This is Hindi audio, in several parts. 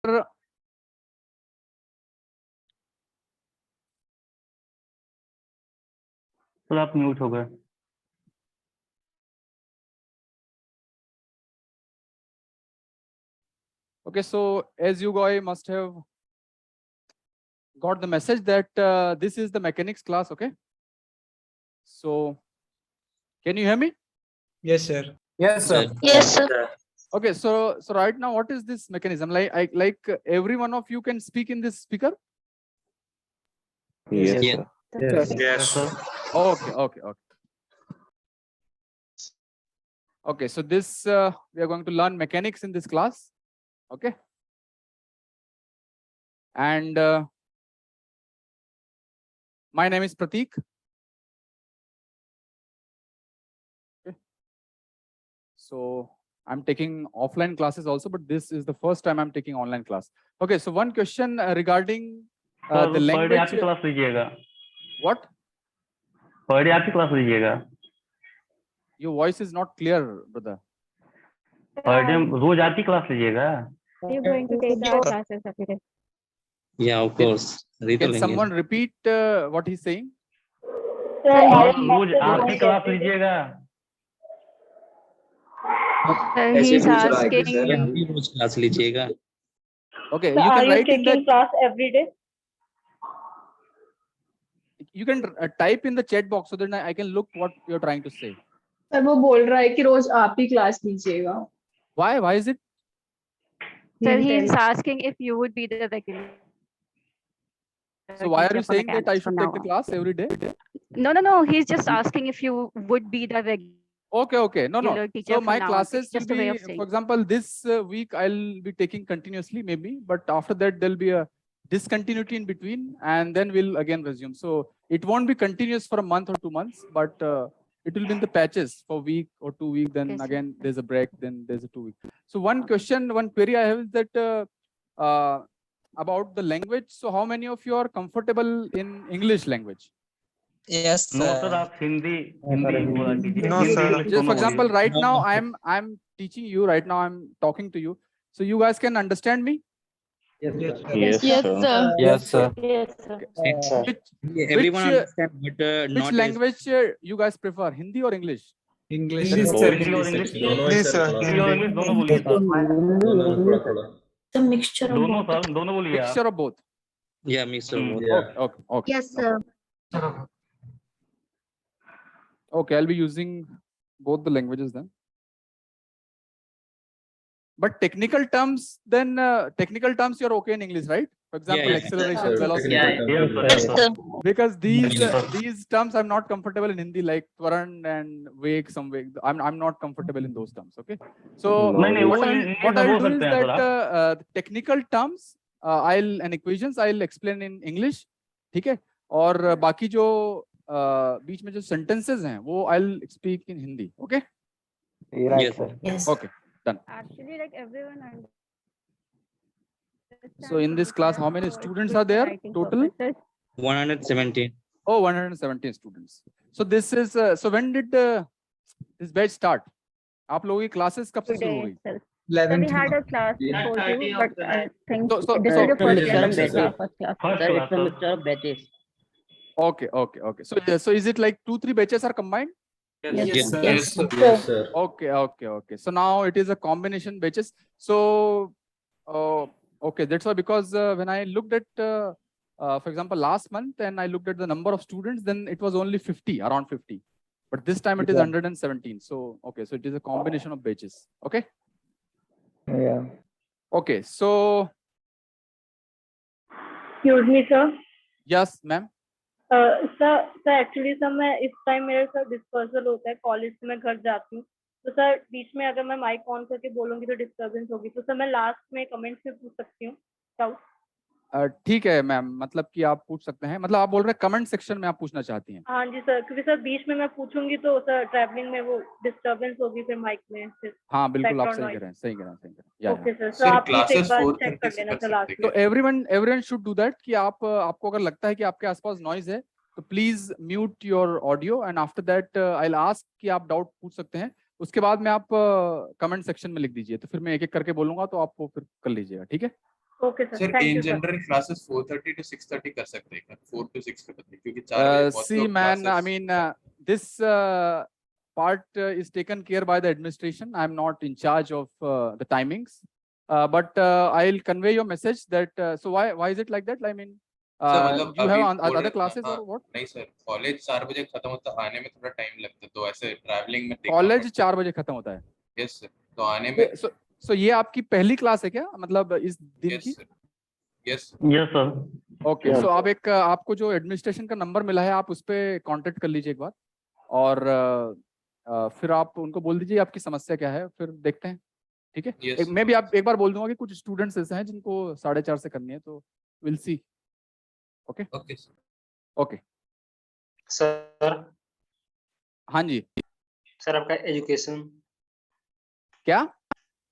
सर आप म्यूट हो गए। Okay, so as you guys must have got the message that this is the mechanics class, okay? So, can you hear me? Yes, sir. Yes, sir. Yes, sir. Okay, so right now, what is this mechanism? Like every one of you can speak in this speaker? Yes, Yes. sir. Yes, sir. Okay. Okay, so this we are going to learn mechanics in this class, okay? And my name is Pratik. Okay. So I'm taking offline classes also, but this is the first time I'm taking online class. Okay, so one question regarding the language. आपकी क्लास लीजिएगा। What? पर डे आपकी क्लास लीजिएगा। Your voice is not clear, brother. Per day रोज आपकी क्लास लीजिएगा। You're going to take our classes every day. Yeah, of course. Can someone repeat what he's saying? रोज आपकी क्लास लीजिएगा। He's asking. क्लास लीजिएगा। Okay, So you are can you write in taking the. class every day? You can type in the chat box so that I can look what you're trying to say. Sir वो बोल रहा है कि रोज आप ही क्लास लीजिएगा। Why is it? Sir, he's asking if you would be the regular. So why are you teacher for saying that I mechanics should from take the now class every day? on. No. He's just asking if you would be the regular Okay. No. teacher So from my now on. classes It's will just a way be, of saying. for example, this week I'll be taking continuously maybe, but after that there'll be a discontinuity in between, and then we'll again resume. So it won't be continuous for a month or 2 months, but it will be in the patches for week or 2 weeks. Then Okay, sir. again there's a break. Then there's a 2 week. So one query I have is that about the language. So how many of you are comfortable in English language? Yes, no sir. Sir आप हिंदी बोला कीजिए। No, Hindi sir. English Just for दोनों example, बोलिए। right now I'm teaching you. Right now I'm talking to you. So you guys can understand me. Yes, sir. Yes, sir. Yes, sir. Everyone Which, understand, but Which not language you guys prefer, Hindi or English? English. English, sir. Hindi और इंग्लिश English, sir. हिंदी और इंग्लिश दोनों बोलिए सर। The mixture of दोनों both. सर दोनों बोलिए आप। Mixture of both. Yeah, mixture of both. Okay. Yes, sir. Okay, I'll be using both the languages then. But technical terms, then technical terms you're okay in English, right? For example, Yeah. acceleration, velocity. Yes, sir. Because these terms I'm not comfortable in Hindi, like Twaran and Veg, some Veg. I'm not comfortable in those terms. Okay. So नहीं, what वो I'll English do बोल is सकते हैं that सर आप। technical terms and equations I'll explain in English. ठीक है? और बाकी जो बीच में जो sentences हैं वो I'll speak in Hindi. Okay. Yes. Yes. Okay. Done. Actually, like everyone understands. So in this class, how many students are there total? 117. Oh, 117 students. So this is so when did this batch start? आप लोगों की classes कब से शुरू हुई? So 11th. we had a class before you, but I think So this is the first class. First class, First class. Okay. So is it like 2-3 batches are combined? Yes. Yes. Okay. So now it is a combination batches. So okay, that's why, because when I looked at for example last month and I looked at the number of students, then it was only 50, around 50. But this time it is 117. So okay, so it is a combination of batches. Okay. Yeah. Okay. So Excuse me, sir. yes, ma'am. Sir actually sir मैं इस टाइम मेरे सर डिस्पर्सल होता है कॉलेज से मैं घर जाती हूँ तो सर बीच में अगर मैं माइक ऑन करके बोलूंगी तो डिस्टर्बेंस होगी तो सर मैं लास्ट में कमेंट्स में पूछ सकती हूँ डाउट। ठीक है मैम, मतलब कि आप पूछ सकते हैं, मतलब आप बोल रहे हैं कमेंट सेक्शन में आप पूछना चाहती हैं? हाँ जी सर, क्योंकि सर बीच में मैं पूछूंगी तो सर ट्रैवलिंग में वो डिस्टर्बेंस होगी फिर माइक में फिर। हाँ बिल्कुल, आप background सही कह रहे हैं। ओके सर, तो आप प्लीज एक बार चेक कर लेना सर लास्ट तो एवरीवन शुड डू दैट कि आपको अगर लगता है कि आपके आसपास नॉइज है तो please mute your audio and after that I will ask कि आप डाउट पूछ सकते हैं। उसके बाद में आप कमेंट सेक्शन में लिख दीजिए, तो फिर मैं एक एक करके बोलूंगा तो आपको फिर कर लीजिएगा, ठीक है? Okay sir, sir thank in you sir. General classes 4:30 to 6:30 कर सकते हैं, 4 to 6 कर सकते हैं, क्योंकि 4 बजे बहुत See, लोग man, I classes- mean, this part is taken care by the administration. I'm not in charge of the timings, but I'll convey your message that. So why is it like that? I mean, sir मतलब you have अभी other classes or what? नहीं सर, कॉलेज 4 बजे खत्म होता है, आने में थोड़ा टाइम लगता है, तो ऐसे ट्रैवलिंग में देखना कॉलेज पड़ता 4 बजे खत्म होता है। है। यस सर, तो आने में So ये आपकी पहली क्लास है क्या, मतलब इस दिन यस की? Sir, yes yes sir. Okay, so आप एक आपको जो एडमिनिस्ट्रेशन का नंबर मिला है, आप उस पर कांटेक्ट कर लीजिए एक बार, और फिर आप उनको बोल दीजिए आपकी समस्या क्या है, फिर देखते हैं, ठीक है? Yes, मैं भी आप एक बार बोल दूंगा कि कुछ स्टूडेंट्स ऐसे हैं जिनको 4:30 से करनी है, तो will see. Okay okay sir. Okay sir हाँ जी, सर आपका एजुकेशन क्या?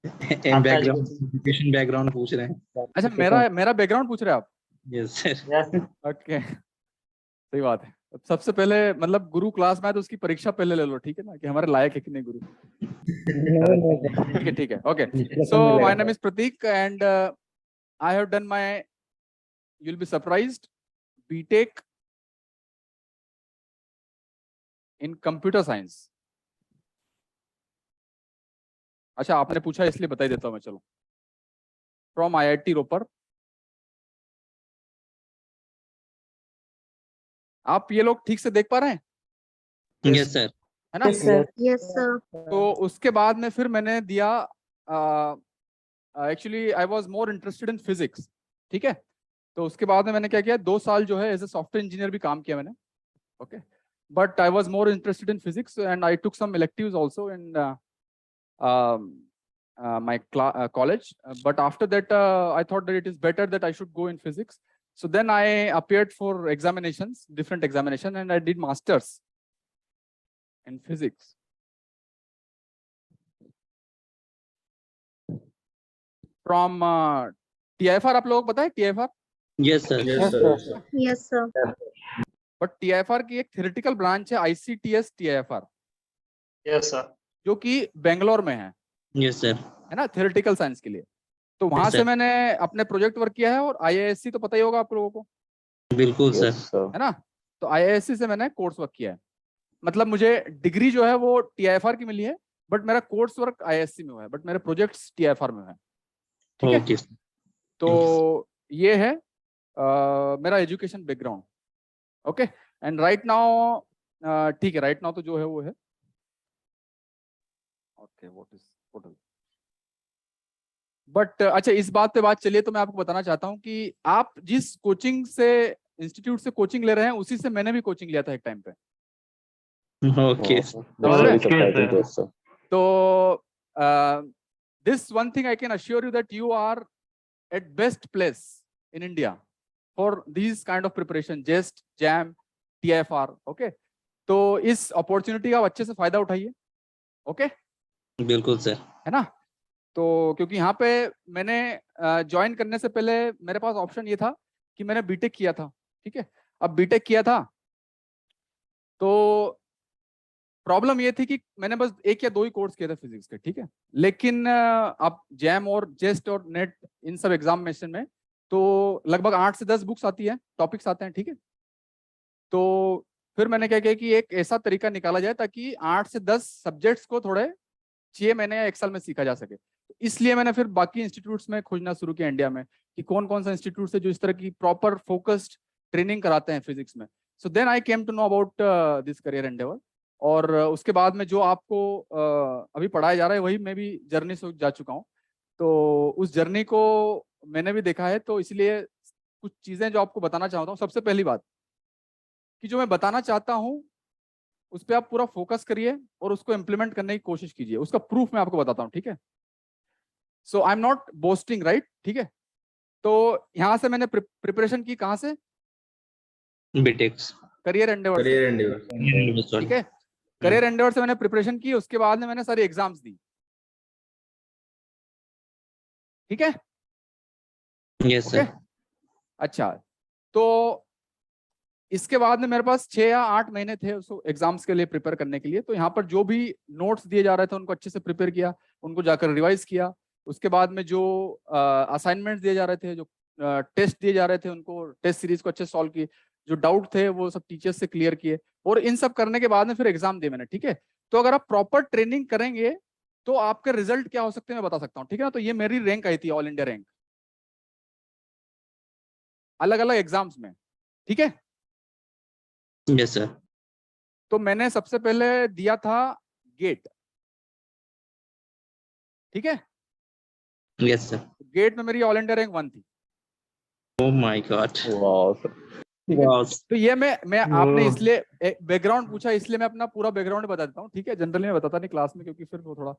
बैकग्राउंड, एजुकेशन बैकग्राउंड पूछ रहे हैं। अच्छा, मेरा बैकग्राउंड पूछ रहे हैं आप? Yes sir. ओके, सही बात है। सबसे पहले मतलब गुरु क्लास में है तो उसकी परीक्षा पहले ले लो, ठीक है ना, कि हमारे लायक है कि नहीं गुरु। ठीक है okay. So my name is Prateek and I have done my, you will be surprised, BTech in computer science. अच्छा, आपने पूछा इसलिए बता ही देता हूँ मैं, चलो। From IIT Ropar. आप ये लोग ठीक से देख पा रहे हैं? Yes sir. है ना? Yes, sir. तो उसके बाद में फिर मैंने दिया, actually I was more interested in physics, ठीक है? तो उसके बाद में मैंने क्या किया, 2 साल जो है एज ए सॉफ्टवेयर इंजीनियर भी काम किया मैंने, okay, but I was more interested in physics and I took some electives also in my college, but after that I thought that it is better that I should go in physics. So then I appeared for examinations, different examination, and I did masters in physics. From TIFR, आप लोगों को पता है TIFR? Yes sir. Yes, sir. But TIFR की एक थ्योरेटिकल ब्रांच है ICTS TIFR, यस सर। जो कि बेंगलोर में है, यस सर। है ना, थ्योरेटिकल साइंस के लिए। तो वहां Yes, से sir. मैंने अपने प्रोजेक्ट वर्क किया है, और IISc तो पता ही होगा आप लोगों को, बिल्कुल सर। है ना? तो IISc से मैंने कोर्स वर्क किया है, मतलब मुझे डिग्री जो है वो TIFR की मिली है, बट मेरा कोर्स वर्क IISc में हुआ है, बट मेरे प्रोजेक्ट्स TIFR में है, ठीक है? ओके। तो ये है मेरा education background, okay. And right now, ठीक है, राइट नाउ तो जो है वो है, ओके, व्हाट इज बट अच्छा, इस बात पे बात चलिए, तो मैं आपको बताना चाहता हूँ कि आप जिस कोचिंग से, इंस्टीट्यूट से कोचिंग ले रहे हैं, उसी से मैंने भी कोचिंग लिया था एक टाइम पे, ओके। समझ रहे हैं? तो this one thing I can assure you that you are at best place in India for these kind of preparation, JEST, JAM, TIFR, okay? तो इस अपॉर्चुनिटी का आप अच्छे से फायदा उठाइए, ओके? बिल्कुल सर। है ना? तो क्योंकि यहाँ पे मैंने ज्वाइन करने से पहले मेरे पास ऑप्शन ये था कि मैंने बीटेक किया था, ठीक है? अब बीटेक किया था तो प्रॉब्लम ये थी कि मैंने बस 1 या 2 ही कोर्स किए थे फिजिक्स के, ठीक है? लेकिन आप जैम और जेस्ट और नेट इन सब एग्जामिनेशन में तो लगभग 8 से 10 बुक्स आती है, टॉपिक्स आते हैं, ठीक है? तो फिर मैंने क्या किया कि एक ऐसा तरीका निकाला जाए ताकि 8 से 10 सब्जेक्ट्स को थोड़े 6 महीने या 1 साल में सीखा जा सके। तो इसलिए मैंने फिर बाकी इंस्टीट्यूट्स में खोजना शुरू किया इंडिया में कि कौन कौन सा इंस्टीट्यूट है जो इस तरह की प्रॉपर फोकस्ड ट्रेनिंग कराते हैं फिजिक्स में। So then I came to know about this career endeavour, और उसके बाद में जो आपको अभी पढ़ाया जा रहा है वही मैं भी जर्नी से जा चुका हूँ, तो उस जर्नी को मैंने भी देखा है, तो इसलिए कुछ चीज़ें जो आपको बताना चाहता हूँ। सबसे पहली बात कि जो मैं बताना चाहता हूँ उस पर आप पूरा फोकस करिए और उसको इम्प्लीमेंट करने की कोशिश कीजिए, उसका प्रूफ मैं आपको बताता हूँ, ठीक है? So I am not boasting, right, ठीक है? तो यहाँ से मैंने प्रिपरेशन की, कहाँ से? बीटेक्स करियर एंडेवर, ठीक है? करियर एंडेवर से मैंने प्रिपरेशन की, उसके बाद में मैंने सारी एग्जाम्स दी, ठीक है? Yes sir. अच्छा, तो इसके बाद में मेरे पास 6 या 8 महीने थे उसको एग्जाम्स के लिए प्रिपेयर करने के लिए। तो यहाँ पर जो भी नोट्स दिए जा रहे थे उनको अच्छे से प्रिपेयर किया, उनको जाकर रिवाइज किया, उसके बाद में जो असाइनमेंट दिए जा रहे थे, जो टेस्ट दिए जा रहे थे, उनको टेस्ट सीरीज को अच्छे सॉल्व किए, जो डाउट थे वो सब टीचर्स से क्लियर किए, और इन सब करने के बाद में फिर एग्जाम दिए मैंने। ठीक है, तो अगर आप प्रॉपर ट्रेनिंग करेंगे तो आपके रिजल्ट क्या हो सकते हैं मैं बता सकता हूँ। ठीक है ना, तो ये मेरी रैंक आई थी, ऑल इंडिया रैंक, अलग अलग एग्जाम्स में। ठीक है, यस सर। तो मैंने सबसे पहले दिया था गेट। ठीक है, यस सर। गेट में मेरी ऑल इंडिया रैंक 1 थी। Oh my God. तो ये मैं आपने इसलिए बैकग्राउंड पूछा, इसलिए मैं अपना पूरा बैकग्राउंड बता देता हूँ। ठीक है, जनरली मैं बताता नहीं क्लास में, क्योंकि फिर वो थोड़ा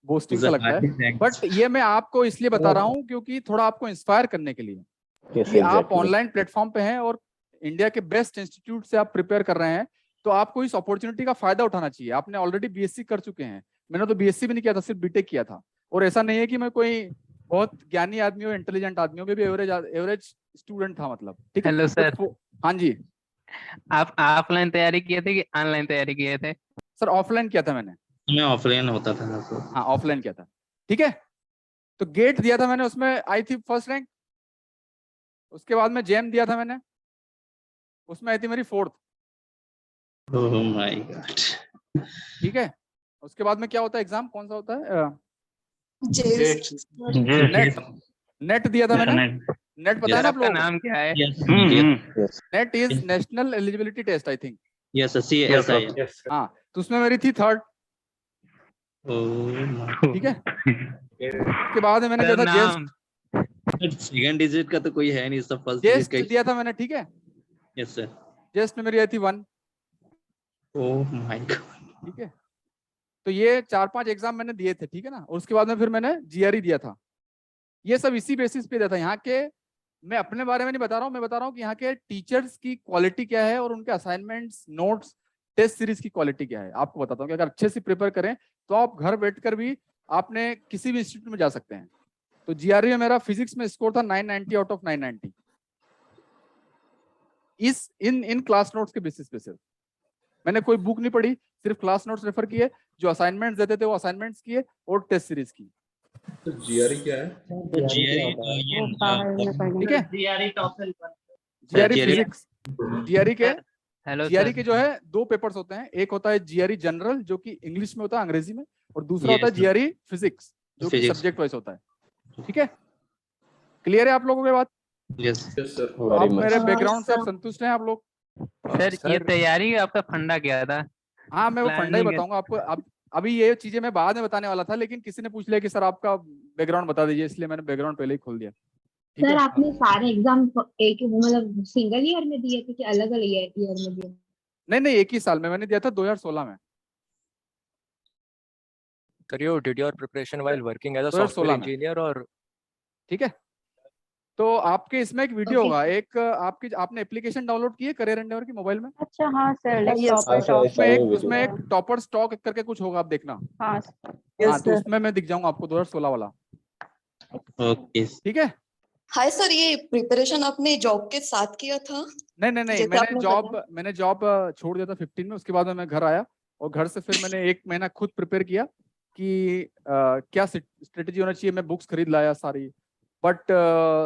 बोस्टिंग सा लगता है, बट ये मैं आपको इसलिए बता रहा हूँ क्योंकि थोड़ा आपको इंस्पायर करने के लिए कि आप ऑनलाइन प्लेटफॉर्म पे हैं और इंडिया के बेस्ट इंस्टीट्यूट से आप प्रिपेयर कर रहे हैं, तो आपको इस अपॉर्चुनिटी का फायदा उठाना चाहिए। आपने ऑलरेडी बीएससी कर चुके हैं, मैंने तो बीएससी भी नहीं किया था, सिर्फ बीटेक किया था। और ऐसा नहीं है कि मैं कोई बहुत ज्ञानी आदमी हो, इंटेलिजेंट आदमी हो, मैं भी एवरेज स्टूडेंट था, मतलब। ठीक है। Hello sir. हाँ जी। आप ऑफलाइन तैयारी किए थे कि ऑनलाइन तैयारी किए थे? सर ऑफलाइन किया था मैंने। मैं ऑफलाइन होता था तो। हाँ ऑफलाइन किया था। ठीक है, तो गेट दिया था मैंने, उसमें आई थी फर्स्ट रैंक। उसके बाद में जेम दिया था मैंने, उसमें आई थी मेरी 4th। Oh my God. ठीक है, उसके बाद में क्या होता है, एग्जाम कौन सा होता है? नेट दिया था मैंने। नेट पता है ना आप आपका लोगों को? नाम क्या है? NET is national eligibility test, I think. Yes sir, CSI. हाँ, तो उसमें मेरी थी 3rd। ओह ठीक है, उसके बाद में मैंने दिया था जेस्ट। सेकंड डिजिट का तो कोई है नहीं, सब फर्स्ट जेस्ट डिजिट का। दिया था मैंने। ठीक है, यस सर। जेस्ट में मेरी आई थी 1। Oh my God. ठीक है, तो ये 4-5 एग्जाम मैंने दिए थे। ठीक है ना, और उसके बाद में फिर मैंने जीआरई दिया था। ये सब इसी बेसिस पे दिया था। यहाँ के, मैं अपने बारे में नहीं बता रहा हूँ, मैं बता रहा हूँ कि यहाँ के टीचर्स की क्वालिटी क्या है और उनके असाइनमेंट्स, नोट्स, टेस्ट सीरीज की क्वालिटी क्या है। आपको बताता हूँ कि अगर अच्छे से प्रिपेयर करें तो आप घर बैठकर भी आपने किसी भी इंस्टीट्यूट में जा सकते हैं। तो जीआरई में मेरा फिजिक्स में स्कोर था 990 आउट ऑफ 990, इस इन क्लास नोट्स के बेसिस पे। सिर्फ मैंने कोई बुक नहीं पढ़ी, सिर्फ क्लास नोट्स रेफर किए, जो असाइनमेंट्स देते थे वो असाइनमेंट्स किए, और टेस्ट सीरीज की। तो जीआरई क्या है? ठीक है, जीआरई फिजिक्स। जीआरई के हेलो जीआरई के जो है 2 पेपर्स होते हैं। एक होता है जीआरई जनरल, जो कि इंग्लिश में होता है, अंग्रेजी में, और दूसरा होता है जीआरई फिजिक्स, जो कि सब्जेक्ट वाइज होता है। ठीक है, क्लियर है आप लोगों के बात? Yes sir. आप मेरे बैकग्राउंड से आप संतुष्ट हैं आप लोग? सर, ये तैयारी आपका फंडा क्या था? हाँ, मैं वो फंडा ही Planning है। बताऊंगा आपको। अब अभी ये चीजें मैं बाद में बताने वाला था, लेकिन किसी ने पूछ लिया कि सर आपका बैकग्राउंड बता दीजिए, इसलिए मैंने बैकग्राउंड पहले ही खोल दिया। ठीक सर है, आपने सारे एग्जाम एक मतलब सिंगल ईयर में दिए थे कि अलग अलग ईयर में दिए? नहीं, एक ही साल में मैंने दिया था, 2016 में। Sir, you did your preparation while working as a 2016 software में। engineer or? ठीक है, तो आपके इसमें एक वीडियो होगा, एक आपने एप्लीकेशन डाउनलोड की है करियर एंडेवर की मोबाइल में? अच्छा हाँ सर, उसमें एक टॉपर स्टॉक करके कुछ होगा, आप देखना। हाँ तो उसमें मैं दिख जाऊंगा आपको, 2016 वाला। ओके। ठीक है। हाय सर, ये प्रिपरेशन आपने जॉब के साथ किया था? नहीं, जैसे आपने मैंने जॉब छोड़ दिया था 15 में। उसके बाद में मैं घर आया और घर से फिर मैंने 1 महीना खुद प्रिपेयर किया कि क्या स्ट्रेटेजी होना चाहिए। मैं बुक्स खरीद लाया सारी, बट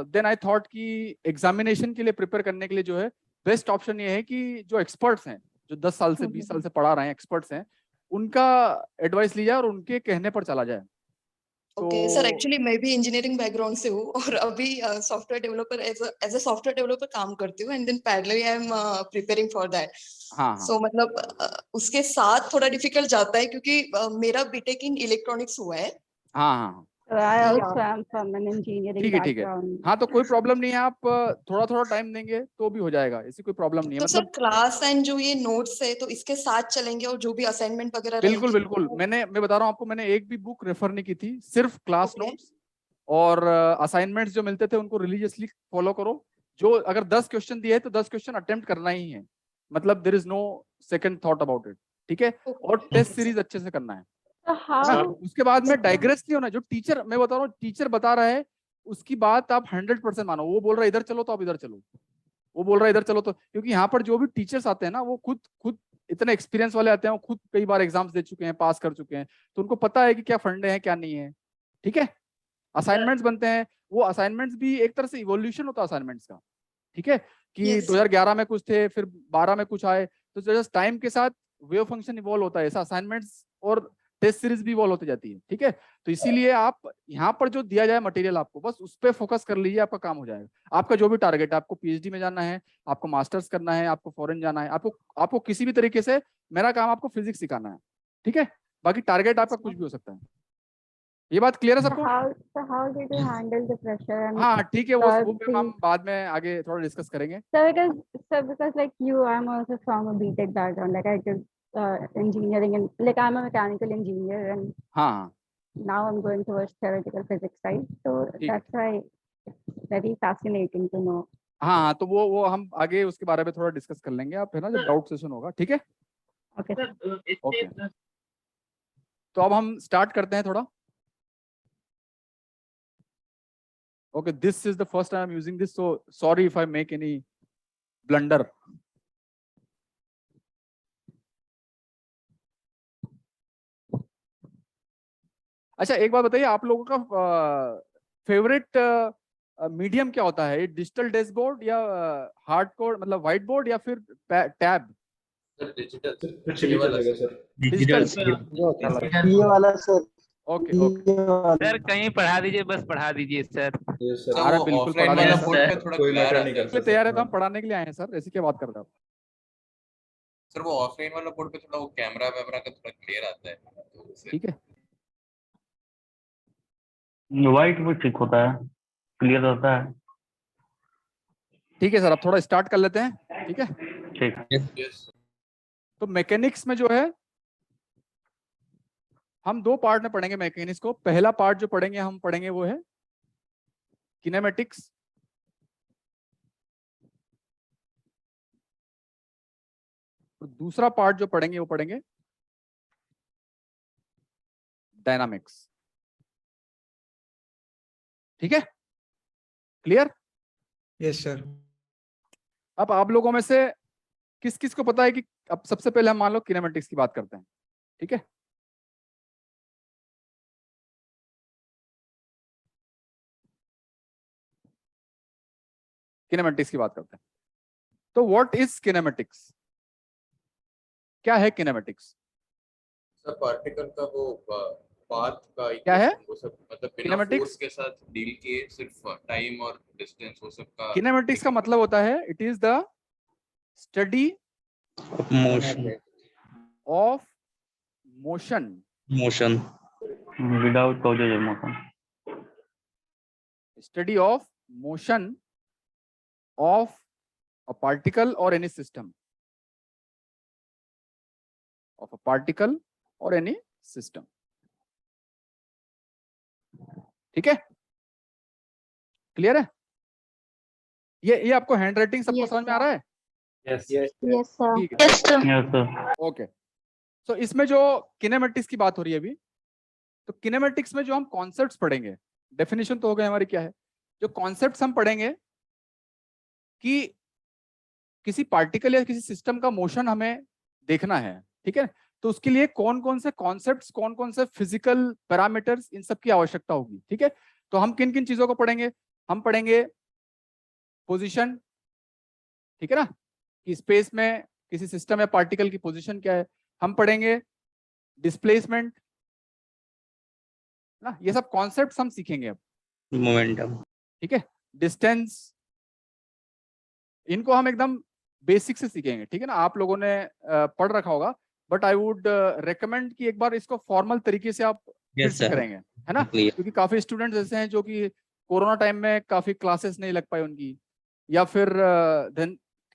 देन आई थॉट कि एग्जामिनेशन के लिए प्रिपेयर करने के लिए जो है बेस्ट ऑप्शन ये है कि जो एक्सपर्ट्स हैं, जो 10 साल से 20 साल से पढ़ा रहे हैं, एक्सपर्ट्स हैं, उनका एडवाइस लिया और उनके कहने पर चला जाए। ओके सर, एक्चुअली मैं भी इंजीनियरिंग बैकग्राउंड से हूँ और अभी software developer as a software developer काम करती हूँ, and then parallelly I am preparing for that. So मतलब उसके साथ थोड़ा डिफिकल्ट जाता है क्योंकि मेरा बीटेक इन इलेक्ट्रॉनिक्स हुआ है। हाँ, I also am from an engineering ठीक है। background. हाँ, तो कोई प्रॉब्लम नहीं है, आप थोड़ा टाइम देंगे तो भी हो जाएगा, ऐसी कोई प्रॉब्लम नहीं है। तो मतलब सर क्लास एंड जो ये नोट्स है तो इसके साथ चलेंगे और जो भी असाइनमेंट वगैरह बिल्कुल। मैं बता रहा हूँ आपको, मैंने एक भी बुक रेफर नहीं की थी, सिर्फ क्लास नोट्स और असाइनमेंट्स जो मिलते थे उनको रिलीजियसली फॉलो करो। जो अगर 10 क्वेश्चन दिए तो 10 क्वेश्चन अटेम्प्ट करना ही है, मतलब there is no second thought about it. ठीक है, और टेस्ट सीरीज अच्छे से करना है। उसके बाद में डाइग्रेस नहीं होना। जो टीचर, मैं बता रहा हूँ, टीचर बता रहा है उसकी बात आप 100% मानो। वो बोल रहा है इधर चलो तो आप इधर चलो, वो बोल रहा है इधर चलो तो, क्योंकि यहाँ पर जो भी टीचर्स आते हैं ना, वो खुद इतने एक्सपीरियंस वाले आते हैं, वो खुद कई बार एग्जाम्स दे चुके हैं, पास कर चुके हैं, तो उनको पता है कि क्या फंडे हैं क्या नहीं है। ठीक है, असाइनमेंट्स बनते हैं, वो असाइनमेंट्स भी एक तरह से इवोल्यूशन होता है असाइनमेंट्स का, ठीक है, कि Yes. 2011 में कुछ थे, फिर 12 में कुछ आए, तो जस्ट टाइम के साथ वेव फंक्शन इवॉल्व होता है, ऐसा असाइनमेंट्स और टेस्ट सीरीज भी इवॉल्व होती जाती है, ठीक है। तो इसीलिए आप यहाँ पर जो दिया जाए मटेरियल आपको बस उस पर फोकस कर लीजिए, आपका काम हो जाएगा। आपका जो भी टारगेट है, आपको पीएचडी में जाना है, आपको मास्टर्स करना है, आपको फॉरेन जाना है, आपको किसी भी तरीके से, मेरा काम आपको फिजिक्स सिखाना है, ठीक है, बाकी टारगेट आपका कुछ भी हो सकता है। ये बात क्लियर है सबको? how did you handle the pressure and हाँ ठीक है, वो the हम बाद में आगे थोड़ा डिस्कस करेंगे। because like you, I'm also from a BTech background, like I did engineering and like I'm a mechanical engineer and हाँ now I'm going towards theoretical physics side, so that's why it's very fascinating to know. हाँ, तो वो हम आगे उसके बारे में थोड़ा डिस्कस कर लेंगे, आप है ना, जब डाउट सेशन होगा, ठीक है। Okay. ओके, तो अब हम स्टार्ट करते हैं थोड़ा। Okay, this is the first time I'm using this, so sorry if I make any blunder. अच्छा, एक बात बताइए, आप लोगों का फेवरेट मीडियम क्या होता है? डिजिटल डैशबोर्ड या हार्ड कोड, मतलब व्हाइट बोर्ड, या फिर टैब? डिजिटल वाला सर। ओके ओके सर कहीं पढ़ा दीजिए, बस पढ़ा दीजिए सर। अरे बिल्कुल पढ़ा वाला देंगे बोर्ड पे थोड़ा कोई glare मैटर आता नहीं है। करता। तैयार है, तो हम पढ़ाने के लिए आए हैं सर, ऐसी क्या बात कर रहे हो आप? सर वो ऑफलाइन वाला बोर्ड पे थोड़ा वो कैमरा वैमरा का थोड़ा क्लियर आता है, तो उससे ठीक है, व्हाइट वो ठीक होता है, क्लियर होता है। ठीक है सर, अब थोड़ा स्टार्ट कर लेते हैं, ठीक है। ठीक। Yes. तो मैकेनिक्स में जो है, हम दो पार्ट में पढ़ेंगे मैकेनिक्स को। पहला पार्ट जो पढ़ेंगे हम पढ़ेंगे वो है किनेमेटिक्स, और दूसरा पार्ट जो पढ़ेंगे वो पढ़ेंगे डायनामिक्स, ठीक है, क्लियर? Yes sir. अब आप लोगों में से किस किस को पता है कि अब सबसे पहले हम मान लो किनेमेटिक्स की बात करते हैं, ठीक है। किनेमेटिक्स की बात करते हैं, तो व्हाट इज किनेमेटिक्स? क्या है किनेमेटिक्स? सर पार्टिकल का वो पाथ का क्या है? वो सब, मतलब बिना Kinematics? फोर्स के साथ डील किए, सिर्फ टाइम और डिस्टेंस वो सब का। किनेमेटिक्स का मतलब होता है it is the study motion of motion motion without causes motion. Study of motion of a particle और any system, of a particle और एनी सिस्टम, ठीक है, क्लियर है? ये आपको हैंड राइटिंग सबको Yes, समझ में आ रहा है? Yes Yes, sir. ठीक है, यस सर। ओके। सो इसमें जो किनेमेटिक्स की बात हो रही है अभी, तो किनेमेटिक्स में जो हम कॉन्सेप्ट्स पढ़ेंगे, डेफिनेशन तो हो गए हमारी क्या है, जो कॉन्सेप्ट्स हम पढ़ेंगे कि किसी पार्टिकल या किसी सिस्टम का मोशन हमें देखना है, ठीक है, तो उसके लिए कौन कौन से कॉन्सेप्ट्स, कौन कौन से फिजिकल पैरामीटर्स, इन सब की आवश्यकता होगी, ठीक है। तो हम किन किन चीजों को पढ़ेंगे? हम पढ़ेंगे पोजीशन, ठीक है ना, कि स्पेस में किसी सिस्टम या पार्टिकल की पोजीशन क्या है। हम पढ़ेंगे डिस्प्लेसमेंट ना, ये सब कॉन्सेप्ट्स हम सीखेंगे अब, मोमेंटम, ठीक है। डिस्टेंस, इनको हम एकदम बेसिक से सीखेंगे, ठीक है ना। आप लोगों ने पढ़ रखा होगा, बट आई वुड रेकमेंड कि एक बार इसको फॉर्मल तरीके से आप फिर से करेंगे, है ना, क्योंकि काफी स्टूडेंट्स ऐसे हैं जो कि कोरोना टाइम में काफी क्लासेस नहीं लग पाई उनकी, या फिर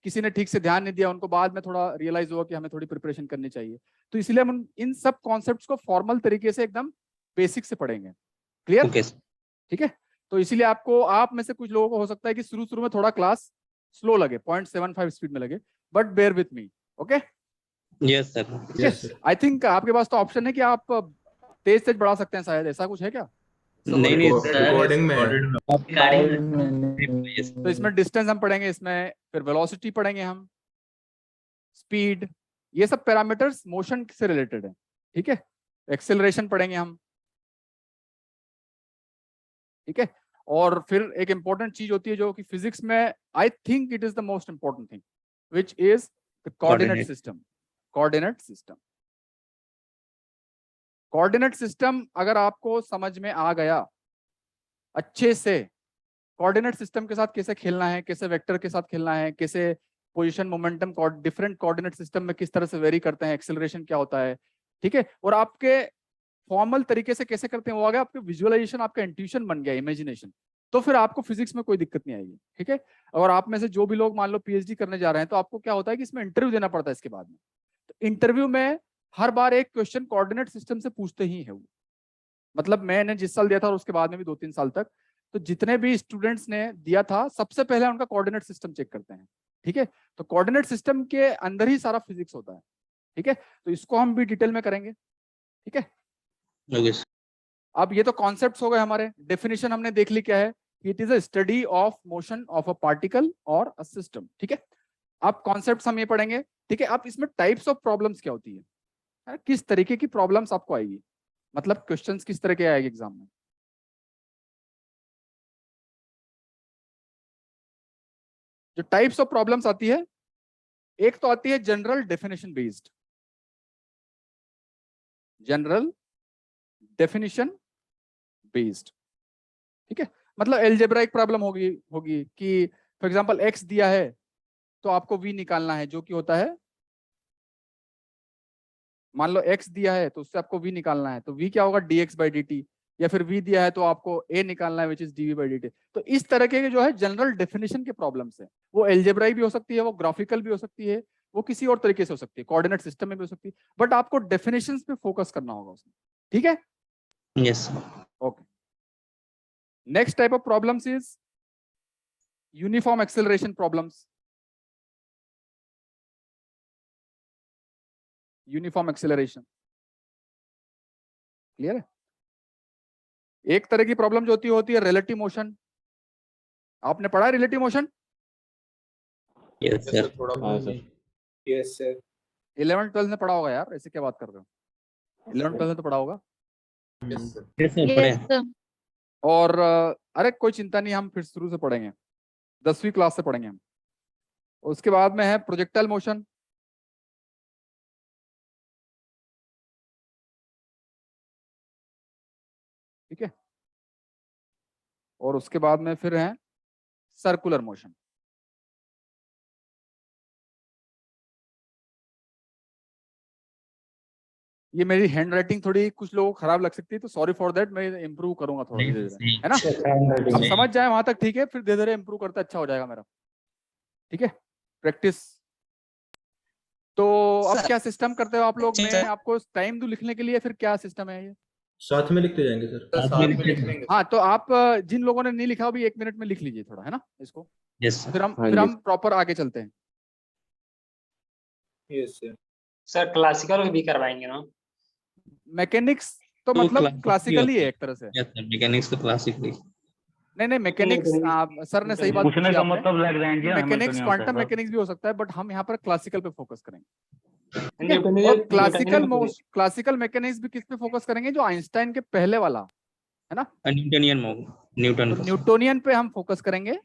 किसी ने ठीक से ध्यान नहीं दिया, उनको बाद में थोड़ा रियलाइज हुआ कि हमें थोड़ी प्रिपरेशन करनी चाहिए। तो इसलिए हम इन सब कॉन्सेप्ट्स को फॉर्मल तरीके से एकदम बेसिक से पढ़ेंगे, क्लियर? ठीक है, तो इसीलिए आपको, आप में से कुछ लोगों को हो सकता है कि शुरू में थोड़ा क्लास स्लो लगे, 0.75 स्पीड में लगे, but bear with me, okay? Yes sir. I think आपके पास तो ऑप्शन है कि आप तेज बढ़ा सकते हैं, शायद ऐसा कुछ है क्या? नहीं रिकॉर्डिंग में तो इसमें डिस्टेंस हम पढ़ेंगे, इसमें फिर वेलोसिटी पढ़ेंगे हम, स्पीड, ये सब पैरामीटर्स मोशन से रिलेटेड है, ठीक है। एक्सेलरेशन पढ़ेंगे हम, ठीक है। और फिर एक इंपॉर्टेंट चीज होती है जो कि फिजिक्स में I think it is the most important thing, which is the coordinate system. Coordinate system, coordinate system अगर आपको समझ में आ गया अच्छे से, कोऑर्डिनेट सिस्टम के साथ कैसे खेलना है, कैसे वेक्टर के साथ खेलना है, कैसे position momentum different coordinate system में किस तरह से वेरी करते हैं, एक्सेलरेशन क्या होता है, ठीक है, और आपके फॉर्मल तरीके से कैसे करते हैं वो आ गया, आपके विजुअलाइजेशन, आपका इंट्यूशन बन गया, इमेजिनेशन, तो फिर आपको फिजिक्स में कोई दिक्कत नहीं आएगी। ठीक है। और आप में से जो भी लोग मान लो पीएचडी करने जा रहे हैं तो आपको क्या होता है कि इसमें इंटरव्यू देना पड़ता है इसके बाद में, तो इंटरव्यू में हर बार एक क्वेश्चन कोऑर्डिनेट सिस्टम से पूछते ही है वो, मतलब मैंने जिस साल दिया था और उसके बाद में भी 2-3 साल तक, तो जितने भी स्टूडेंट्स ने दिया था सबसे पहले उनका कोऑर्डिनेट सिस्टम चेक करते हैं। ठीक है। तो कोऑर्डिनेट सिस्टम के अंदर ही सारा फिजिक्स होता है। ठीक है। तो इसको हम भी डिटेल में करेंगे। ठीक है। अब ये तो कॉन्सेप्ट्स हो गए हमारे। डेफिनेशन हमने देख ली क्या है, it is a study of motion of a particle और अ सिस्टम। ठीक है। अब कॉन्सेप्ट्स हम ये पढ़ेंगे। ठीक है। अब इसमें टाइप्स ऑफ प्रॉब्लम्स क्या होती है, किस तरीके की प्रॉब्लम्स आपको आएगी, मतलब क्वेश्चंस किस तरह के आएंगे एग्जाम में। जो टाइप्स ऑफ प्रॉब्लम्स आती है, एक तो आती है general definition based, general definition based. ठीक है। मतलब एल्जेब्राइक प्रॉब्लम होगी कि फॉर एग्जांपल एक्स दिया है तो आपको वी निकालना है, जो कि होता है, मान लो एक्स दिया है तो उससे आपको वी निकालना है, तो वी क्या होगा, dx by dt, या फिर वी दिया है तो आपको a निकालना है which is dv by dt। तो इस तरह के जो है जनरल डेफिनेशन के प्रॉब्लम्स है, वो एल्जेब्राइक भी हो सकती है, वो ग्राफिकल भी हो सकती है, वो किसी और तरीके से हो सकती है, कोऑर्डिनेट सिस्टम में भी हो सकती है, बट आपको डेफिनेशंस पे फोकस करना होगा उसमें। ठीक है। Yes. Okay. Next type of problems is uniform acceleration problems. Uniform acceleration clear है। एक तरह की प्रॉब्लम जो होती है रिलेटिव मोशन। आपने पढ़ा है रिलेटिव मोशन? Yes sir. हाँ सर। Yes sir. 11th-12th में पढ़ा होगा यार, ऐसे क्या बात कर रहे हो, 11th-12th में तो पढ़ा होगा। Yes sir. और अरे कोई चिंता नहीं, हम फिर शुरू से पढ़ेंगे, 10वीं क्लास से पढ़ेंगे हम। उसके बाद में है प्रोजेक्टाइल मोशन। ठीक है। और उसके बाद में फिर है सर्कुलर मोशन। ये मेरी हैंड राइटिंग थोड़ी कुछ लोगों को खराब लग सकती है, तो सॉरी फॉर दैट, मैं इंप्रूव करूंगा थोड़ा धीरे धीरे, है ना। अब समझ जाए वहां तक, ठीक है, फिर धीरे धीरे इंप्रूव करता अच्छा हो जाएगा मेरा। ठीक है। प्रैक्टिस। तो अब क्या सिस्टम करते हो आप लोग, मैं आपको टाइम दूं लिखने के लिए, फिर क्या सिस्टम है ये? साथ में लिखते जाएंगे सर। साथ में लिख लेंगे। हाँ, तो आप जिन लोगों ने नहीं लिखा अभी 1 मिनट में लिख लीजिए थोड़ा, है ना इसको। यस फिर हम प्रॉपर आगे चलते हैं। Yes sir. सर क्लासिकल भी करवाएंगे ना? मैकेनिक्स तो मतलब क्लासिकल ही है एक तरह से। यस सर, मैकेनिक्स तो क्लासिकली। नहीं, मैकेनिक्स सर ने सही बात पूछने पूछी का आपने। मतलब लग रहा है मैकेनिक्स Hamiltonian क्वांटम होता है। मैकेनिक्स भी हो सकता है, बट हम यहाँ पर क्लासिकल पे फोकस करेंगे। न्यूटोनियन- और क्लासिकल मैकेनिक्स भी किस पे फोकस करेंगे, जो आइंस्टाइन के पहले वाला है ना, न्यूटन तो न्यूटोनियन पे हम फोकस करेंगे।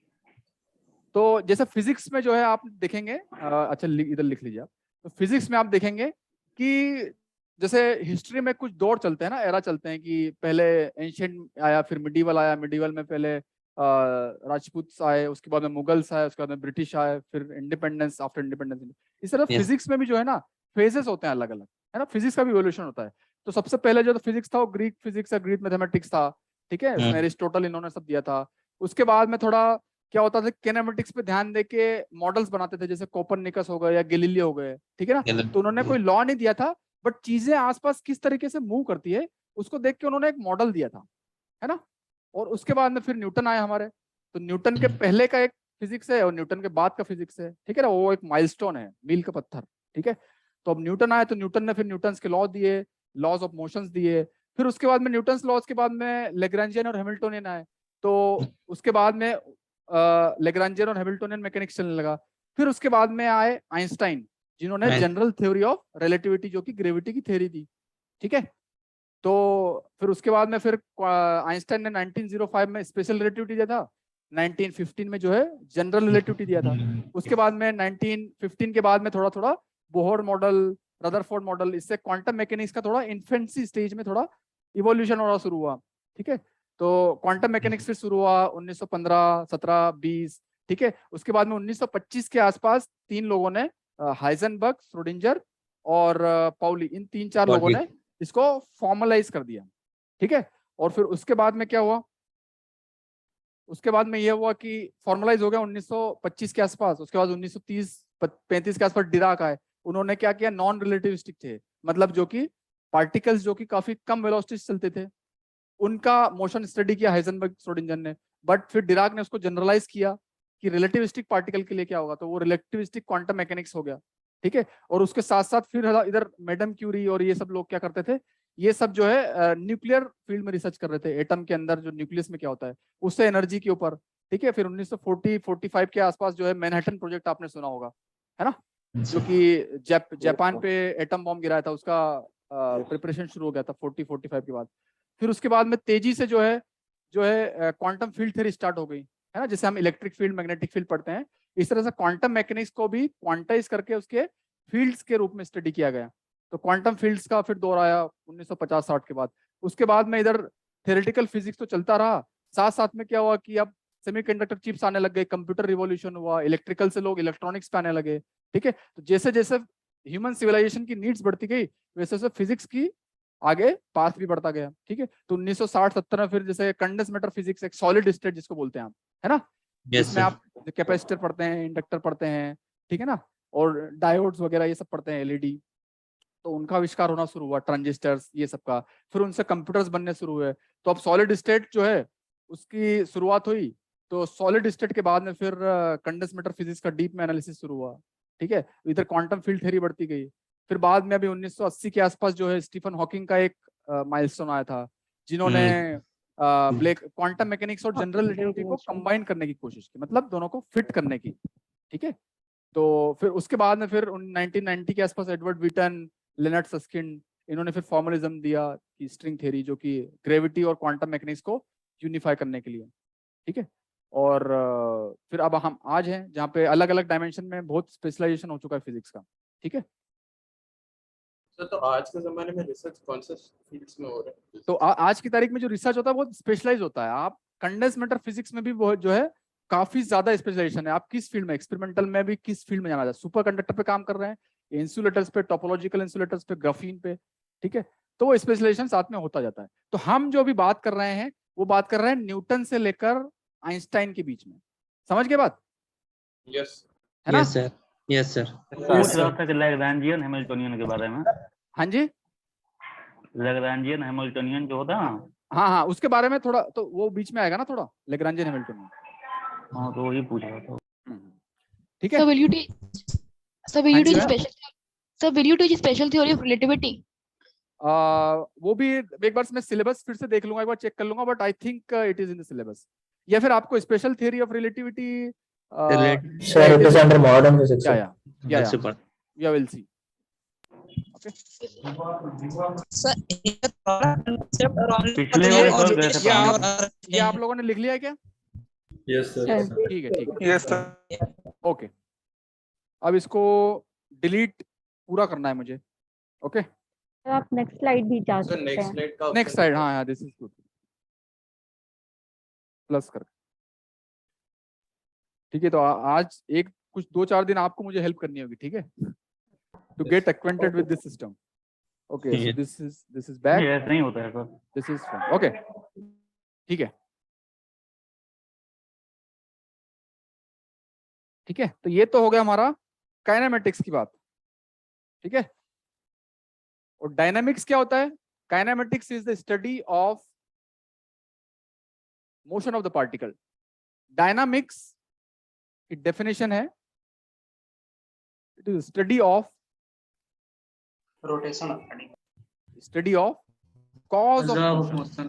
तो जैसे फिजिक्स में जो है आप देखेंगे, अच्छा इधर लिख लीजिए आप, तो फिजिक्स में आप देखेंगे कि जैसे हिस्ट्री में कुछ दौर चलते हैं ना, एरा चलते हैं कि पहले एंशिएंट आया, फिर मिडीवल आया, मिडीवल में पहले राजपूत आए, उसके बाद में मुगल्स आए, उसके बाद में ब्रिटिश आए, फिर इंडिपेंडेंस, आफ्टर इंडिपेंडेंस। इस तरह फिजिक्स में भी जो है ना फेजेस होते हैं अलग अलग, है ना, फिजिक्स का भी इवोल्यूशन होता है। तो सबसे पहले जो फिजिक्स था वो ग्रीक फिजिक्स या ग्रीक मैथमेटिक्स था। ठीक है। उसमें एरिस्टोटल इन्होंने सब दिया था। उसके बाद में थोड़ा क्या होता था, किनेमेटिक्स पे ध्यान देके मॉडल्स बनाते थे, जैसे कोपरनिकस हो गए या गैलीलियो हो गए। ठीक है ना। तो उन्होंने कोई लॉ नहीं दिया था, बट चीजें आसपास किस तरीके से मूव करती है उसको देख के उन्होंने एक मॉडल दिया था, है ना। और उसके बाद में फिर न्यूटन आए हमारे, तो न्यूटन के पहले का एक फिजिक्स है और न्यूटन के बाद का फिजिक्स है। ठीक है ना, वो एक माइलस्टोन है, मील का पत्थर। ठीक है। तो अब न्यूटन आए तो न्यूटन ने फिर न्यूटन्स के लॉ दिए, लॉज ऑफ मोशंस दिए। फिर उसके बाद में न्यूटन्स लॉज के बाद में लेग्रांजियन और हैमिल्टोनियन आए, तो उसके बाद में लेग्रांजियन और हैमिल्टोनियन मैकेनिक्स चलने लगा। फिर उसके बाद में आए आइंस्टाइन, जिन्होंने जनरल थ्योरी ऑफ रिलेटिविटी, जो कि ग्रेविटी की थ्योरी दी। ठीक है। तो फिर उसके बाद में फिर आइंस्टाइन ने 1905 में स्पेशल रिलेटिविटी दिया था, 1915 में जो है जनरल रिलेटिविटी दिया था। उसके बाद में 1915 के बाद में थोड़ा थोड़ा बोहर मॉडल, रदरफोर्ड मॉडल, इससे क्वांटम मैकेनिक्स का थोड़ा इन्फेंसी स्टेज में थोड़ा इवोल्यूशन होना शुरू हुआ। ठीक है, तो क्वांटम मैकेनिक्स फिर शुरू हुआ 1915, 17, 20। ठीक है, उसके बाद में 1925 के आसपास 3 लोगों ने, हाइजेनबर्ग, श्रोडिंजर और पाउली, इन 3-4 लोगों ने इसको फॉर्मलाइज कर दिया। ठीक है, और फिर उसके बाद में क्या हुआ, उसके बाद में यह हुआ कि फॉर्मलाइज हो गया 1925 के आसपास। उसके बाद 1930-35 के आसपास डिराक आए। उन्होंने क्या किया, नॉन रिलेटिविस्टिक थे, मतलब जो कि पार्टिकल्स जो कि काफी कम वेलोसिटी से चलते थे, उनका मोशन स्टडी किया हाइजेनबर्ग, श्रोडिंजर ने। बट फिर डिराक ने उसको जनरलाइज किया कि रिलेटिविस्टिक पार्टिकल के लिए क्या होगा, तो वो रिलेटिविस्टिक क्वांटम मैकेनिक्स हो गया। ठीक है, और उसके साथ साथ फिर इधर मैडम क्यूरी और ये सब लोग क्या करते थे, ये सब जो है न्यूक्लियर फील्ड में रिसर्च कर रहे थे, एटम के अंदर जो न्यूक्लियस में क्या होता है उससे एनर्जी के ऊपर। ठीक है, फिर 1940-45 के आसपास जो है मैनहट्टन प्रोजेक्ट आपने सुना होगा, है ना, जो कि जापान पे एटम बॉम्ब गिराया था, उसका प्रिपरेशन शुरू हो गया था 40-45 के बाद। फिर उसके बाद में तेजी से जो है क्वांटम फील्ड थ्योरी स्टार्ट हो गई, है ना, जैसे हम इलेक्ट्रिक फील्ड, मैग्नेटिक फील्ड पढ़ते हैं, इस तरह से क्वांटम मैकेनिक्स को भी क्वांटाइज करके उसके फील्ड्स के रूप में स्टडी किया गया। तो क्वांटम फील्ड्स का फिर दौर आया 1950-60 के बाद। उसके बाद में इधर थ्योरेटिकल फिजिक्स तो चलता रहा, साथ साथ में क्या हुआ कि अब सेमीकंडक्टर चिप्स आने लग गए, कंप्यूटर रिवॉल्यूशन हुआ, इलेक्ट्रिकल से लोग इलेक्ट्रॉनिक्स पे आने लगे। ठीक है, तो जैसे जैसे ह्यूमन सिविलाइजेशन की नीड्स बढ़ती गई, वैसे वैसे फिजिक्स की आगे पाथ भी बढ़ता गया। ठीक है, तो 1960-70 में फिर जैसे कंडेंस मैटर फिजिक्स, एक सॉलिड स्टेट जिसको बोलते हैं आप, है ना, जिसमें आप कैपेसिटर पढ़ते हैं, इंडक्टर पढ़ते हैं, ठीक है ना, और डायोड्स वगैरह ये सब पढ़ते हैं, एलईडी, तो उनका आविष्कार होना शुरू हुआ, ट्रांजिस्टर्स ये सब का। फिर उनसे कंप्यूटर्स बनने शुरू हुए। तो अब सॉलिड स्टेट जो है उसकी शुरुआत हुई, तो सॉलिड स्टेट के बाद में फिर कंडेंस मैटर फिजिक्स का डीप में एनालिसिस शुरू हुआ। ठीक है, इधर क्वांटम फील्ड थ्योरी बढ़ती गई। फिर बाद में अभी 1980 के आसपास जो है स्टीफन हॉकिंग का एक माइलस्टोन आया था, जिन्होंने ब्लैक क्वांटम मैकेनिक्स और जनरल रिलेटिविटी को कंबाइन करने की कोशिश की, मतलब दोनों को फिट करने की। ठीक है, तो फिर उसके बाद में फिर 1990 के आसपास एडवर्ड व्हीटन, लेनर्ड सस्किंड, इन्होंने फिर फॉर्मलिज्म दिया कि स्ट्रिंग थ्योरी, जो कि ग्रेविटी और क्वांटम मैकेनिक्स को यूनिफाई करने के लिए। ठीक है, और फिर अब हम आज हैं जहाँ पे अलग अलग डायमेंशन में बहुत स्पेशलाइजेशन हो चुका है फिजिक्स का। ठीक है, तो आज के जमाने में रिसर्च कौन से फील्ड्स में हो रहा है? तो आज की तारीख में जो रिसर्च होता है बहुत स्पेशलाइज होता है। आप कंडेंस मैटर फिजिक्स में भी वो जो है काफी ज्यादा स्पेशलाइजेशन है। आप किस फील्ड में, एक्सपेरिमेंटल में भी किस फील्ड में जाना चाहते हैं, सुपर कंडक्टर पे काम कर रहे हैं, इंसुलेटर्स पे, टोपोलॉजिकल इंसुलेटर्स पे, ग्राफीन पे। ठीक है, तो वो स्पेशलाइजेशन साथ में होता जाता है। तो हम जो भी बात कर रहे हैं वो बात कर रहे हैं न्यूटन से लेकर आइंस्टाइन के बीच में। समझ गए बात? यस, है ना? Yes sir, yes sir. पूछ रहा था कि लैग्रांजियन हैमिल्टोनियन के बारे में। हाँ जी, लैग्रांजियन हैमिल्टोनियन जो होता है ना, हाँ, उसके बारे में थोड़ा तो वो बीच में आएगा ना, थोड़ा लैग्रांजियन हैमिल्टोनियन। हाँ, तो वही पूछ रहा था। ठीक है, So will you teach? So will you teach special? So will you teach special theory of relativity? वो भी एक बार मैं सिलेबस फिर से देख लूंगा, एक बार चेक कर लूंगा, but I think it is in the syllabus. या फिर आपको special theory of relativity Sir, it is under modern physics. या विल सी। ओके, पिछले बार गए थे ये आप लोगों ने लिख लिया है क्या? Yes sir. ठीक है, यस सर। ओके, अब इसको डिलीट पूरा करना है मुझे। ओके, आप नेक्स्ट स्लाइड भी जा सर सकते नेक्स्ट हैं। स्लाइड का नेक्स्ट साइड, हाँ, दिस इज गुड, प्लस कर। ठीक है, तो आज एक कुछ 2-4 दिन आपको मुझे हेल्प करनी होगी, ठीक है, to get acquainted with this system. Okay, so this is back, ऐसा नहीं होता है sir. This is front. Okay, ठीक है, ठीक है, तो ये तो हो गया हमारा काइनेमेटिक्स की बात। ठीक है, और डायनामिक्स क्या होता है? Kinematics is the study of motion of the particle. Dynamics की डेफिनेशन है, it is study of rotation, study of cause of motion.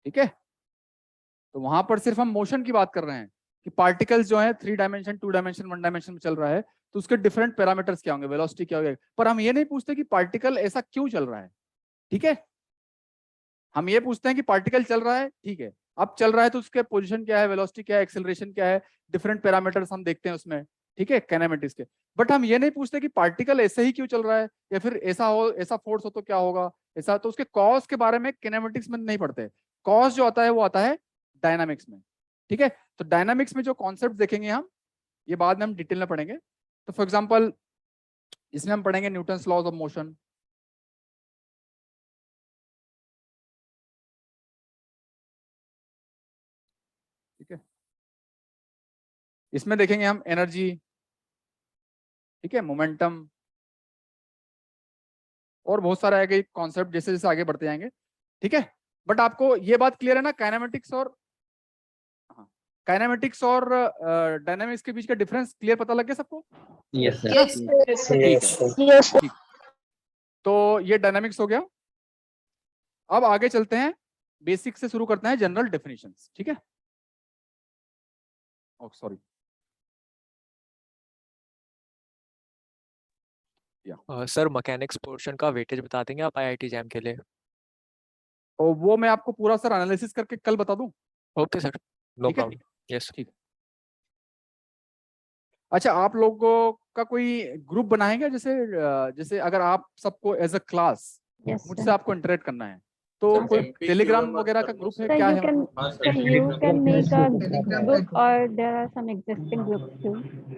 ठीक है, तो वहां पर सिर्फ हम मोशन की बात कर रहे हैं, कि पार्टिकल्स जो है 3 डायमेंशन, 2 डायमेंशन, 1 डायमेंशन में चल रहा है, तो उसके डिफरेंट पैरामीटर्स क्या होंगे, वेलोसिटी क्या होगी, पर हम ये नहीं पूछते कि पार्टिकल ऐसा क्यों चल रहा है। ठीक है, हम ये पूछते हैं कि पार्टिकल चल रहा है, ठीक है, अब चल रहा है तो उसके पोजीशन क्या है, वेलोसिटी क्या है, एक्सेलरेशन क्या है, डिफरेंट पैरामीटर्स हम देखते हैं उसमें, ठीक है, काइनेमेटिक्स के। बट हम ये नहीं पूछते कि पार्टिकल ऐसे ही क्यों चल रहा है, या फिर ऐसा हो, ऐसा फोर्स हो तो क्या होगा, ऐसा, तो उसके कॉज के बारे में काइनेमेटिक्स में नहीं पढ़ते। कॉज जो आता है वो आता है डायनामिक्स में। ठीक है, तो डायनामिक्स में जो कॉन्सेप्ट देखेंगे हम, ये बाद में हम डिटेल में पढ़ेंगे। तो फॉर एग्जांपल इसमें हम पढ़ेंगे न्यूटन्स लॉज ऑफ मोशन, ठीक है, इसमें देखेंगे हम एनर्जी, ठीक है, मोमेंटम, और बहुत सारे आगे कॉन्सेप्ट जैसे जैसे आगे बढ़ते जाएंगे। ठीक है, बट आपको ये बात क्लियर है ना, काइनेमेटिक्स और डायनामिक्स के बीच का डिफरेंस क्लियर पता लग गया सबको? यस ठीक। तो ये डायनामिक्स हो गया। अब आगे चलते हैं, बेसिक से शुरू करते हैं, जनरल डेफिनेशंस। ठीक है, oh sorry, sir mechanics portion का वेटेज बता देंगे आप आईआईटी जैम के लिए? और वो मैं आपको पूरा सर एनालिसिस करके कल बता दूं। Okay sir, no problem. Yes, ठीक। अच्छा, आप लोगों का कोई ग्रुप बनाएंगे, जैसे अगर आप सबको एज अ क्लास मुझसे आपको इंटरेक्ट करना है, तो कोई टेलीग्राम वगैरह का ग्रुप है क्या है? You can make a group or there are some existing groups too.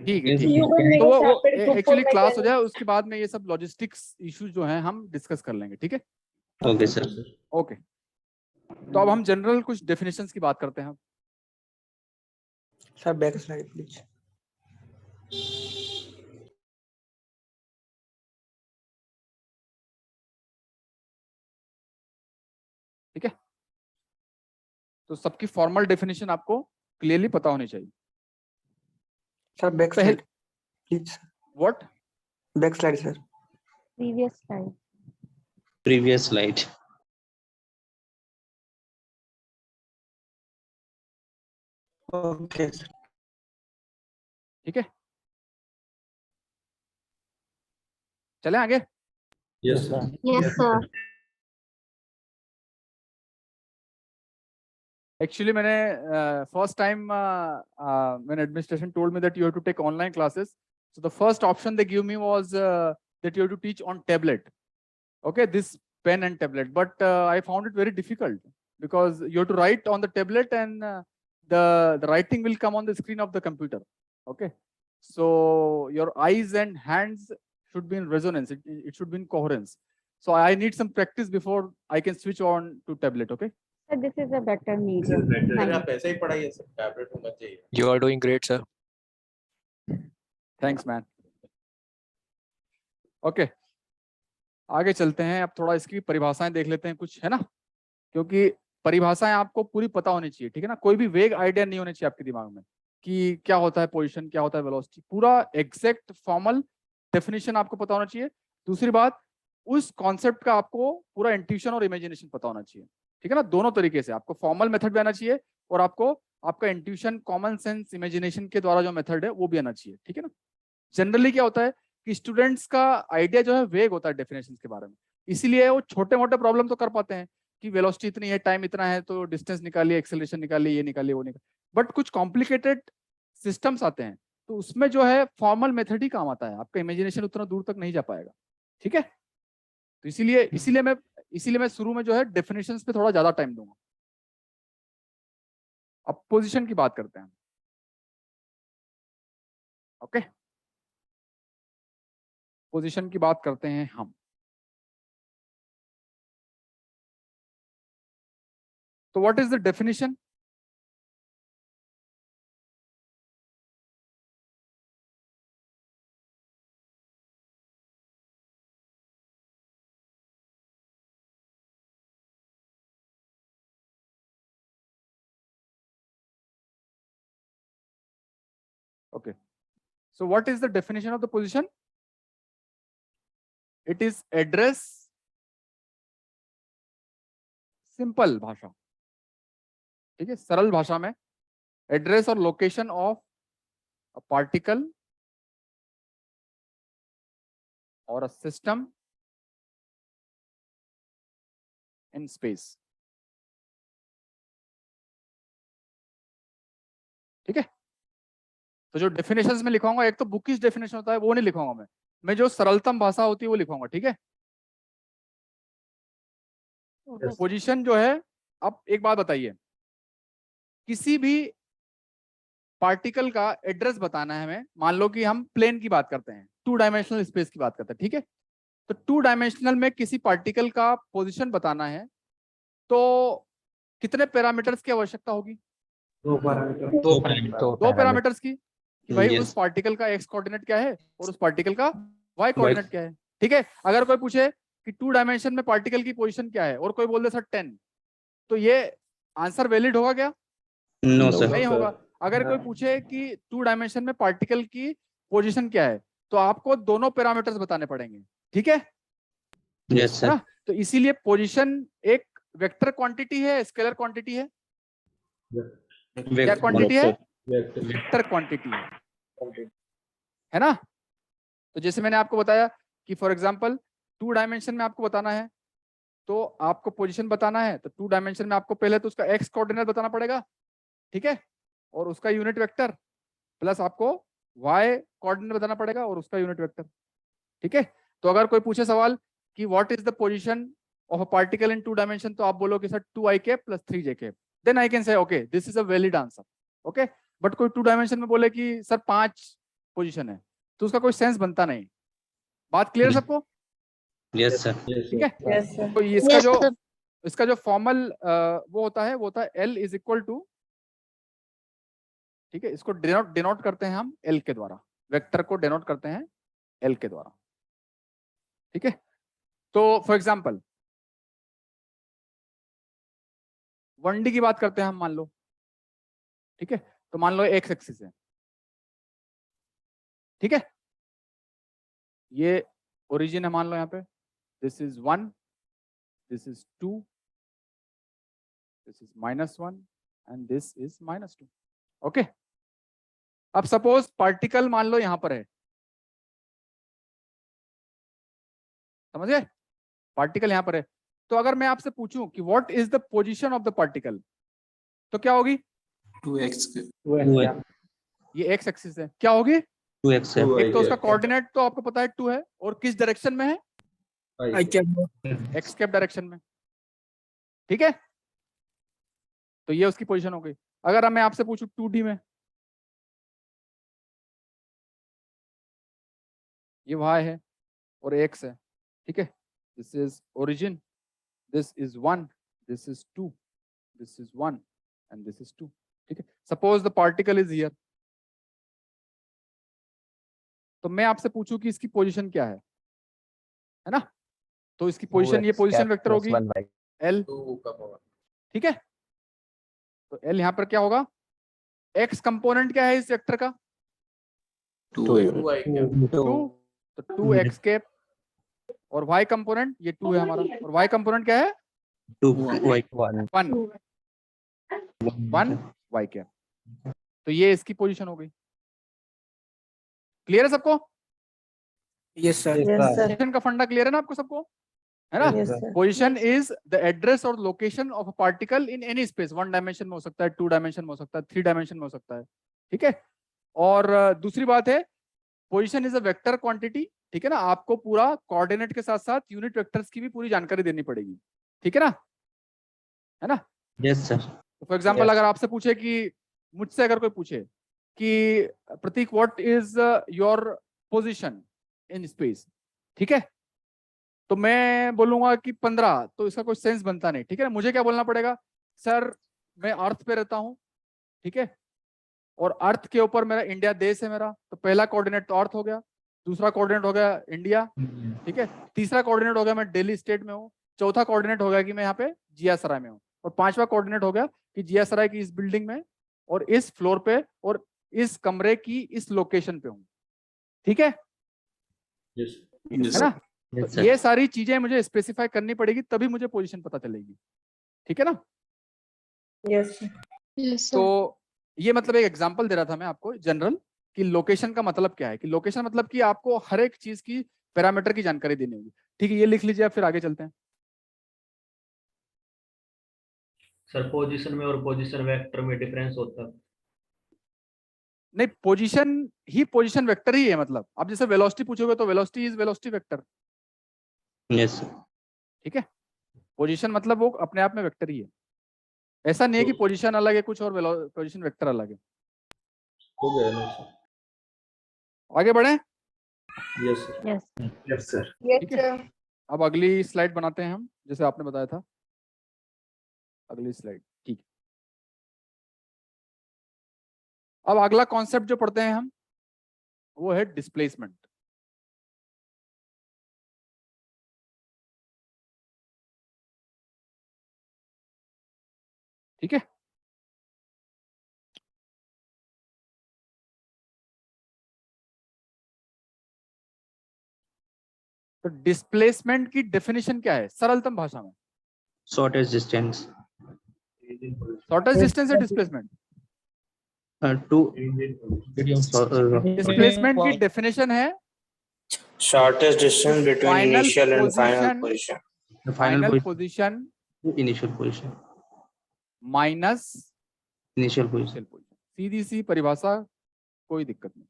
ठीक है, ठीक है, तो वो एक्चुअली क्लास हो जाए, उसके बाद में ये सब लॉजिस्टिक्स इश्यूज जो हैं हम डिस्कस कर लेंगे। ठीक है, ओके सर। ओके, तो अब हम जनरल कुछ डेफिनेशंस की बात करते हैं। Sir back slide please. ठीक है, तो सबकी फॉर्मल डेफिनेशन आपको क्लियरली पता होनी चाहिए। Sir back slide please. What? Back slide sir. Previous slide. Okay sir. ठीक है, चले आगे। Yes sir. Yes, sir. Actually, मैंने first time when administration told me that you have to take online classes, so the first option they give me was that you have to teach on tablet. Okay, this pen and tablet, but I found it very difficult because you have to write on the tablet and the writing will come on the screen of the computer. Okay, so your eyes and hands should be in resonance. It should be in coherence. So I need some practice before I can switch on to tablet. Okay. This is a better medium. आप ऐसे ही पढ़ाइए सर, टैबलेट होना चाहिए। You are doing great sir. Thanks man. Okay, आगे चलते हैं। अब थोड़ा इसकी परिभाषाएं देख लेते हैं कुछ, है ना, क्योंकि परिभाषाएं आपको पूरी पता होनी चाहिए। ठीक है ना, कोई भी वेग आइडिया नहीं होना चाहिए आपके दिमाग में कि क्या होता है पोजीशन, क्या होता है वेलोसिटी, पूरा एग्जैक्ट फॉर्मल डेफिनेशन आपको पता होना चाहिए। दूसरी बात, उस कॉन्सेप्ट का आपको पूरा इंट्यूशन और इमेजिनेशन पता होना चाहिए। ठीक है ना, दोनों तरीके से आपको फॉर्मल मेथड भी आना चाहिए और आपको आपका इंट्यूशन, कॉमन सेंस, इमेजिनेशन के द्वारा जो मेथड है वो भी आना चाहिए। ठीक है ना, जनरली क्या होता है कि स्टूडेंट्स का आइडिया जो है वेग होता है डेफिनेशन के बारे में, इसीलिए वो छोटे मोटे प्रॉब्लम तो कर पाते हैं कि वेलोसिटी इतनी है, टाइम इतना है, तो डिस्टेंस निकालिए, एक्सेलरेशन निकालिए, ये निकालिए, वो निकालिए, बट कुछ कॉम्प्लिकेटेड सिस्टम्स आते हैं तो उसमें जो है फॉर्मल मेथड ही काम आता है, आपका इमेजिनेशन उतना दूर तक नहीं जा पाएगा। ठीक है, तो इसीलिए मैं शुरू में जो है डेफिनेशंस पे थोड़ा ज्यादा टाइम दूंगा। अब पोजीशन की बात करते हैं। ओके, पोजीशन की बात करते हैं हम। तो what is the definition? Okay, so what is the definition of the position? It is address, simple भाषा, ठीक है, सरल भाषा में एड्रेस और लोकेशन ऑफ अ पार्टिकल और अ सिस्टम इन स्पेस। ठीक है, तो जो डेफिनेशंस में लिखवाऊंगा, एक तो बुकिश डेफिनेशन होता है वो नहीं लिखवाऊंगा मैं जो सरलतम भाषा होती है वो लिखवाऊंगा। ठीक है, पोजीशन जो है, अब एक बात बताइए, किसी भी पार्टिकल का एड्रेस बताना है हमें, मान लो कि हम प्लेन की बात करते हैं, 2 डायमेंशनल स्पेस की बात करते हैं। ठीक है, तो 2 डायमेंशनल में किसी पार्टिकल का पोजीशन बताना है तो कितने पैरामीटर्स की आवश्यकता होगी? 2 पैरामीटर। 2 पैरामीटर्स की, कि भाई Yes. उस पार्टिकल का एक्स कोऑर्डिनेट क्या है और उस पार्टिकल का वाई कोऑर्डिनेट क्या है। ठीक है, अगर कोई पूछे कि 2 डायमेंशन में पार्टिकल की पोजीशन क्या है और कोई बोल दे सर 10, तो ये आंसर वैलिड होगा क्या? No sir. नहीं होगा। अगर कोई पूछे कि 2 डायमेंशन में पार्टिकल की पोजीशन क्या है, तो आपको दोनों पैरामीटर्स बताने पड़ेंगे। ठीक है, यस सर। तो इसीलिए पोजीशन एक वेक्टर क्वांटिटी है, स्केलर क्वांटिटी है, क्या क्वांटिटी है? वेक्टर क्वांटिटी है ना। तो जैसे मैंने आपको बताया कि फॉर एग्जांपल 2 डायमेंशन में आपको बताना है तो आपको पोजीशन बताना है, तो 2 डायमेंशन में आपको पहले तो उसका एक्स कोऑर्डिनेट बताना पड़ेगा। ठीक है, और उसका यूनिट वेक्टर, प्लस आपको वाई कोऑर्डिनेट बताना पड़ेगा और उसका यूनिट वेक्टर। ठीक है, तो अगर कोई पूछे सवाल कि what is the position of a particle in 2 dimension, तो आप बोलोगे sir 2i cap plus 3j cap, then I can say okay this is a valid answer. Okay, but कोई 2 डायमेंशन में बोले कि सर 5 पोजीशन है, तो उसका कोई सेंस बनता नहीं। बात क्लियर सबको? Yes sir. ठीक है, तो इसका जो फॉर्मल वो होता है L इज इक्वल टू, ठीक है, इसको डिनोट करते हैं हम L के द्वारा, वेक्टर को डिनोट करते हैं L के द्वारा। ठीक है, तो फॉर एग्जांपल 1D की बात करते हैं हम, मान लो। ठीक है, तो मान लो एक्स एक्सिस है। ठीक है, ये ओरिजिन है, मान लो यहाँ पे this is 1, this is 2, this is -1 and this is -2। Okay, अब सपोज पार्टिकल मान लो यहां पर है, समझ गए? पार्टिकल यहां पर है, तो अगर मैं आपसे पूछूं कि what is the position of the particle, तो क्या होगी? 2x। ये एक्स एक्सिस है, क्या होगी? 2x है। एक तो उसका कोऑर्डिनेट तो आपको पता है 2 है, और किस डायरेक्शन में है? एक्स कैप डायरेक्शन में। ठीक है, तो ये उसकी पोजीशन हो गई। अगर मैं आपसे पूछूं 2D में, ये y है और x है। ठीक है, this is origin, this is 1, this is 2, this is 1 and this is 2। ठीक है, suppose the particle is here, तो मैं आपसे पूछूं कि इसकी पोजीशन क्या है ना, तो इसकी पोजीशन, ये पोजीशन वेक्टर होगी L। ठीक है, तो L यहां पर क्या होगा? x कंपोनेंट क्या है इस वेक्टर का? 2 तो 2x कैप, और y कंपोनेंट ये 2 है हमारा, और y कंपोनेंट क्या है? 1 y कैप। तो ये इसकी पोजीशन हो गई। क्लियर है सबको? Yes sir. पोजीशन का फंडा क्लियर है ना आपको सबको, है ना? पोजीशन इज द एड्रेस और location of a particle in any space. 1 dimension में हो सकता है, 2 डायमेंशन में हो सकता है, 3 डायमेंशन में हो सकता है। ठीक है, और दूसरी बात है position is a vector quantity. ठीक है ना, आपको पूरा कोऑर्डिनेट के साथ साथ यूनिट वेक्टर्स की भी पूरी जानकारी देनी पड़ेगी। ठीक है ना, है ना? Yes sir. फॉर एग्जांपल अगर आपसे पूछे कि, मुझसे अगर कोई पूछे कि Prateek what is your position in space, ठीक है, तो मैं बोलूंगा कि 15, तो इसका कोई सेंस बनता नहीं। ठीक है ना, मुझे क्या बोलना पड़ेगा? सर मैं अर्थ पे रहता हूँ, ठीक है, और अर्थ के ऊपर मेरा इंडिया देश है मेरा, तो पहला कोऑर्डिनेट तो अर्थ हो गया, दूसरा कोऑर्डिनेट हो गया इंडिया, ठीक है, तीसरा कोऑर्डिनेट हो गया मैं दिल्ली स्टेट में हूँ, चौथा कोऑर्डिनेट हो गया कि मैं यहाँ पे जिया सराय में हूँ, और पांचवा कोऑर्डिनेट हो गया कि जिया सराय की इस बिल्डिंग में और इस फ्लोर पे और इस कमरे की इस लोकेशन पे हूँ। ठीक है, है ना? तो ये सारी चीजें मुझे स्पेसिफाई करनी पड़ेगी, तभी मुझे पोजीशन पता चलेगी। ठीक है ना? यस। तो ये मतलब एक एग्जांपल दे रहा था मैं आपको जनरल कि लोकेशन का मतलब क्या है, कि लोकेशन मतलब कि आपको हर एक चीज की पैरामीटर की जानकारी देनी होगी। ठीक है, ये लिख लीजिए आप, फिर आगे चलते हैं। सर पोजीशन में और पोजीशन वेक्टर में डिफरेंस होता है? नहीं, पोजीशन ही पोजीशन वेक्टर ही है। मतलब आप जैसे वेलोसिटी पूछोगे तो velocity is velocity vector. Yes sir. ठीक है, पोजीशन मतलब वो अपने आप में वेक्टर ही है। ऐसा नहीं है कि पोजीशन अलग है कुछ और पोजीशन वेक्टर अलग है। हो गया ना सर? आगे बढ़े। Yes sir. Yes sir. ठीक है, अब अगली स्लाइड बनाते हैं हम, जैसे आपने बताया था। अगली स्लाइड, ठीक है। अब अगला कॉन्सेप्ट जो पढ़ते हैं हम वो है डिस्प्लेसमेंट। ठीक है, तो डिस्प्लेसमेंट की डेफिनेशन क्या है सरलतम भाषा में? शॉर्टेस्ट डिस्टेंस शॉर्टेस्ट डिस्टेंस है डिस्प्लेसमेंट। टू डिस्प्लेसमेंट की डेफिनेशन है Shortest distance between final initial and final position, position. Final position initial position minus initial position. सीधी सी परिभाषा, कोई दिक्कत नहीं।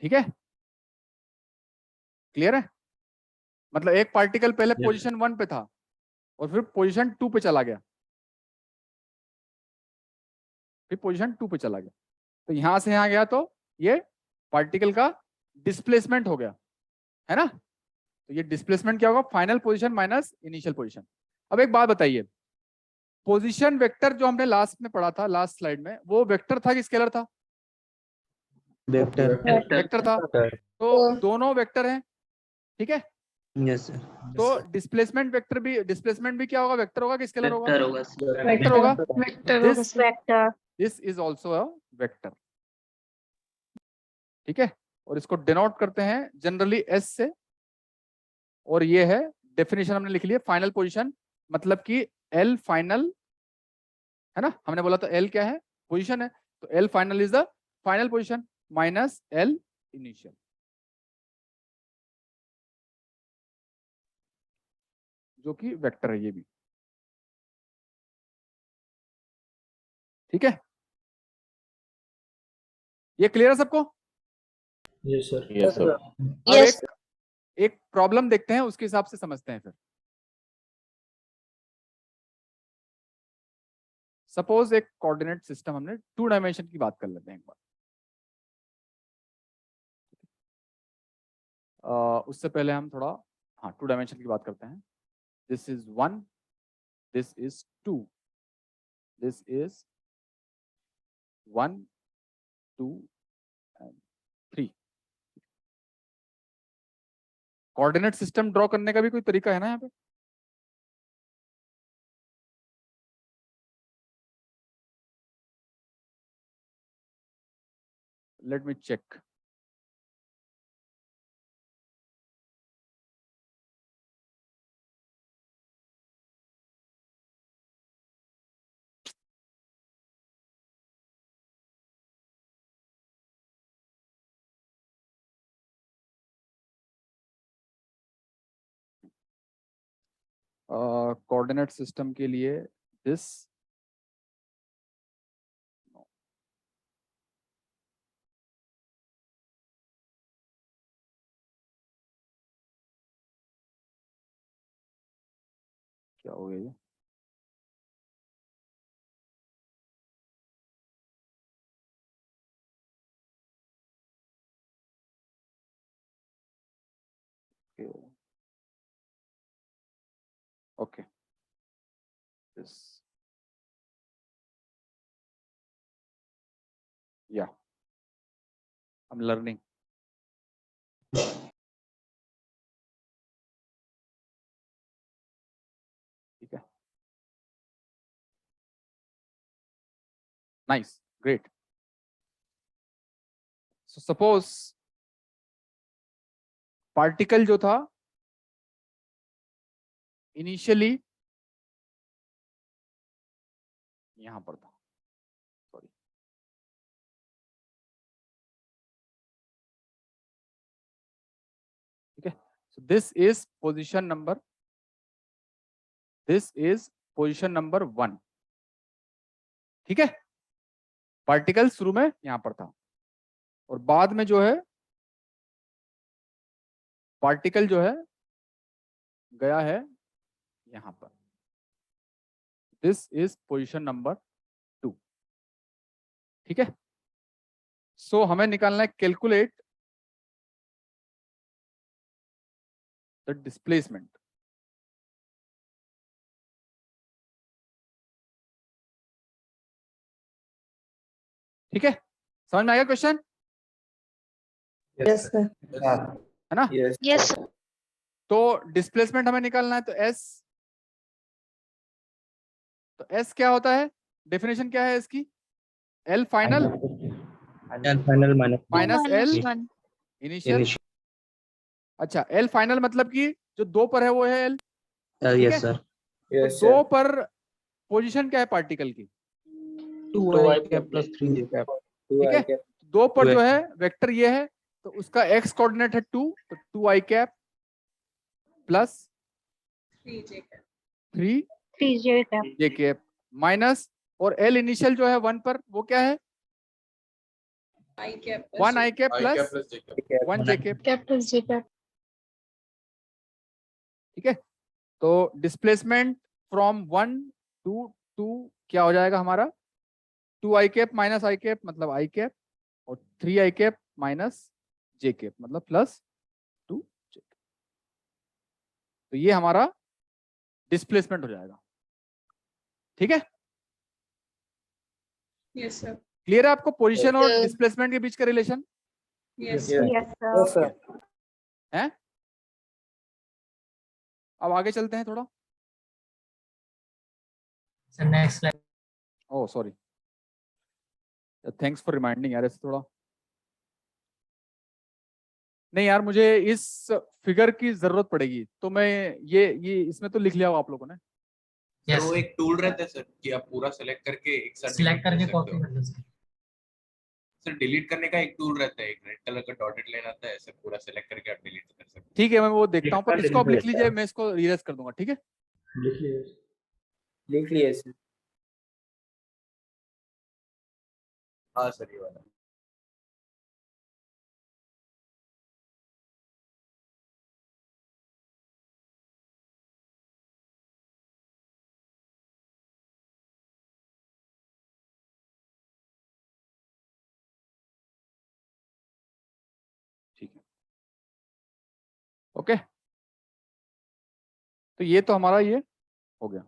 ठीक है, क्लियर है? मतलब एक पार्टिकल पहले पोजीशन 1 पे था और फिर पोजीशन 2 पे चला गया, फिर पोजीशन 2 पे चला गया, तो यहां से यहां गया तो ये पार्टिकल का डिस्प्लेसमेंट हो गया, है ना? तो ये डिस्प्लेसमेंट क्या होगा? Final position minus initial position. अब एक बात बताइए, पोजीशन वेक्टर जो हमने लास्ट में पढ़ा था, लास्ट स्लाइड में, वो वेक्टर था कि स्केलर था? वेक्टर था। तो दोनों वेक्टर हैं, ठीक है? Yes sir. तो डिस्प्लेसमेंट वेक्टर भी, डिस्प्लेसमेंट भी क्या होगा? वेक्टर होगा कि स्केलर होगा? वेक्टर होगा वेक्टर होगा। Vector this is also a vector. ठीक है, और इसको डिनोट करते हैं जनरली एस से, और ये है डेफिनेशन हमने लिख लिया फाइनल पोजीशन, मतलब कि एल फाइनल, है ना? हमने बोला तो एल क्या है? पोजीशन है, तो L final is the final position minus L initial. जो कि वेक्टर है ये भी। ठीक है, ये क्लियर है सबको? Yes sir. Yes sir. अब एक प्रॉब्लम देखते हैं, उसके हिसाब से समझते हैं फिर। सपोज एक कोऑर्डिनेट सिस्टम, हमने 2 डायमेंशन की बात कर लेते हैं एक बार। उससे पहले हम थोड़ा, हाँ, 2 डायमेंशन की बात करते हैं। This is 1, this is 2, this is 1, 2 and 3। Coordinate system draw करने का भी कोई तरीका है ना यहाँ पे? Let me check. Coordinate system के लिए दिस, क्या हो गया ये? ओके, दिस, या आई एम लर्निंग। ठीक है, nice, great. So suppose particle जो था इनिशियली यहां पर था, सॉरी, ठीक है। सो दिस इज पोजीशन नंबर 1, ठीक है। पार्टिकल शुरू में यहां पर था और बाद में जो है पार्टिकल जो है गया है यहां पर। दिस इज पोजीशन नंबर 2, ठीक है। सो हमें निकालना है कैलकुलेट द डिस्प्लेसमेंट। ठीक है, समझ में आएगा क्वेश्चन? Yes sir. है ना? यस तो डिस्प्लेसमेंट हमें निकालना है, तो एस क्या होता है, डेफिनेशन क्या है इसकी? L final minus L initial. अच्छा, एल फाइनल मतलब कि जो 2 पर है वो है एल। Yes sir. तो 2 पर पोजीशन क्या है पार्टिकल की? 2i cap plus 3j cap। ठीक है, 2 पर जो है वेक्टर ये है, तो उसका एक्स कोऑर्डिनेट है 2, तो 2i cap plus 3j cap minus, और एल इनिशियल जो है 1 पर वो क्या है? 1i cap plus 1j cap. ठीक है, तो डिस्प्लेसमेंट फ्रॉम 1 to 2 क्या हो जाएगा हमारा? 2i cap minus i cap मतलब i कैप, और 3i cap minus j cap मतलब प्लस 2j कैप। तो ये हमारा डिस्प्लेसमेंट हो जाएगा। ठीक है, यस सर। क्लियर है आपको पोजीशन और डिस्प्लेसमेंट के बीच का रिलेशन? Yes sir. है? अब आगे चलते हैं थोड़ा। Sir next slide. Oh sorry, thanks for reminding यार, ऐसे थोड़ा नहीं यार, मुझे इस फिगर की जरूरत पड़ेगी, तो मैं ये इसमें तो लिख लिया होगा आप लोगों ने। सर वो एक टूल रहता है सर कि आप पूरा सेलेक्ट करके एक साथ सिलेक्ट करके कॉपी कॉपी कर लो सर। सर डिलीट करने का एक टूल रहता है, एक रेड कलर का डॉटेड लाइन आता है, ऐसे पूरा सेलेक्ट करके आप डिलीट कर सकते हैं। ठीक है, मैं वो देखता हूँ, पर इसको आप लिख लीजिए, मैं इसको रीरेज कर दूंगा। ठीक है, लिख लिए सर। हाँ सर ये वाला। ठीक है, ओके। तो ये तो हमारा ये हो गया।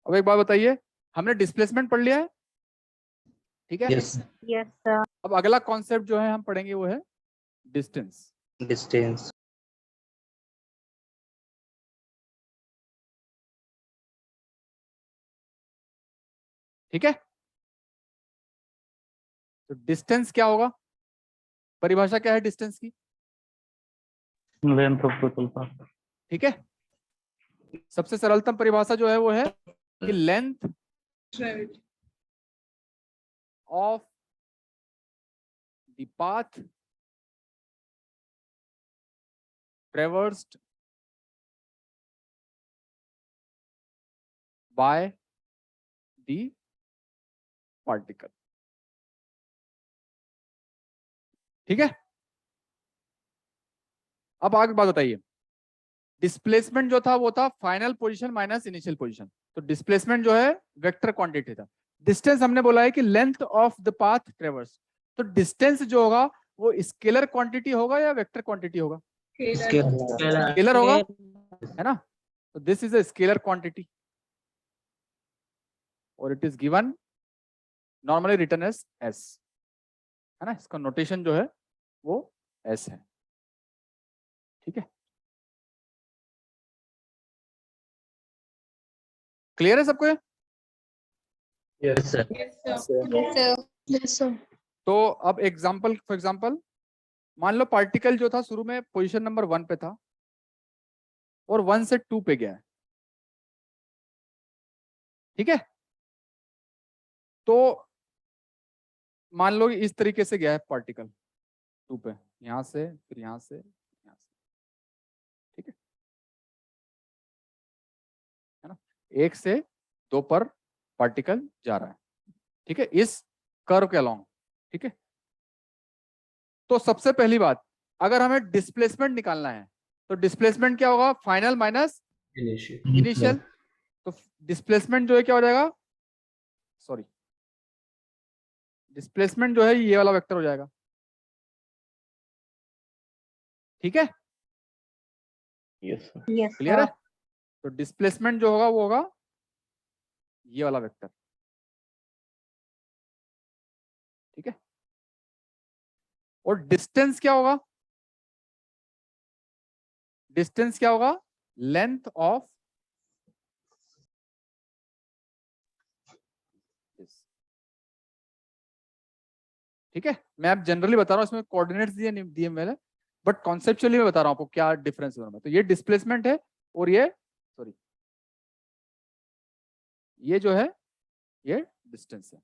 अब एक बात बताइए, हमने डिस्प्लेसमेंट पढ़ लिया है, ठीक है? Yes yes sir. अब अगला कॉन्सेप्ट जो है हम पढ़ेंगे वो है डिस्टेंस। डिस्टेंस। ठीक है, तो डिस्टेंस क्या होगा? परिभाषा क्या है डिस्टेंस की? Length of total path. ठीक है, सबसे सरलतम परिभाषा जो है वो है कि length of the path traversed by the particle. ठीक है, अब आगे बात बताइए, डिस्प्लेसमेंट जो था वो था final position minus initial position. तो डिस्प्लेसमेंट जो है वेक्टर क्वांटिटी था। डिस्टेंस हमने बोला है कि लेंथ ऑफ द पाथ ट्रेवर्स। तो डिस्टेंस जो होगा वो स्केलर क्वांटिटी होगा या वेक्टर क्वांटिटी होगा? स्केलर होगा, है ना? तो this is a scalar quantity और it is given normally written as S, है ना? इसका नोटेशन जो है वो एस है। ठीक है, क्लियर है सबको ये? Yes sir. Yes sir. तो अब एग्जांपल, फॉर एग्जांपल मान लो पार्टिकल जो था शुरू में पोजीशन नंबर 1 पे था और 1 से 2 पे गया है, ठीक है। तो मान लो इस तरीके से गया है पार्टिकल 2 पे, यहां से फिर यहां से यहां से, ठीक है ना। 1 से 2 पर पार्टिकल जा रहा है, ठीक है, इस कर्व के अलोंग, ठीक है। तो सबसे पहली बात, अगर हमें डिस्प्लेसमेंट निकालना है तो डिस्प्लेसमेंट क्या होगा, फाइनल माइनस इनिशियल। तो डिस्प्लेसमेंट जो है क्या हो जाएगा, सॉरी, डिस्प्लेसमेंट जो है ये वाला वेक्टर हो जाएगा, ठीक है। यस क्लियर है। तो डिस्प्लेसमेंट जो होगा वो होगा ये वाला वेक्टर, ठीक है। और डिस्टेंस क्या होगा, डिस्टेंस क्या होगा, लेंथ ऑफ दिस, ठीक है। मैं आप जनरली बता रहा हूं, इसमें कोऑर्डिनेट्स दिए मैंने, बट कॉन्सेप्चुअली मैं बता रहा हूं आपको क्या डिफरेंस है दोनों में। तो ये डिस्प्लेसमेंट है और ये सॉरी ये जो है ये डिस्टेंस है,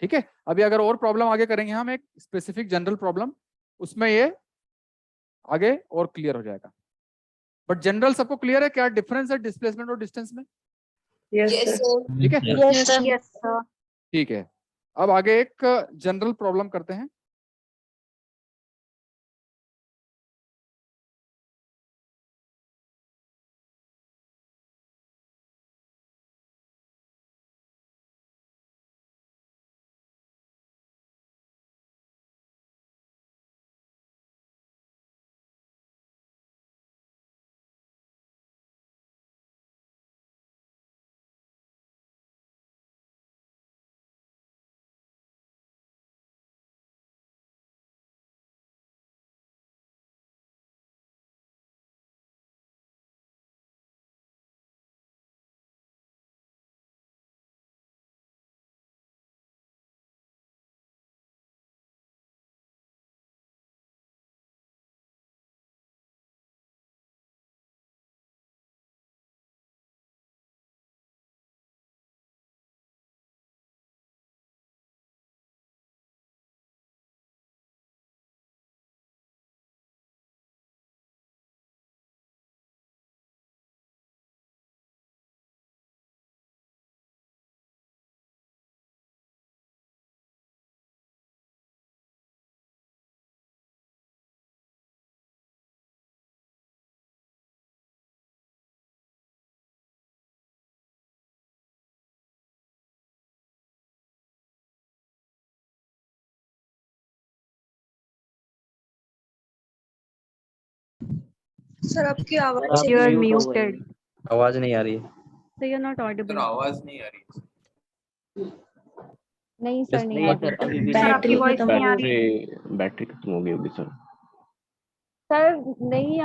ठीक है। अभी अगर और प्रॉब्लम आगे करेंगे हम, एक स्पेसिफिक जनरल प्रॉब्लम, उसमें ये आगे और क्लियर हो जाएगा। बट जनरल सबको क्लियर है क्या डिफरेंस है डिस्प्लेसमेंट और डिस्टेंस में, ठीक है। ठीक है, अब आगे एक जनरल प्रॉब्लम करते हैं। सर आपकी आवाज You are muted. आवाज नहीं आ रही है। So you're not sir audible. आवाज नहीं आ रही। नहीं सर, नहीं आ सर अभी रही। भी सर आपकी वॉइस नहीं आ रही। बैटरी खत्म हो गई होगी सर। सर नहीं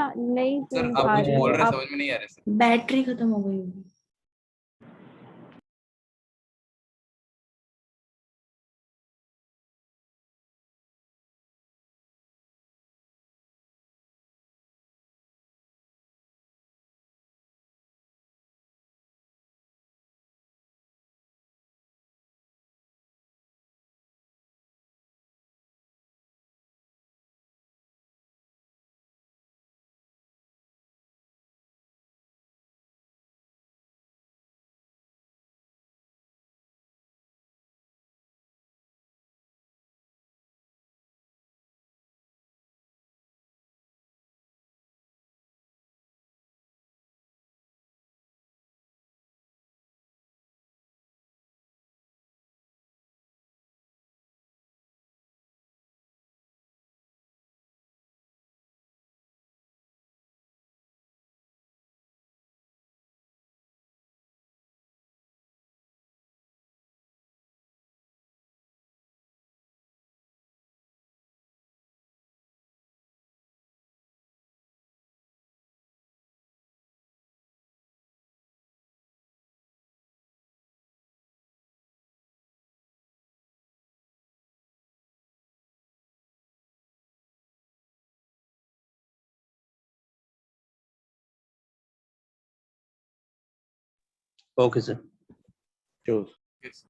सर आ आप कुछ रही बोल है। रहे आप समझ में नहीं आ रहा सर। बैटरी खत्म हो गई होगी। Okay, sir. Choose. Yes.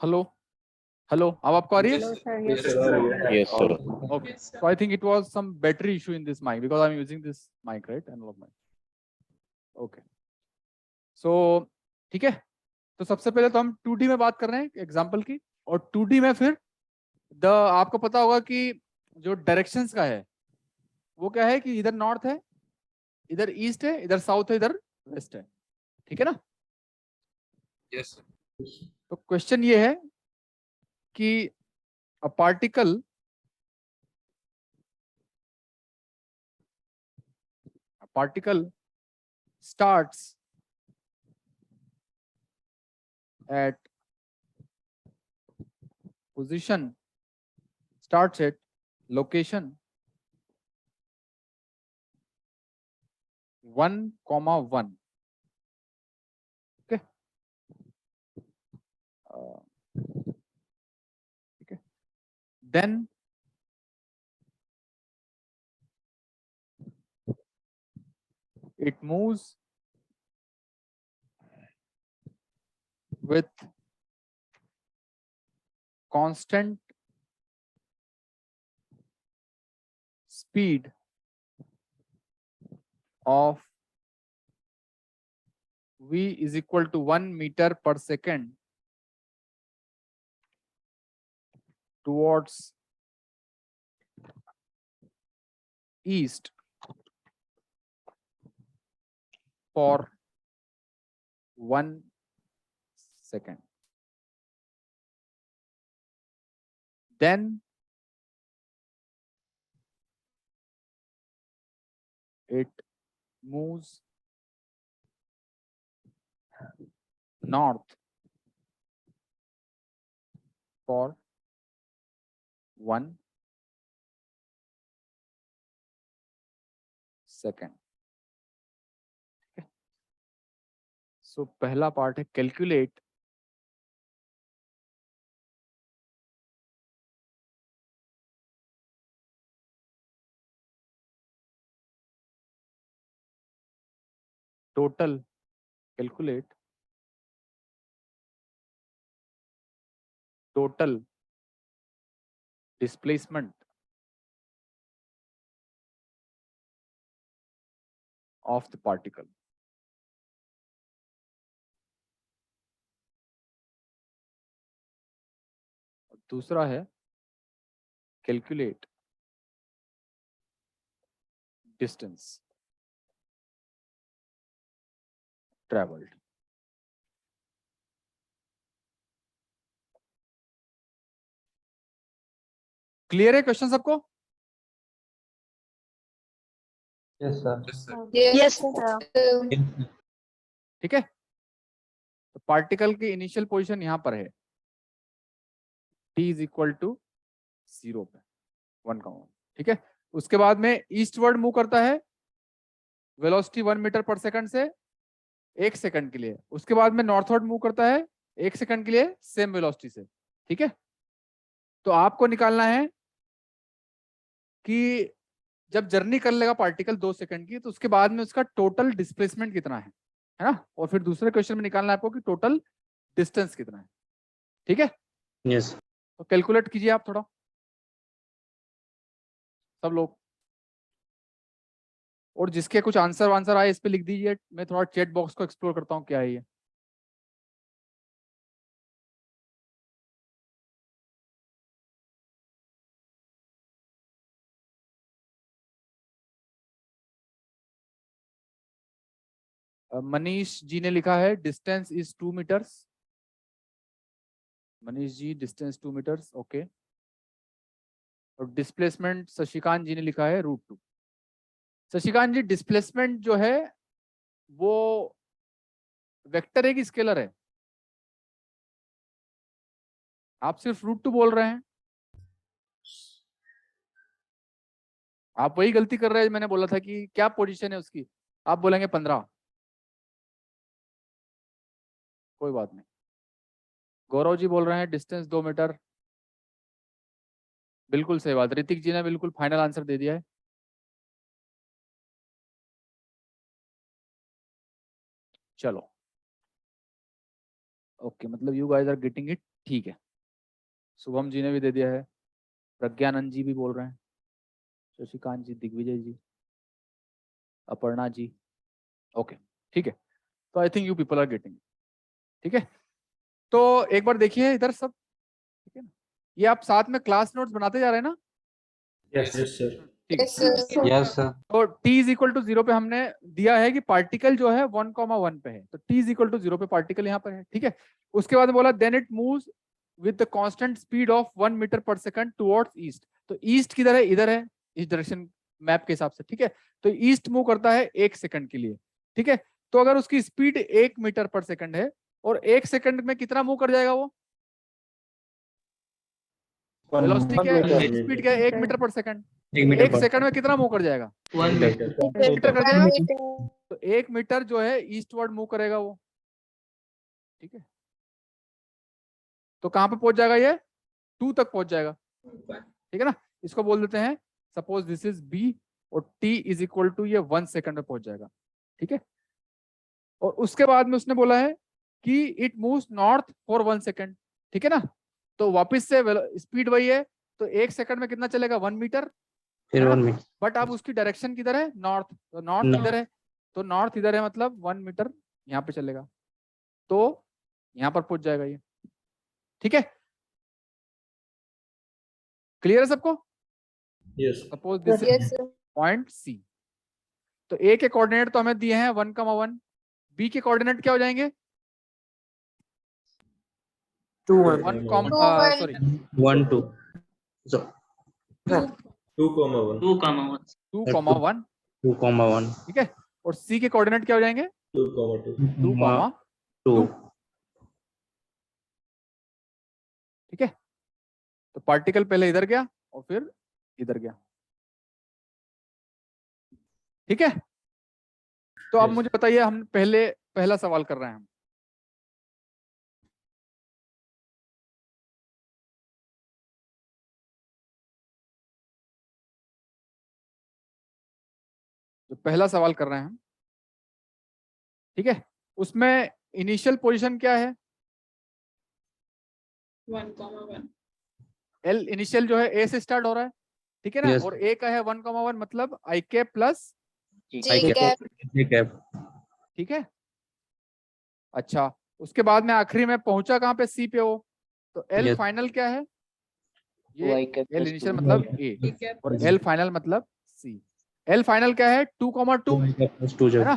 Hello hello, अब आपको आ रही है? Hello, sir. Yes, sir. Yes, sir. Okay. So I think it was some battery issue in this mic because I'm using this mic, right? Analog mic. Okay. So ठीक है, तो सबसे पहले तो हम 2D में बात कर रहे हैं एग्जाम्पल की, और 2D में फिर आपको पता होगा कि जो डायरेक्शंस का है वो क्या है कि इधर नॉर्थ है, इधर ईस्ट है, इधर साउथ है, इधर वेस्ट है, ठीक है ना? Yes sir. तो क्वेश्चन ये है कि a particle starts at location 1,1. Okay. Okay. Then it moves with constant speed of v is equal to 1 meter per second towards east for 1 second. Then it moves north for 1 second. Okay. So पहला पार्ट है calculate total displacement of the particle. दूसरा है कैलकुलेट डिस्टेंस ट्रेवल्ड. क्लियर है क्वेश्चन सबको? Yes, sir. Yes, ठीक है, तो पार्टिकल की इनिशियल पोजीशन यहां पर है, t इज इक्वल टू 0 पे 1,1. ठीक है, उसके बाद में ईस्टवर्ड मूव करता है, वेलोसिटी 1 मीटर पर सेकंड से 1 सेकंड के लिए. उसके बाद में नॉर्थवर्ड मूव करता है 1 सेकंड के लिए सेम वेलोसिटी से. ठीक है, तो आपको निकालना है कि जब जर्नी कर लेगा पार्टिकल 2 सेकंड की, तो उसके बाद में उसका टोटल डिस्प्लेसमेंट कितना है ना? और फिर दूसरे क्वेश्चन में निकालना है आपको कि टोटल डिस्टेंस कितना है. ठीक है, Yes. तो कैलकुलेट कीजिए आप थोड़ा सब लोग, और जिसके कुछ आंसर आए इस पे लिख दीजिए. मैं थोड़ा चैट बॉक्स को एक्सप्लोर करता हूँ क्या है ये. मनीष जी ने लिखा है distance is 2 metres. Manish ji distance 2 metres. Okay. और डिस्प्लेसमेंट शशिकांत जी ने लिखा है √2. शशिकांत जी डिस्प्लेसमेंट जो है वो वेक्टर है कि स्केलर है? आप सिर्फ √2 बोल रहे हैं. आप वही गलती कर रहे हैं. मैंने बोला था कि क्या पोजीशन है उसकी, आप बोलेंगे 15. कोई बात नहीं. गौरव जी बोल रहे हैं डिस्टेंस 2 मीटर. बिल्कुल सही बात. ऋतिक जी ने बिल्कुल फाइनल आंसर दे दिया है. चलो ओके, मतलब you guys are getting it, ठीक है। शुभम जी ने भी दे दिया है, प्रज्ञानंद जी भी बोल रहे हैं, शशिकांत जी, दिग्विजय जी, अपर्णा जी, ओके ठीक है। तो I think you people are getting, ठीक है। तो एक बार देखिए इधर सब, ठीक है ना, ये आप साथ में क्लास नोट्स बनाते जा रहे हैं ना? Yes sir. ठीक है। Yes sir. तो t इज इक्वल टू 0 पे हमने दिया है कि पार्टिकल जो है 1,1 पे है, तो t इज इक्वल टू 0 पे पार्टिकल यहाँ पर है, ठीक है। उसके बाद बोला then it moves with the constant speed of 1 metre पर सेकंड टुवर्ड्स ईस्ट। तो ईस्ट किधर है? इधर है, इस डायरेक्शन मैप के हिसाब से, ठीक है। तो ईस्ट मूव करता है 1 सेकंड के लिए, ठीक है। तो अगर उसकी स्पीड 1 मीटर पर सेकंड है और 1 सेकंड में कितना मूव कर जाएगा वो? वेलोसिटी क्या है, स्पीड क्या है? 1 मीटर पर सेकंड। 1 सेकंड में कितना मूव कर जाएगा? 1 मीटर। मीटर कर जाएगा। तो 1 मीटर जो है ईस्टवर्ड मूव करेगा वो, ठीक है। तो कहां पे पहुंच जाएगा ये? 2 तक पहुंच जाएगा, ठीक है ना। इसको बोल देते हैं, सपोज दिस इज b और t इज इक्वल टू ये 1 सेकंड में पहुंच जाएगा, ठीक है। और उसके बाद में उसने बोला है कि it moves north for 1 second, ठीक है ना। तो वापस से स्पीड वही है, तो 1 सेकंड में कितना चलेगा? 1 मीटर, फिर 1 मीटर। बट अब उसकी डायरेक्शन किधर है? नॉर्थ। तो नॉर्थ किधर है? तो नॉर्थ इधर है, मतलब 1 मीटर यहाँ पे चलेगा, तो यहाँ पर पहुंच जाएगा ये, ठीक है। क्लियर है सबको? Yes. Suppose this is point C. तो ए के कोऑर्डिनेट तो हमें दिए हैं 1,1, बी के कोऑर्डिनेट क्या हो जाएंगे? 2 1, सॉरी 1 2 2,1 2,1, 2,1 ठीक है। और सी के कोऑर्डिनेट क्या हो जाएंगे? 2,2, ठीक है। तो पार्टिकल पहले इधर गया और फिर इधर गया, ठीक है। तो अब मुझे बताइए, हम पहला सवाल कर रहे हैं हम। जो पहला सवाल कर रहे हैं हम, ठीक है, उसमें इनिशियल पोजीशन क्या है? 1,1 एल इनिशियल जो है ए से स्टार्ट हो रहा है, ठीक है ना। Yes. और ए का है 1,1, मतलब आई कैप प्लस J cap। ठीक है। अच्छा, उसके बाद में आखिरी में पहुंचा कहाँ पे? सी पे हो। तो एल Yes. फाइनल क्या है? ये एल इनिशियल 2 मतलब ए और एल फाइनल मतलब सी। एल फाइनल क्या है? 2,2 है ना।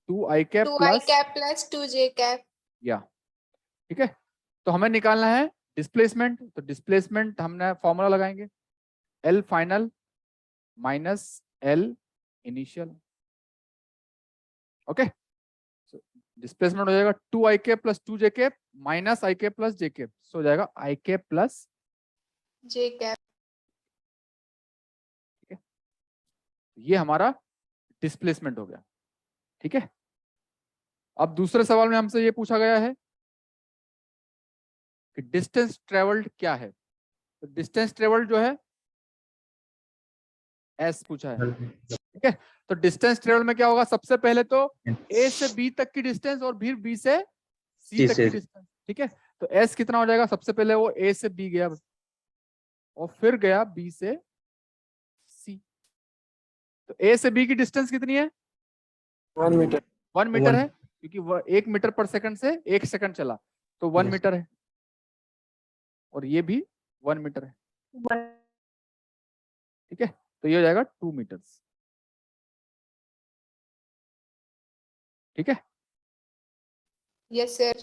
2 आई कैप प्लस 2 j कैप। या, ठीक है। तो हमें निकालना है डिस्प्लेसमेंट। तो डिस्प्लेसमेंट हमने फॉर्मूला लगाएंगे, L final minus L initial, okay. Displacement हो जाएगा 2 आई कैप प्लस 2 जे कैप माइनस आई कैप प्लस जे कैप, सो हो जाएगा आई कैप प्लस j कैप, ठीक है। ये हमारा डिस्प्लेसमेंट हो गया, ठीक है। अब दूसरे सवाल में हमसे ये पूछा गया है कि डिस्टेंस ट्रेवल्ड क्या है। तो डिस्टेंस ट्रेवल्ड जो है एस पूछा है, ठीक है। तो डिस्टेंस ट्रेवल में क्या होगा? सबसे पहले तो ए से बी तक की डिस्टेंस और फिर बी से सी तक की डिस्टेंस, ठीक है। तो एस कितना हो जाएगा? सबसे पहले वो ए से बी गया और फिर गया बी से सी। तो ए से बी की डिस्टेंस कितनी है? 1 मीटर। 1 मीटर है, क्योंकि वह 1 मीटर पर सेकंड से 1 सेकंड चला, तो 1 मीटर है। और ये भी 1 मीटर है, ठीक है। तो ये हो जाएगा 2 मीटर्स, ठीक है। Yes sir.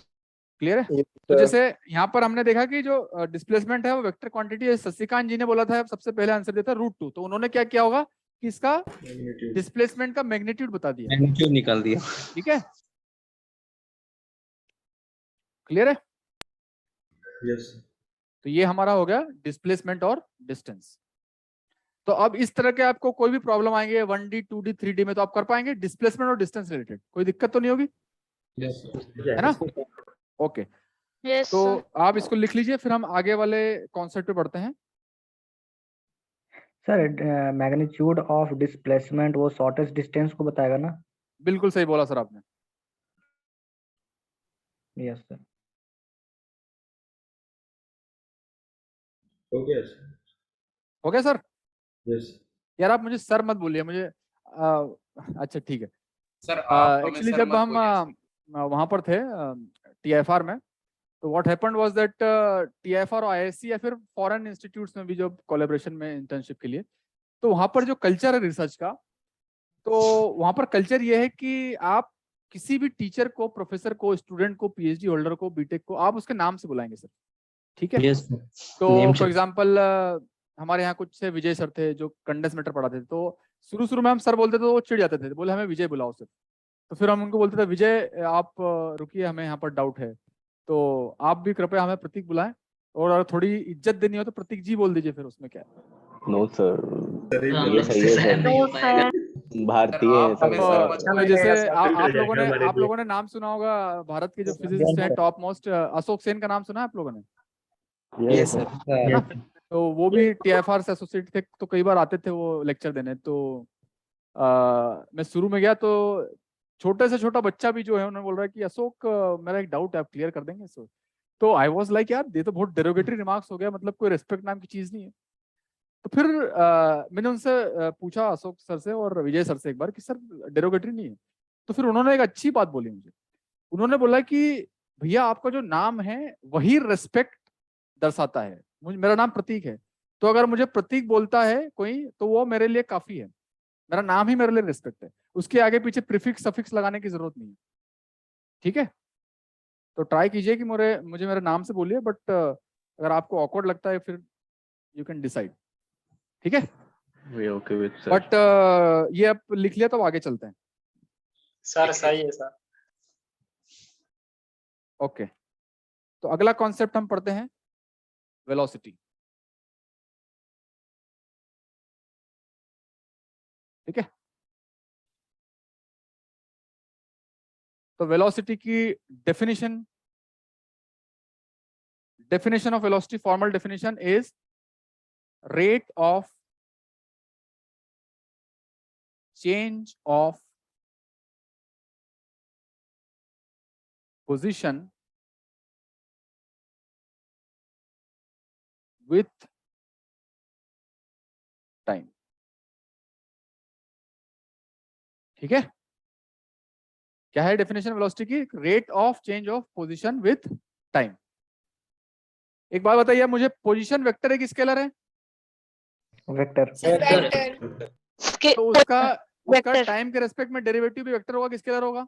क्लियर है? तो जैसे यहाँ पर हमने देखा कि जो डिस्प्लेसमेंट है वो वेक्टर क्वांटिटी है। शशिकांत जी ने बोला था, सबसे पहले आंसर दिया था √2, तो उन्होंने क्या किया होगा कि इसका डिस्प्लेसमेंट का मैग्नीट्यूड बता दिया, मैग्नीट्यूड निकाल दिया, ठीक है। क्लियर है? यस। तो ये हमारा हो गया डिस्प्लेसमेंट और डिस्टेंस। तो अब इस तरह के आपको कोई भी प्रॉब्लम आएंगे 1D 2D 3D में, तो आप कर पाएंगे डिस्प्लेसमेंट और डिस्टेंस रिलेटेड, कोई दिक्कत तो नहीं होगी, है ना? ओके, तो आप इसको लिख लीजिए, फिर हम आगे वाले कॉन्सेप्ट पे बढ़ते हैं। सर मैग्नीट्यूड ऑफ डिस्प्लेसमेंट वो शॉर्टेस्ट डिस्टेंस को बताएगा ना? बिल्कुल सही बोला सर आपने। Yes sir. हो गया सर। हो गया सर? यस। यार आप मुझे सर मत बोलिए, मुझे अच्छा ठीक है सर आप हमें एक्चुअली सर जब मत हम बोलिए। वहां पर थे TIFR में, तो what happened was that TIFR और IISc या फिर फॉरेन इंस्टीट्यूट्स में भी जो कोलैबोरेशन में इंटर्नशिप के लिए, तो वहां पर जो कल्चर है रिसर्च का, तो वहां पर कल्चर ये है कि आप किसी भी टीचर को, प्रोफेसर को, स्टूडेंट को, PhD होल्डर को, बीटेक को आप उसके नाम से बुलाएंगे सर, ठीक है? Yes, sir. तो Name फॉर से- एग्जांपल हमारे यहाँ कुछ से विजय सर थे जो कंडेंस मैटर पढ़ाते थे, तो शुरू में हम सर बोलते थे तो वो चिढ़ जाते थे, बोले हमें विजय बुलाओ सर। तो फिर हम उनको बोलते थे विजय आप रुकिए, हमें यहाँ पर डाउट है, तो आप भी कृपया हमें प्रतीक बुलाएं, और अगर थोड़ी इज्जत देनी हो तो प्रतीक जी बोल दीजिए, फिर उसमें क्या है। नो सर, ये सही है सर, भारतीय है आप हमें सर मत तो बोलिए। जैसे आप लोगों ने नाम सुना होगा, भारत के जो फिजिसिस्ट हैं टॉप मोस्ट, अशोक सेन का नाम सुना है आप लोगों ने? Yes, sir. है ना? तो वो भी TIFR से एसोसिएट थे, तो कई बार आते थे वो लेक्चर देने। तो मैं शुरू में गया तो छोटे से छोटा बच्चा भी जो है उन्होंने बोल रहा है कि अशोक मेरा एक डाउट है, आप क्लियर कर देंगे सर? तो आई वाज लाइक यार ये तो बहुत डेरोगेटरी रिमार्क्स हो गया, मतलब कोई रिस्पेक्ट नाम की चीज नहीं है। तो फिर मैंने उनसे पूछा, अशोक सर से और विजय सर से एक बार, कि सर डेरोगेटरी नहीं है? तो फिर उन्होंने एक अच्छी बात बोली मुझे, उन्होंने बोला कि भैया आपका जो नाम है वही रिस्पेक्ट दर्शाता है, मेरा नाम प्रतीक है, तो अगर मुझे प्रतीक बोलता है कोई तो वो मेरे लिए काफी है, मेरा नाम ही मेरे लिए रिस्पेक्ट है, उसके आगे पीछे प्रीफिक्स सफिक्स लगाने की जरूरत नहीं है, ठीक है? तो ट्राई कीजिए कि मुझे मेरे नाम से बोलिए, बट अगर आपको ऑकवर्ड लगता है फिर यू कैन डिसाइड, ठीक है? We okay with sir. But ये अब लिख लिया तो आगे चलते हैं। सर सही है सर। ओके, तो अगला कॉन्सेप्ट हम पढ़ते हैं वेलोसिटी, ठीक है? तो वेलोसिटी की definition of velocity, formal definition is rate of change of position with time, ठीक है? क्या है डेफिनेशन वेलोसिटी की? Rate of change of position with time. एक बात बताइए मुझे, पोजीशन वेक्टर है कि स्केलर है? वेक्टर। तो उसका टाइम के रेस्पेक्ट में डेरिवेटिव भी वेक्टर होगा कि स्केलर होगा?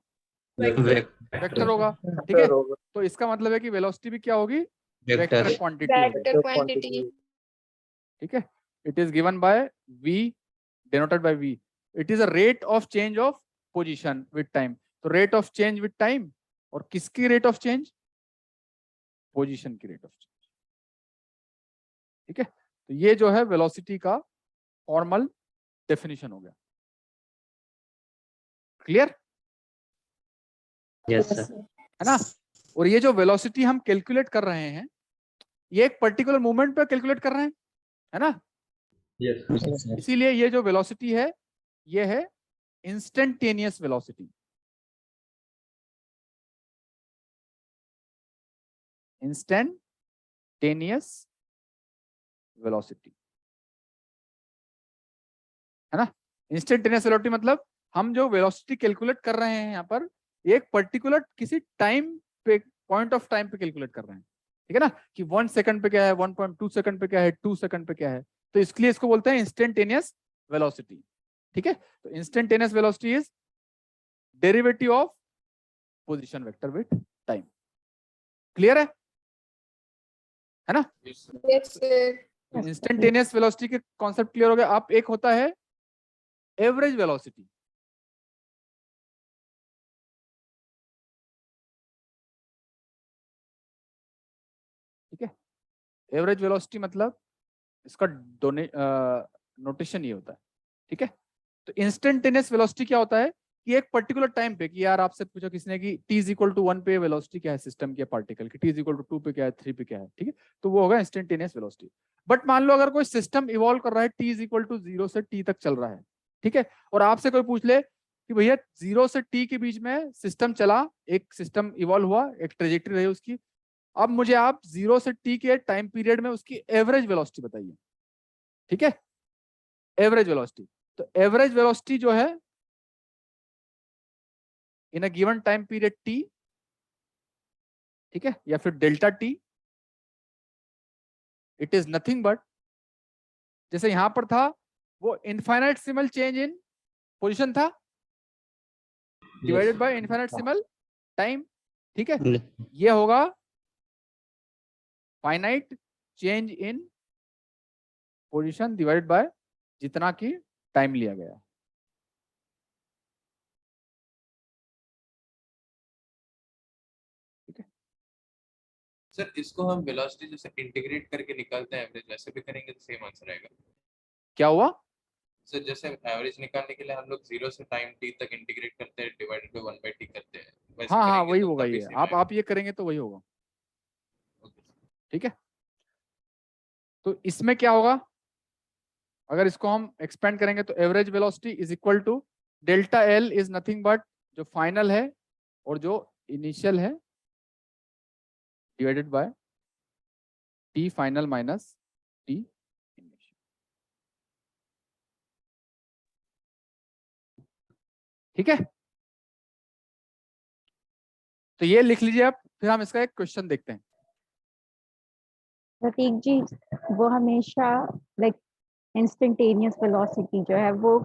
वेक्टर होगा, ठीक है? तो इसका मतलब है कि वेलोसिटी भी क्या होगी? वेक्टर क्वांटिटी, ठीक है? It is given by v, denoted by v। It is a rate of change of position with time. तो rate of change with time, और किसकी रेट ऑफ चेंज? पोजीशन की रेट ऑफ चेंज, ठीक है? तो ये जो है वेलोसिटी का फॉर्मल डेफिनेशन हो गया। क्लियर? Yes, sir. है ना? और ये जो वेलोसिटी हम कैलकुलेट कर रहे हैं, ये एक पर्टिकुलर मूवमेंट पे कैलकुलेट कर रहे हैं, है ना? Yes. इसीलिए ये जो वेलोसिटी है ये है इंस्टेंटेनियस वेलोसिटी। इंस्टेंटेनियस वेलोसिटी, है ना? इंस्टेंटेनियस वेलोसिटी मतलब हम जो वेलोसिटी कैलकुलेट कर रहे हैं यहाँ पर, एक पर्टिकुलर किसी टाइम पे, पॉइंट ऑफ टाइम पे कैलकुलेट कर रहे हैं, ठीक है ना? कि 1 सेकंड पे क्या है, 1.2 सेकंड पे क्या है, 2 सेकंड पे क्या है, तो इसके लिए इसको बोलते हैं इंस्टेंटेनियस वेलोसिटी, ठीक है? तो instantaneous velocity is derivative of position vector with time. Clear है ना? Yes sir. इंस्टेंटेनियस वेलोसिटी के कॉन्सेप्ट क्लियर हो गया। आप एक होता है एवरेज वेलोसिटी, ठीक है? एवरेज वेलोसिटी मतलब इसका नोटेशन ये होता है, ठीक है? तो इंस्टेंटेनियस वेलोसिटी क्या होता है कि एक पर्टिकुलर टाइम पे, कि यार आपसे पूछा किसने कि t इज इक्वल टू 1 पे वेलोसिटी क्या है सिस्टम की, पार्टिकल की, t इज इक्वल टू 2 पे क्या है, 3 पे क्या है, ठीक है? तो वो होगा इंस्टेंटेनियस वेलोसिटी। बट मान लो अगर कोई सिस्टम इवॉल्व कर रहा है, t इज इक्वल टू 0 से t तक चल रहा है, ठीक है? और आपसे कोई पूछ ले कि भैया 0 से t के बीच में सिस्टम चला, एक सिस्टम इवॉल्व हुआ, एक ट्रेजेक्टरी रही उसकी, अब मुझे आप 0 से t के टाइम पीरियड में उसकी एवरेज वेलोसिटी बताइए, ठीक है, एवरेज वेलोसिटी। तो एवरेज वेलोसिटी जो है in a given time period t, ठीक है, या फिर delta t, it is nothing but, जैसे यहां पर था वो इनफाइनाइटसिमल चेंज इन पोजीशन था डिवाइडेड बाय इनफाइनाइटसिमल टाइम, ठीक है, ये होगा finite change in position divided by जितना की टाइम लिया गया। सर इसको हम वेलोसिटी जैसे इंटीग्रेट करके निकालते हैं एवरेज, वैसे भी करेंगे तो सेम आंसर आएगा। क्या हुआ सर जैसे एवरेज निकालने के लिए हम लोग 0 से टाइम t तक इंटीग्रेट करते हैं डिवाइडेड बाय 1/t करते हैं, वैसे हाँ हाँ करेंगे वही तो होगा, तभी ये same आप ये करेंगे तो वही होगा, ठीक है। तो इसमें क्या होगा, अगर इसको हम एक्सपेंड करेंगे तो average velocity is equal to delta L is nothing but जो फाइनल है और जो इनिशियल है divided by T final minus T initial, ठीक है। तो ये लिख लीजिए आप, फिर हम इसका एक क्वेश्चन देखते हैं। प्रतीक जी, वो हमेशा लाइक इंस्टेंटेनियस वेलोसिटी जो है वो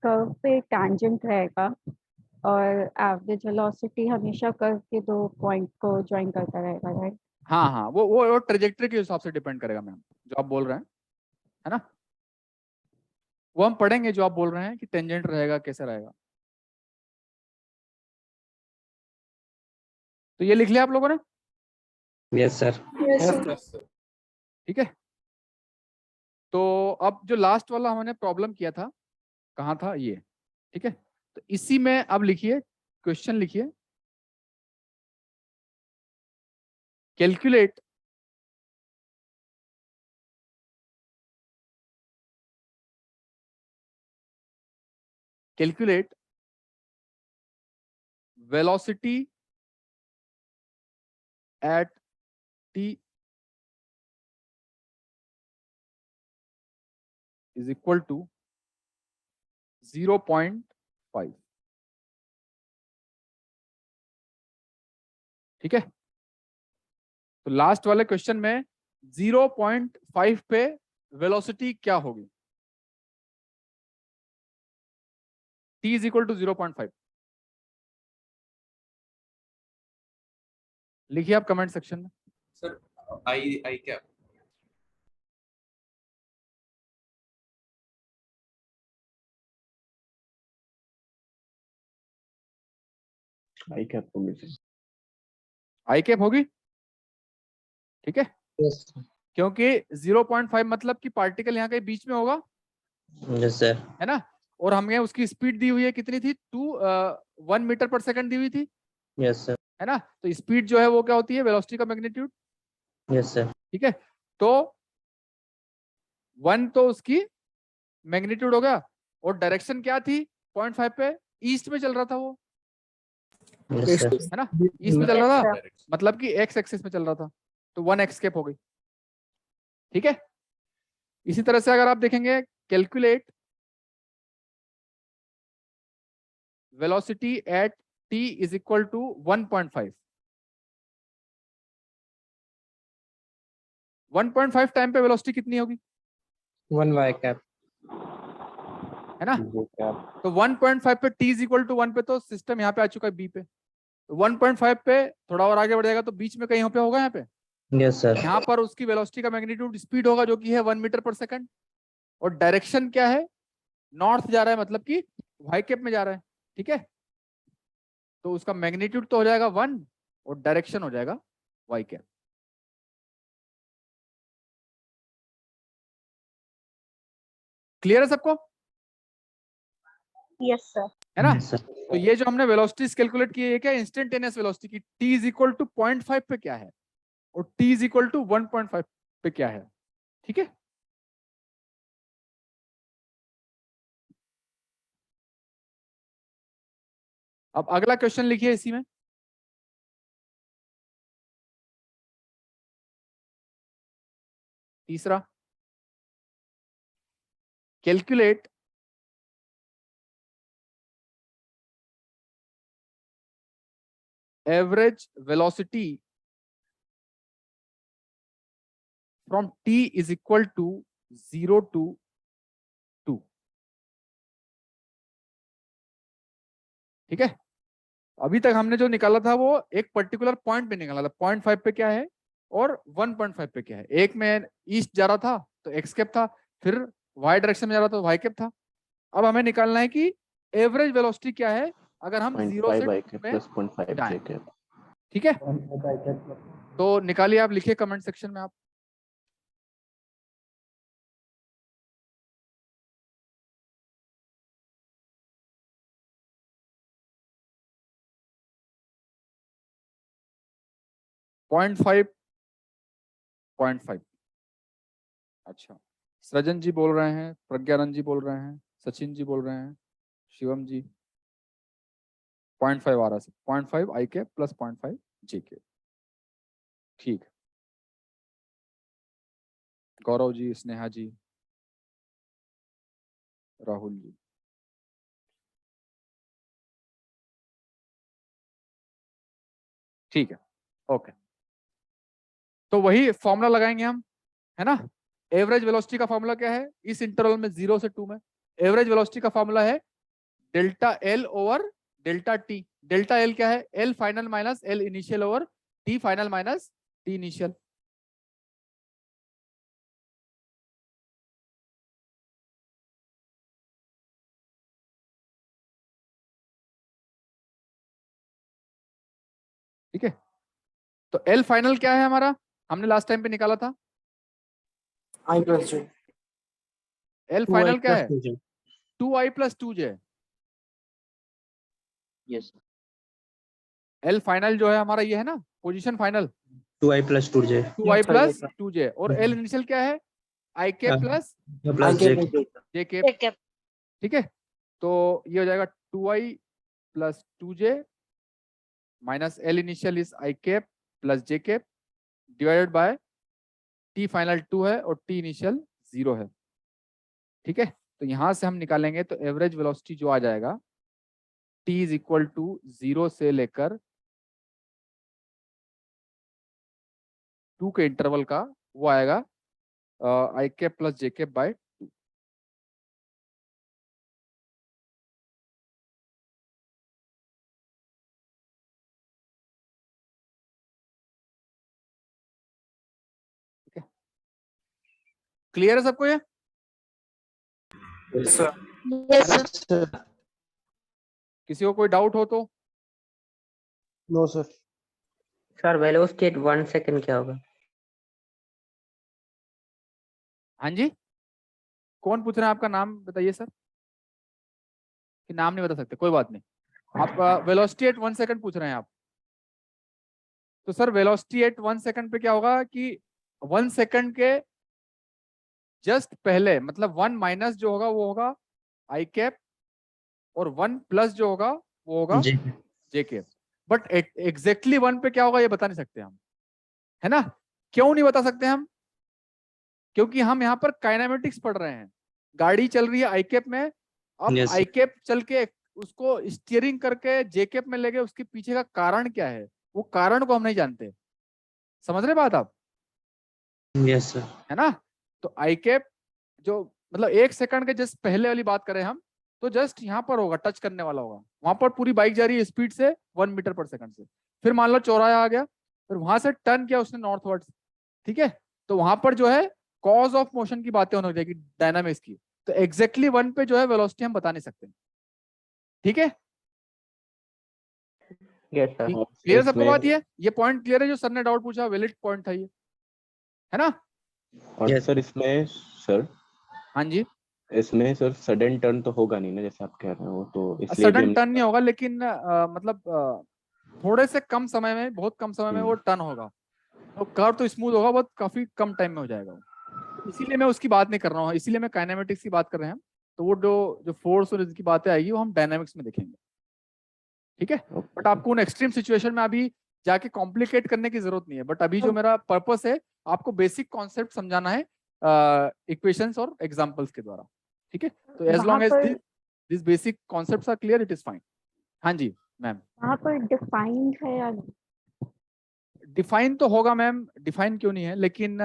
कर्व पे टैंजेंट रहेगा और एवरेज वेलोसिटी हमेशा कर्व के 2 पॉइंट को ज्वाइन करता रहेगा, राइट? हाँ हाँ वो ट्रेजेक्टरी के हिसाब से डिपेंड करेगा मैम, जो आप बोल रहे हैं, है ना, वो हम पढ़ेंगे जो आप बोल रहे हैं कि टेंजेंट रहेगा कैसे रहेगा। तो ये लिख लिया आप लोगों ने? Yes sir. ठीक है। तो अब जो लास्ट वाला हमने प्रॉब्लम किया था, कहाँ था ये, ठीक है। तो इसी में अब लिखिए, क्वेश्चन लिखिए, calculate velocity at t is equal to 0.5, ठीक है। तो लास्ट वाले क्वेश्चन में 0.5 पे वेलोसिटी क्या होगी, t is equal to 0.5, लिखिए आप कमेंट सेक्शन में। सर आई क्या आई कैप होगी, आई कैप होगी, ठीक है, क्योंकि 0.5 मतलब कि पार्टिकल यहाँ के बीच में होगा, यस सर। है ना, और हमें उसकी स्पीड दी हुई है कितनी थी, 1 मीटर पर सेकंड दी हुई थी, यस सर। है ना। तो स्पीड जो है वो क्या होती है, वेलोसिटी का मैग्नीट्यूड, यस सर। ठीक है। तो 1 तो उसकी मैग्नीट्यूड हो गया, और डायरेक्शन क्या थी 0.5 पे, ईस्ट में चल रहा था वो, यस सर। है ना, ईस्ट में चल रहा था, मतलब कि एक्स एक्सिस में चल रहा था, तो 1 एस्केप हो गई, ठीक है। इसी तरह से अगर आप देखेंगे, calculate velocity at t is equal to 1.5, 1.5 time पे वेलोसिटी कितनी होगी, 1y कैप, है ना। तो 1.5 पे t इज इक्वल टू 1 पे, तो सिस्टम यहाँ पे आ चुका है b पे, तो 1.5 पे थोड़ा और आगे बढ़ जाएगा तो बीच में कहीं पे होगा, यहाँ पे, यस सर। यहाँ पर उसकी वेलोसिटी का मैग्नीट्यूड स्पीड होगा जो कि है 1 मीटर पर सेकंड, और डायरेक्शन क्या है, नॉर्थ जा रहा है, मतलब कि वाई कैप में जा रहा है, ठीक है। तो उसका मैग्नीट्यूड तो हो जाएगा 1 और डायरेक्शन हो जाएगा वाई कैप। क्लियर है सबको? Yes sir. है ना। तो ये जो हमने वेलोसिटीज कैलकुलेट की है, क्या इंस्टेंटेनियस वेलोसिटी की, t इज इक्वल टू 0.5 पे क्या है और t इज इक्वल टू 1.5 पे क्या है, ठीक है। अब अगला क्वेश्चन लिखिए इसी में, तीसरा, calculate average velocity from t is equal to 0 to 2। ठीक है, अभी तक हमने जो निकाला था वो एक पर्टिकुलर पॉइंट पे निकाला था। 0.5 पे क्या है और 1.5 पे क्या है। एक में ईस्ट जा रहा था तो एक्स कैप था, फिर वाई डायरेक्शन में जा रहा था तो वाई कैप था। अब हमें निकालना है कि एवरेज वेलोसिटी क्या है अगर हम 0 से 2 में जाएं। ठीक है, तो निकालिए, आप लिखिए कमेंट सेक्शन में आप। Point five. अच्छा, सृजन जी बोल रहे हैं, प्रज्ञानंद जी बोल रहे हैं, सचिन जी बोल रहे हैं, शिवम जी 0.5 आ रहा है। 0.5 आई कैप प्लस 0.5 जे कैप। ठीक है, गौरव जी, स्नेहा जी, राहुल जी। ठीक है, ओके, तो वही फॉर्मूला लगाएंगे हम, है ना। एवरेज वेलोसिटी का फॉर्मूला क्या है इस इंटरवल में 0 से 2 में? एवरेज वेलोसिटी का फॉर्मूला है delta L over delta T. Delta L क्या है? L final minus L initial over T final minus T initial. ठीक है, तो एल फाइनल क्या है हमारा, हमने लास्ट टाइम पे निकाला था I plus J। L final क्या है? 2i plus 2j। Yes, L final जो है हमारा ये है ना, position final 2i plus 2j। 2i plus 2j। और एल इनिशियल क्या है? i के प्लस j के। ठीक है, तो ये हो जाएगा 2i plus 2j minus L initial is i cap plus j cap divided by t final 2 है और t इनिशियल 0 है। ठीक है, तो यहां से हम निकालेंगे तो एवरेज वेलोसिटी जो आ जाएगा t इज इक्वल टू 0 से लेकर 2 के इंटरवल का, वो आएगा i cap plus j cap by 2। ठीक है, क्लियर है सबको ये? किसी को कोई डाउट हो तो? No sir. Sir velocity at 1 second क्या होगा? हाँ जी, कौन पूछ रहे हैं? आपका नाम बताइए सर। कि नाम नहीं बता सकते, कोई बात नहीं। आपका वेलोसिटी एट 1 सेकंड पूछ रहे हैं आप। तो सर वेलोसिटी एट 1 सेकंड पे क्या होगा कि 1 सेकंड के जस्ट पहले, मतलब 1 माइनस जो होगा वो होगा आई कैप और 1 प्लस जो होगा वो होगा जे कैप। बट एग्जैक्टली 1 पे क्या होगा ये बता नहीं सकते हम, है ना। क्यों नहीं बता सकते हम? क्योंकि हम यहाँ पर काइनेमेटिक्स पढ़ रहे हैं। गाड़ी चल रही है आई कैप में, अब आई कैप चल के उसको स्टीयरिंग करके जे कैप में ले गए, उसके पीछे का कारण क्या है वो कारण को हम नहीं जानते। समझ रहे बात आप? Yes sir. है ना। तो आई कैप जो मतलब 1 सेकंड के जस्ट पहले वाली बात करें हम, तो जस्ट यहाँ पर होगा, टच करने वाला होगा। वहां पर पूरी बाइक जा रही है स्पीड से 1 मीटर पर सेकंड से। फिर मान लो चौराहा आ गया, फिर वहां से टर्न किया उसने नॉर्थवर्ड्स। ठीक है, तो वहां पर जो है कॉज ऑफ मोशन की बातें होने लगेगी, डायनामिक्स की। तो एग्जैक्टली 1 पे जो है वेलोसिटी हम बता नहीं सकते। ठीक है, यस सर। क्लियर सबको बात? ये पॉइंट क्लियर है जो सर ने डाउट पूछा, वैलिड पॉइंट था ये, है ना। और सर इसमें सर, हाँ जी, इसमें सर सडन टर्न तो होगा नहीं ना जैसे आप कह रहे हो, तो इसलिए सडन टर्न नहीं होगा, लेकिन मतलब थोड़े से कम समय में, बहुत कम समय में वो टर्न होगा। तो कर्व तो स्मूथ होगा, बहुत काफी कम टाइम में हो जाएगा। इसीलिए मैं उसकी बात नहीं कर रहा हूँ, इसीलिए मैं काइनेमेटिक्स की बात कर रहे हैं हम। तो वो जो फोर्स और इसकी बातें आएगी वो हम डायनामिक्स में देखेंगे। ठीक है, बट आपको उन एक्सट्रीम सिचुएशन में अभी जाके कॉम्प्लिकेट करने की जरूरत नहीं है। बट अभी जो मेरा पर्पस है आपको बेसिक कॉन्सेप्ट समझाना है इक्वेशंस और एग्जांपल्स के द्वारा, ठीक है। तो एज वहाँ लॉन्ग एज पर this basic concepts are clear, it is fine. हाँ जी मैम। वहाँ पर डिफाइंड है या डिफाइन तो होगा मैम, डिफाइन क्यों नहीं है, लेकिन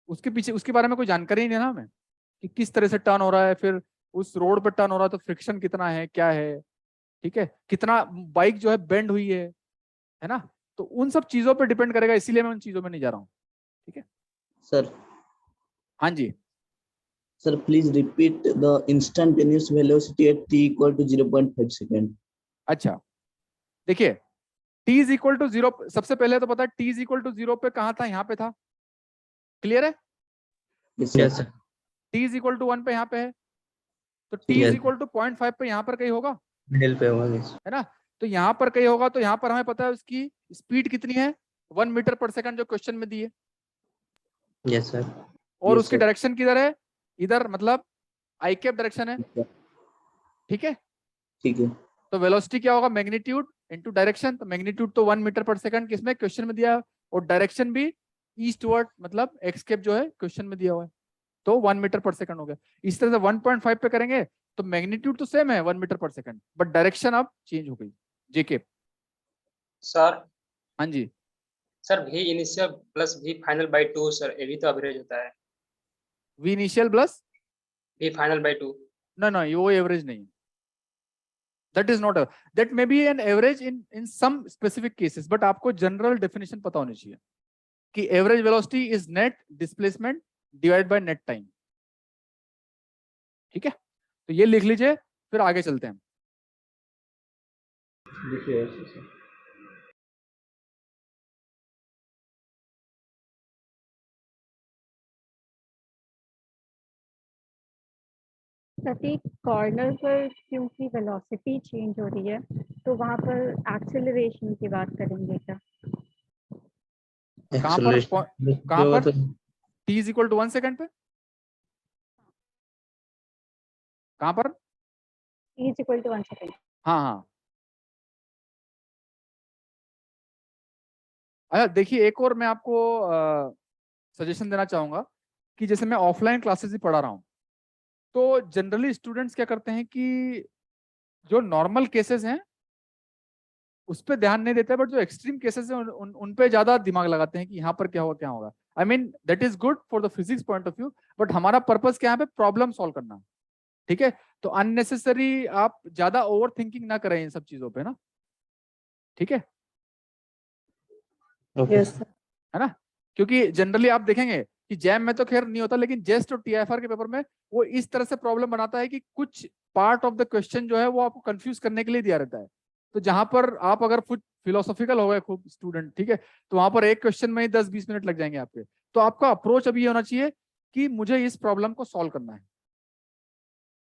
उसके पीछे उसके बारे में कोई जानकारी ही नहीं है ना हमें कि किस तरह से टर्न हो रहा है, फिर उस रोड पर टर्न हो रहा है तो फ्रिक्शन कितना है, क्या है, ठीक है, कितना बाइक जो है बेंड हुई है ना, तो उन सब चीजों पर डिपेंड करेगा, इसीलिए मैं उन चीजों में नहीं जा रहा हूँ, ठीक है सर। हाँ जी sir please repeat the instantaneous velocity at t equal to 0.5 second. अच्छा देखिए t इज इक्वल टू 0, सबसे पहले तो पता है t इज इक्वल टू 0 पे कहाँ था, यहाँ पे था, क्लियर है। Yes sir. t is equal to 1 पे यहाँ पे है, तो t इज इक्वल टू 0.5 पे यहाँ पर कहीं होगा, मिडिल पे होगा, है ना। तो यहाँ पर कहीं होगा, तो यहाँ पर हमें पता है उसकी स्पीड कितनी है, 1 मीटर पर सेकंड जो क्वेश्चन में दी है। Yes sir. और उसकी डायरेक्शन किधर है, इधर, मतलब आई कैप डायरेक्शन है, ठीक है। ठीक है। तो वेलोसिटी क्या होगा, मैग्नीट्यूड इनटू डायरेक्शन, तो मैग्नीट्यूड तो 1 मीटर पर सेकंड किसमें क्वेश्चन में दिया है, और डायरेक्शन भी ईस्टवर्ड, मतलब एक्स कैप जो है क्वेश्चन में दिया हुआ है, तो 1 मीटर पर सेकंड हो गया। इस तरह से 1.5 पे करेंगे तो मैग्नीट्यूड तो सेम है 1 मीटर पर सेकंड, बट डायरेक्शन अब चेंज हो गई, जे कैप। सर हाँ जी sir v initial plus v final by 2 sir, ये भी तो एवरेज होता है। v initial plus v final by 2। no ये वो एवरेज नहीं, that is not a, that may be an average in some specific cases, but आपको जनरल डेफिनेशन पता होनी चाहिए कि average velocity is net displacement divide by net time, ठीक है। तो ये लिख लीजिए, फिर आगे चलते हैं। प्रत्येक कॉर्नर पर क्योंकि वेलोसिटी चेंज हो रही है, तो वहाँ पर एक्सेलरेशन की बात करेंगे क्या? कहाँ पर t is equal to 1 second पे, कहाँ पर t is equal to 1 second. हाँ अच्छा देखिए, एक और मैं आपको सजेशन देना चाहूंगा कि जैसे मैं ऑफलाइन क्लासेस ही पढ़ा रहा हूँ, तो जनरली स्टूडेंट्स क्या करते हैं कि जो नॉर्मल केसेस हैं उस पर ध्यान नहीं देते, बट जो एक्सट्रीम केसेस हैं उन पे ज्यादा दिमाग लगाते हैं कि यहाँ पर क्या होगा क्या होगा। I mean that is good for the physics point of view, but हमारा पर्पस क्या है, पे प्रॉब्लम सॉल्व करना, ठीक है। तो अननेसेसरी आप ज्यादा ओवर थिंकिंग ना करें इन सब चीजों पे ना, ठीक है है ना। क्योंकि जनरली आप देखेंगे कि जैम में तो खैर नहीं होता, लेकिन जेस्ट और टीआईएफआर के पेपर में वो इस तरह से प्रॉब्लम बनाता है कि कुछ पार्ट ऑफ द क्वेश्चन जो है वो आपको कंफ्यूज करने के लिए दिया रहता है। तो जहां पर आप अगर कुछ फिलोसॉफिकल हो गए खूब स्टूडेंट, ठीक है, तो वहां पर एक क्वेश्चन में ही 10-20 मिनट लग जाएंगे आपके। तो आपका अप्रोच अभी ये होना चाहिए कि मुझे इस प्रॉब्लम को सॉल्व करना है,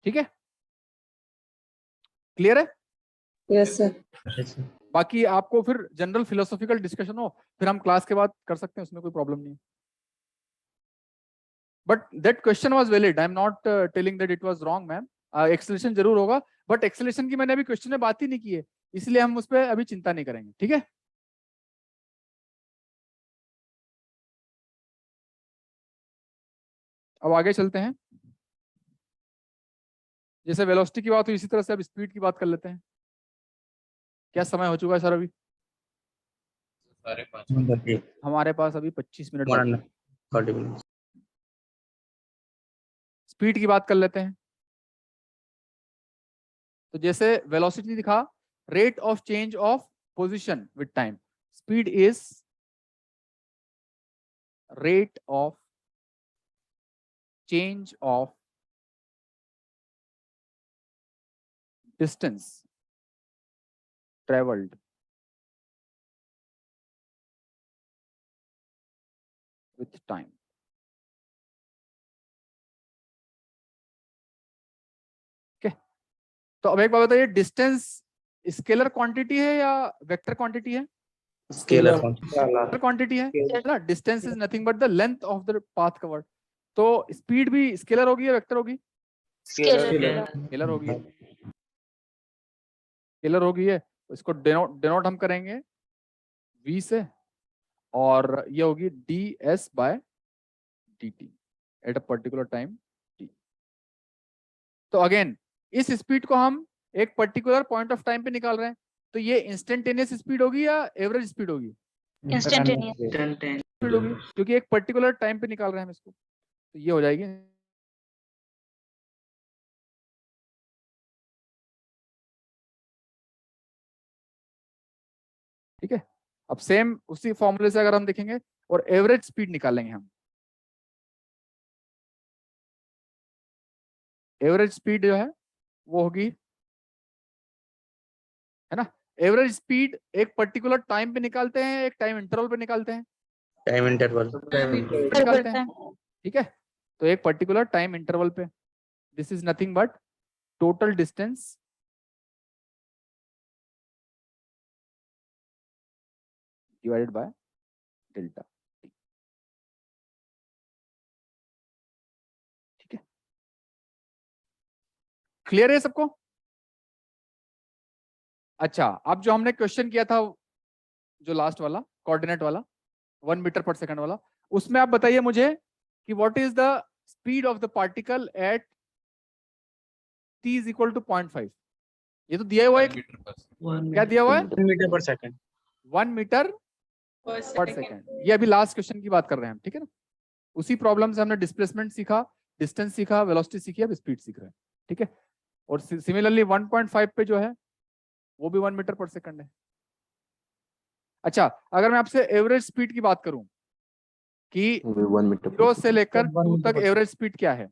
ठीक है, क्लियर है। Yes sir. बाकी आपको फिर जनरल फिलोसॉफिकल डिस्कशन हो, फिर हम क्लास के बाद कर सकते हैं, उसमें कोई प्रॉब्लम नहीं है। But that question was valid, I am not telling that it was wrong ma'am. Acceleration जरूर होगा, बट एक्सेलेरेशन की मैंने अभी क्वेश्चन में बात ही नहीं की है, इसलिए हम उस पर अभी चिंता नहीं करेंगे, ठीक है। अब आगे चलते हैं। जैसे वेलोसिटी की बात हुई, इसी तरह से अब स्पीड की बात कर लेते हैं। क्या समय हो चुका है सर अभी? हमारे पास अभी 25 मिनट। स्पीड की बात कर लेते हैं। तो जैसे वेलोसिटी दिखा, rate of change of position with time, speed is rate of change of distance traveled with time. Okay, तो अब एक बात बताइए, डिस्टेंस स्केलर क्वांटिटी है या वेक्टर क्वांटिटी है? स्केलर क्वांटिटी है ना। Distance is nothing but the length of the path covered. तो स्पीड भी स्केलर होगी या वेक्टर होगी? स्केलर होगी, स्केलर होगी है। इसको डेनोट हम करेंगे v से, और ये होगी ds by dt at a particular time t। तो अगेन इस स्पीड को हम एक पर्टिकुलर पॉइंट ऑफ टाइम पे निकाल रहे हैं, तो ये इंस्टेंटेनियस स्पीड होगी या एवरेज स्पीड होगी? स्पीड होगी, क्योंकि एक पर्टिकुलर टाइम पे निकाल रहे हैं हम इसको, तो ये हो जाएगी। ठीक है, अब सेम उसी फॉर्मूले से अगर हम देखेंगे और एवरेज स्पीड निकालेंगे हम, एवरेज स्पीड जो है वो होगी, है ना, एवरेज स्पीड एक पर्टिकुलर टाइम पे निकालते हैं, एक टाइम इंटरवल पे निकालते हैं, टाइम इंटरवल निकालते हैं। ठीक है, तो एक पर्टिकुलर टाइम इंटरवल पे, this is nothing but total distance divided by delta. ठीक है, क्लियर है सबको? अच्छा, अब जो हमने क्वेश्चन किया था जो लास्ट वाला कोऑर्डिनेट वाला 1 मीटर पर सेकंड वाला, उसमें आप बताइए मुझे कि what is the speed of the particle at t is equal to 0.5। ये तो दिया हुआ है, क्या दिया हुआ है? 1 मीटर पर सेकंड। 1 मीटर पर सेकंड। ये अभी लास्ट क्वेश्चन की बात कर रहे हैं हम, ठीक है ना। उसी प्रॉब्लम से हमने डिस्प्लेसमेंट सीखा, डिस्टेंस सीखा, वेलोसिटी सीखी, अब स्पीड सीख रहे हैं। ठीक है, और सिमिलरली 1.5 पे जो है वो भी 1 मीटर पर सेकंड है। अच्छा, अगर मैं आपसे एवरेज स्पीड की बात करूं कि 0 से लेकर 2 तक एवरेज स्पीड क्या है,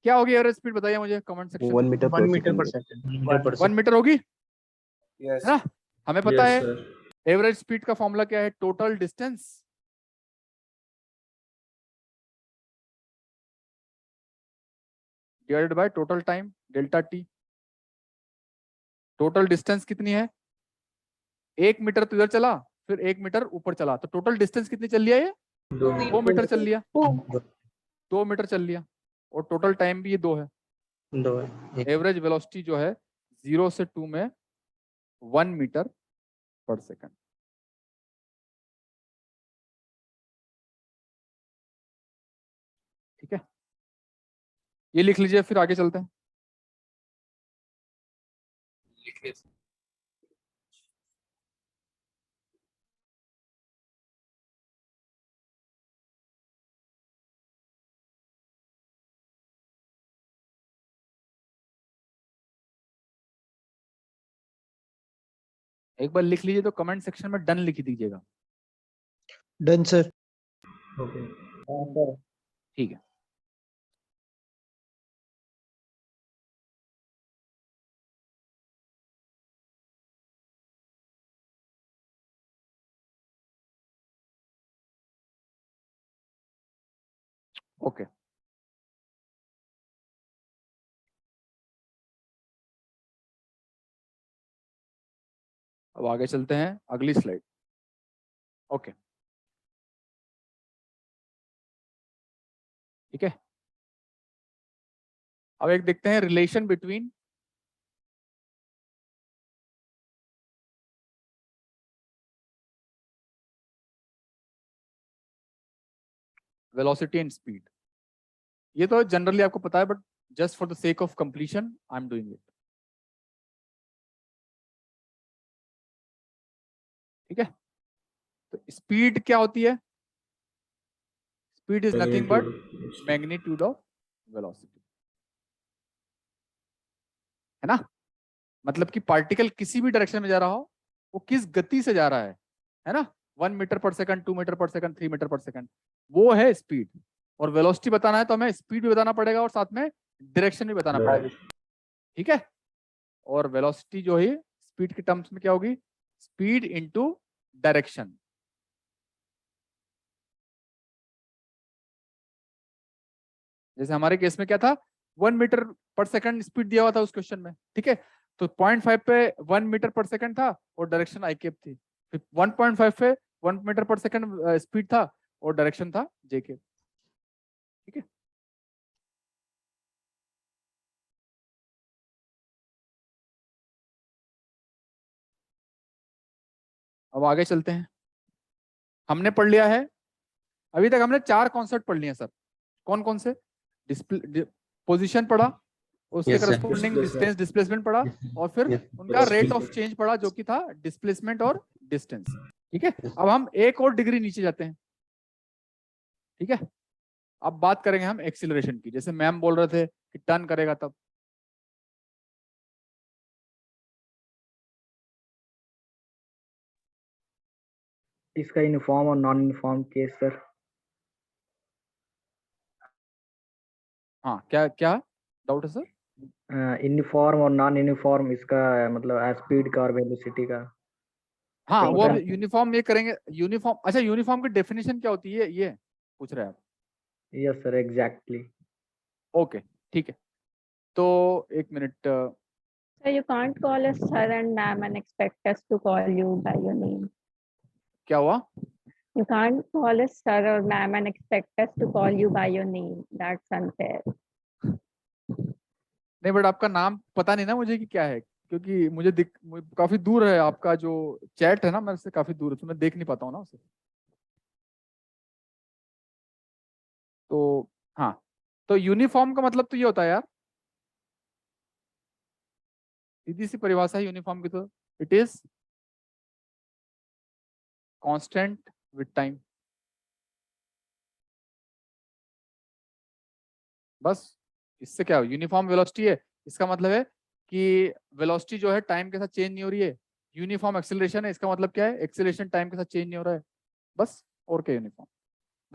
क्या होगी एवरेज स्पीड? बताइए मुझे कमेंट सेक्शन। 1 मीटर पर सेकंड। 1 मीटर होगी, यस है ना। हमें पता Yes, है sir. एवरेज स्पीड का फॉर्मूला क्या है, total distance divided by total time delta T. Total distance कितनी है? 1 मीटर तो इधर चला, फिर 1 मीटर ऊपर चला, तो टोटल डिस्टेंस कितनी चल लिया? ये 2 मीटर चल लिया, 2 मीटर चल लिया, और टोटल टाइम भी ये 2 है। 2 है। एवरेज वेलोसिटी जो है 0 से 2 में 1 मीटर पर सेकंड। ठीक है, ये लिख लीजिए, फिर आगे चलते हैं। लिखिए। एक बार लिख लीजिए तो कमेंट सेक्शन में डन लिख दीजिएगा। Done, sir. ओके ठीक है, ओके। अब आगे चलते हैं, अगली स्लाइड। ओके, ठीक है, अब एक देखते हैं relation between velocity and speed. ये तो जनरली आपको पता है, but just for the sake of completion I am doing it. ठीक है, तो स्पीड क्या होती है? Speed is nothing but magnitude of velocity, है ना। मतलब कि पार्टिकल किसी भी डायरेक्शन में जा रहा हो, वो किस गति से जा रहा है ना। 1 मीटर पर सेकंड, 2 मीटर पर सेकंड, 3 मीटर पर सेकंड, वो है स्पीड। और वेलोसिटी बताना है तो हमें स्पीड भी बताना पड़ेगा और साथ में डायरेक्शन भी बताना पड़ेगा। ठीक है, और वेलोसिटी जो है स्पीड के टर्म्स में क्या होगी? Speed into direction. जैसे हमारे केस में क्या था, 1 मीटर पर सेकंड स्पीड दिया हुआ था उस क्वेश्चन में। ठीक है, तो 0.5 पे 1 मीटर पर सेकंड था और डायरेक्शन आई केप थी। फिर 1.5 पे 1 मीटर पर सेकंड स्पीड था और डायरेक्शन था जे केप। ठीक है, अब आगे चलते हैं। हमने पढ़ लिया है अभी तक हमने 4 कॉन्सेप्ट पढ़ लिए सर। कौन कौन से? पोजीशन पढ़ा, उसके करस्पॉन्डिंग डिस्टेंस डिस्प्लेसमेंट पढ़ा, और फिर उनका रेट ऑफ चेंज पढ़ा जो कि था डिस्प्लेसमेंट और डिस्टेंस। ठीक है, अब हम एक और डिग्री नीचे जाते हैं। ठीक है, अब बात करेंगे हम एक्सीलरेशन की। जैसे मैम बोल रहे थे कि टर्न करेगा तब। इसका यूनिफॉर्म और नॉन यूनिफॉर्म केस सर। हाँ, क्या क्या डाउट है सर? यूनिफॉर्म और नॉन यूनिफॉर्म इसका मतलब स्पीड का और वेलोसिटी का। हाँ, वो यूनिफॉर्म ये करेंगे। यूनिफॉर्म, अच्छा यूनिफॉर्म की डेफिनेशन क्या होती है ये पूछ रहे हैं आप? Yes sir, exactly. ओके, ठीक है। तो एक minute. So you can't call us sir and ma'am and expect us to call you by your name. क्या हुआ? You can't call us sir or ma'am and expect us to call you by your name. That's unfair. नहीं, बट आपका नाम पता नहीं ना मुझे कि क्या है, क्योंकि मुझे काफी दूर है आपका जो चैट है ना, मेरे से काफी दूर है, तो मैं देख नहीं पाता हूँ ना उसे। तो हाँ, तो यूनिफॉर्म का मतलब तो ये होता है यार, सीधी सी परिभाषा है यूनिफॉर्म की, तो it is constant with time. बस इससे क्या, यूनिफॉर्म वेलोसिटी है, इसका मतलब है कि वेलोसिटी जो है टाइम के साथ चेंज नहीं हो रही है। यूनिफॉर्म एक्सेलरेशन है, इसका मतलब क्या है, एक्सेलरेशन टाइम के साथ चेंज नहीं हो रहा है। बस, और क्या यूनिफॉर्म।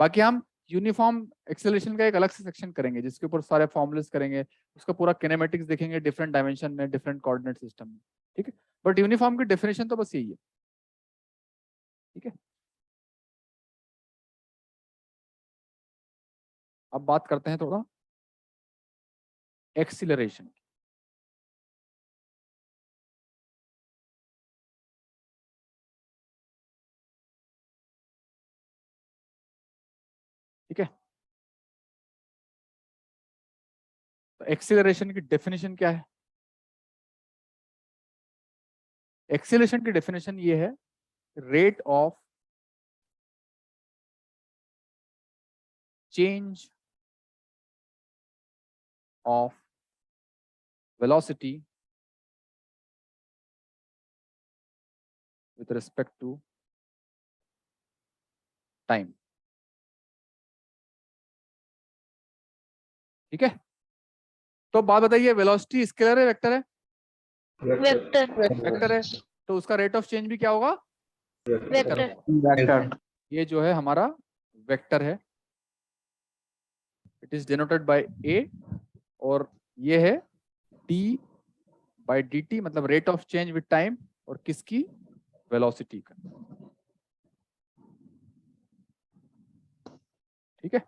बाकी हम यूनिफॉर्म एक्सेलरेशन का एक अलग से सेक्शन करेंगे जिसके ऊपर सारे फॉर्मुलेस करेंगे, उसका पूरा किनेमेटिक्स देखेंगे डिफरेंट डायमेंशन में, डिफरेंट कोऑर्डिनेट सिस्टम में। ठीक है, बट यूनिफॉर्म की डेफिनेशन तो बस यही है। ठीक है, अब बात करते हैं थोड़ा एक्सीलरेशन। ठीक है, तो एक्सीलरेशन की डेफिनेशन क्या है? एक्सीलरेशन की डेफिनेशन ये है, rate of change of velocity with respect to time। ठीक है, तो बात बताइए, वेलोसिटी स्केलर है वेक्टर है? वेक्टर है, तो उसका रेट ऑफ चेंज भी क्या होगा? वेक्टर। ये जो है हमारा वेक्टर है, इट इज डिनोटेड बाय ए, और ये है डी बाय डी टी, मतलब rate of change with time, और किसकी? वेलोसिटी का। ठीक है,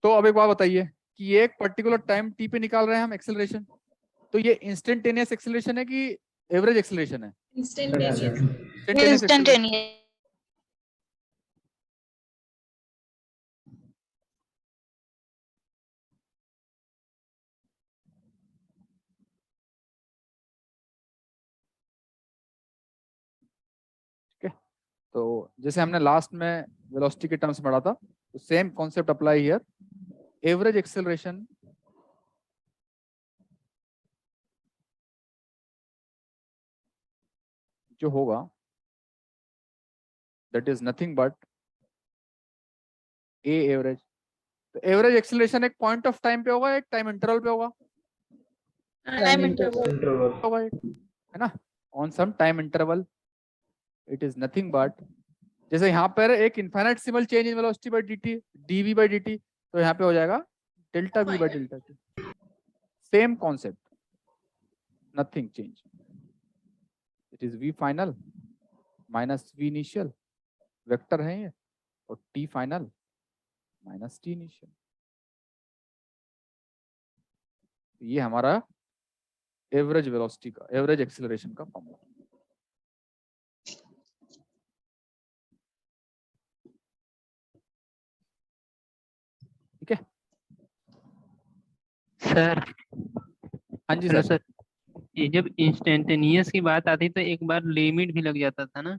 तो अब एक बात बताइए कि ये एक पर्टिकुलर टाइम टी पे निकाल रहे हैं हम एक्सेलरेशन, तो ये इंस्टेंटेनियस एक्सेलरेशन है कि एवरेज एक्सेलरेशन है? इंस्टेंटेनियस। तो जैसे हमने लास्ट में वेलोसिटी के टर्म्स में पढ़ा था, तो same concept apply here. Average acceleration जो होगा that is nothing but A average. तो एवरेज एक्सेलरेशन एक पॉइंट ऑफ टाइम पे होगा, एक टाइम इंटरवल पे होगा, टाइम इंटरवल होगा है ना, on some time interval. It is nothing but, जैसे यहाँ पर एक infinite symbol change in velocity by dt dv by dt, तो यहाँ पे हो जाएगा delta v by delta t। Same concept, nothing change, it is v final minus v initial, vector है ये, और t final minus t initial. ये हमारा एवरेज वेलोसिटी का, एवरेज एक्सेलरेशन का फॉर्मूला। ठीक है सर? हाँ जी हेलो सर। ये जब इंस्टेंटेनियस की बात आती तो एक बार लिमिट भी लग जाता था ना।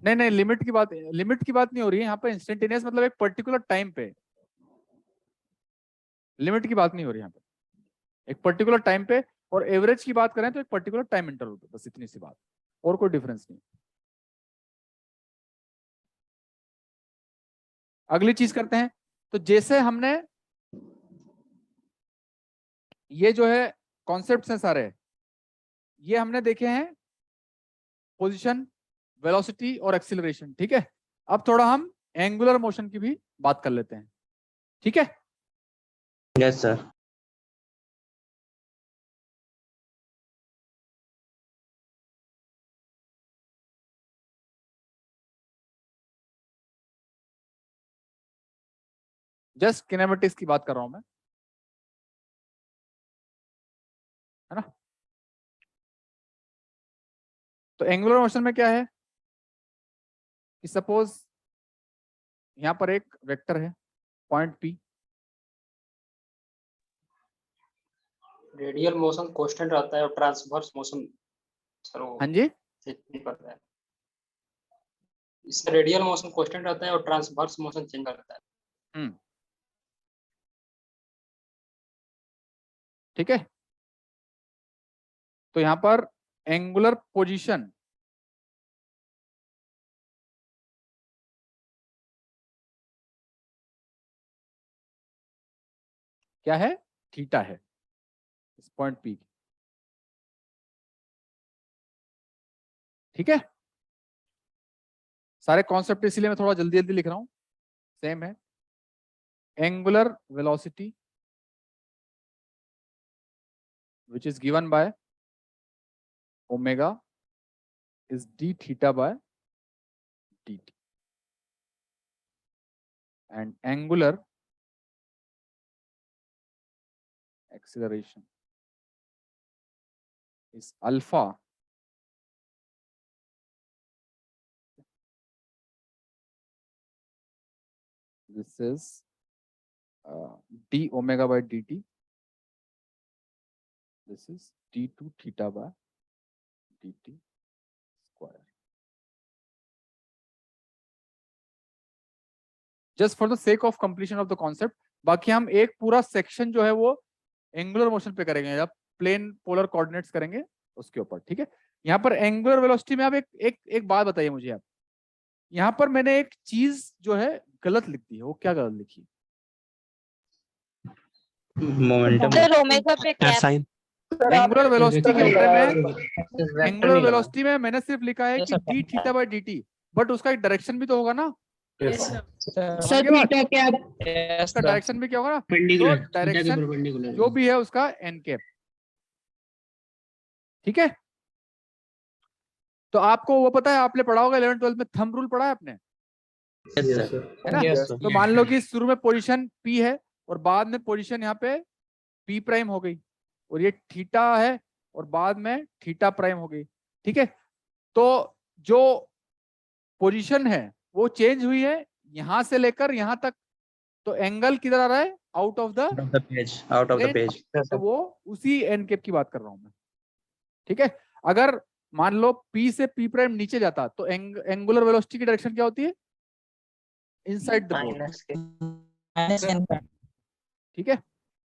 नहीं नहीं, लिमिट की बात नहीं हो रही है यहाँ पे। इंस्टेंटेनियस मतलब एक पर्टिकुलर टाइम पे, लिमिट की बात नहीं हो रही यहाँ पे, एक पर्टिकुलर टाइम पे। और एवरेज की बात करें तो एक पर्टिकुलर टाइम इंटरवल पे, बस इतनी सी बात, और कोई डिफरेंस नहीं। अगली चीज करते हैं। तो जैसे हमने ये जो है कॉन्सेप्ट्स हैं सारे, ये हमने देखे हैं पोजीशन, वेलोसिटी और एक्सीलरेशन, ठीक है। अब थोड़ा हम एंगुलर मोशन की भी बात कर लेते हैं, ठीक है। Yes sir. जस्ट किनेमेटिक्स की बात कर रहा हूं मैं, है ना। तो एंगुलर मोशन में क्या है कि सपोज यहां पर एक वेक्टर है point P, radial motion constant रहता है और ट्रांसवर्स मोशन सर वो हाँ जी, चेंज नहीं करता है। इससे रेडियल मोशन कांस्टेंट रहता है और ट्रांसवर्स मोशन चेंज करता है। ठीक है। तो यहां पर एंगुलर पोजीशन क्या है, थीटा है इस पॉइंट पी, ठीक है। सारे कॉन्सेप्ट इसीलिए मैं थोड़ा जल्दी जल्दी लिख रहा हूं, सेम है। Angular velocity which is given by omega is d theta by dt, and angular acceleration is alpha this is d omega by dt, this is d2 theta by dt square, just for the sake of completion of the concept। बाकी हम एक पूरा सेक्शन जो है वो एंगुलर मोशन पे करेंगे, जब प्लेन पोलर कोऑर्डिनेट्स करेंगे उसके ऊपर, ठीक है। यहाँ पर एंगुलर वेलोसिटी में आप एक बात बताइए मुझे आप, यहाँ पर मैंने एक चीज जो है गलत लिख दी है, वो क्या गलत लिखी है? मोमेंटम ओमेगा पे कैप एंगुलर वेलोसिटी के ऊपर में, एंगुलर वेलोसिटी में मैंने सिर्फ लिखा है कि D theta by dt, but उसका एक डायरेक्शन भी तो होगा ना। सर थीटा कैप उसका डायरेक्शन भी क्या होगा ना, तो डायरेक्शन जो भी है उसका एन कैप, ठीक है। तो आपको वो पता है, आपने पढ़ा होगा 11th 12th में, थंब रूल पढ़ा है आपने, है ना। तो मान लो कि शुरू में पोजीशन P है और बाद में पोजीशन यहाँ पे P प्राइम हो गई, और ये थीटा है और बाद में थीटा प्राइम हो गई, ठीक है। तो जो पोजीशन है वो चेंज हुई है यहां से लेकर यहां तक, तो एंगल किधर आ रहा है, आउट ऑफ द पेज। तो वो उसी एन कैप की बात कर रहा हूं मैं, ठीक है। अगर मान लो P से P प्राइम नीचे जाता तो एंगुलर वेलोसिटी की डायरेक्शन क्या होती है, इनसाइड द बोर्ड, ठीक है।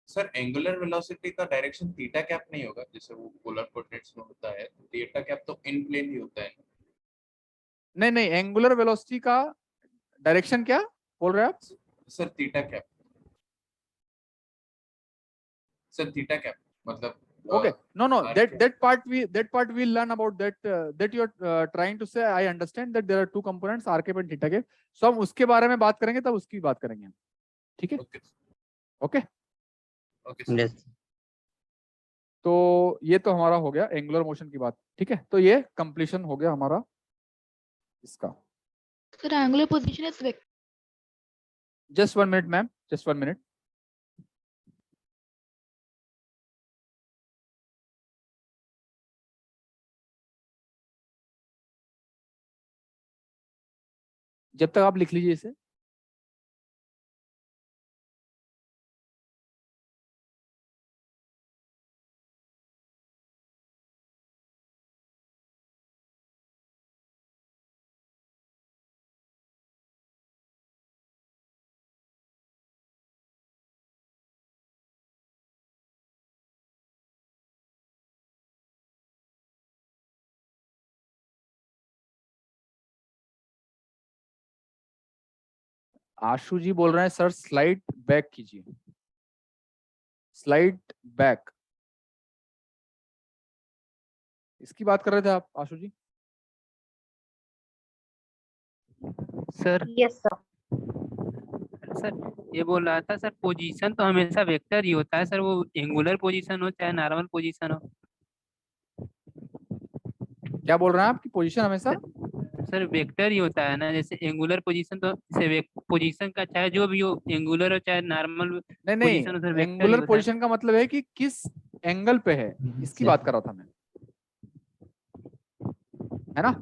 सर एंगुलर वेलोसिटी का डायरेक्शन थीटा कैप नहीं होगा, जैसे वो पोलर कोऑर्डिनेट्स में होता है, तो थीटा कैप तो इन प्लेन ही होता है। नहीं नहीं, एंगुलर वेलोसिटी का डायरेक्शन क्या बोल रहे हैं आप? Sir theta cap, sir theta cap मतलब okay, no that part we'll learn about that you are trying to say, I understand that there are two components r cap and theta cap, so हम उसके बारे में बात करेंगे, तब उसकी बात करेंगे हम, ठीक है। Okay Yes. तो ये तो हमारा हो गया एंगुलर मोशन की बात, ठीक है। तो ये कंप्लीशन हो गया हमारा इसका। Sir angular position is just 1 minute ma'am, just 1 minute. जब तक आप लिख लीजिए इसे। आशु जी बोल रहे हैं सर स्लाइड बैक कीजिए, स्लाइड बैक, इसकी बात कर रहे थे आप Ashu ji? Sir yes sir. Sir ये बोल रहा था सर, पोजीशन तो हमेशा वेक्टर ही होता है सर, वो एंगुलर पोजीशन हो चाहे नॉर्मल पोजीशन हो। क्या बोल रहे हैं आप कि पोजीशन हमेशा सर वेक्टर ही होता है ना, जैसे एंगुलर पोजीशन तो से पोजीशन का चाहे जो भी हो, एंगुलर हो चाहे नॉर्मल नहीं पोजीशन हो, सर वेक्टर ही एंगुलर होता है। पोजीशन का मतलब है कि किस एंगल पे है, इसकी बात कर रहा था मैं, है ना?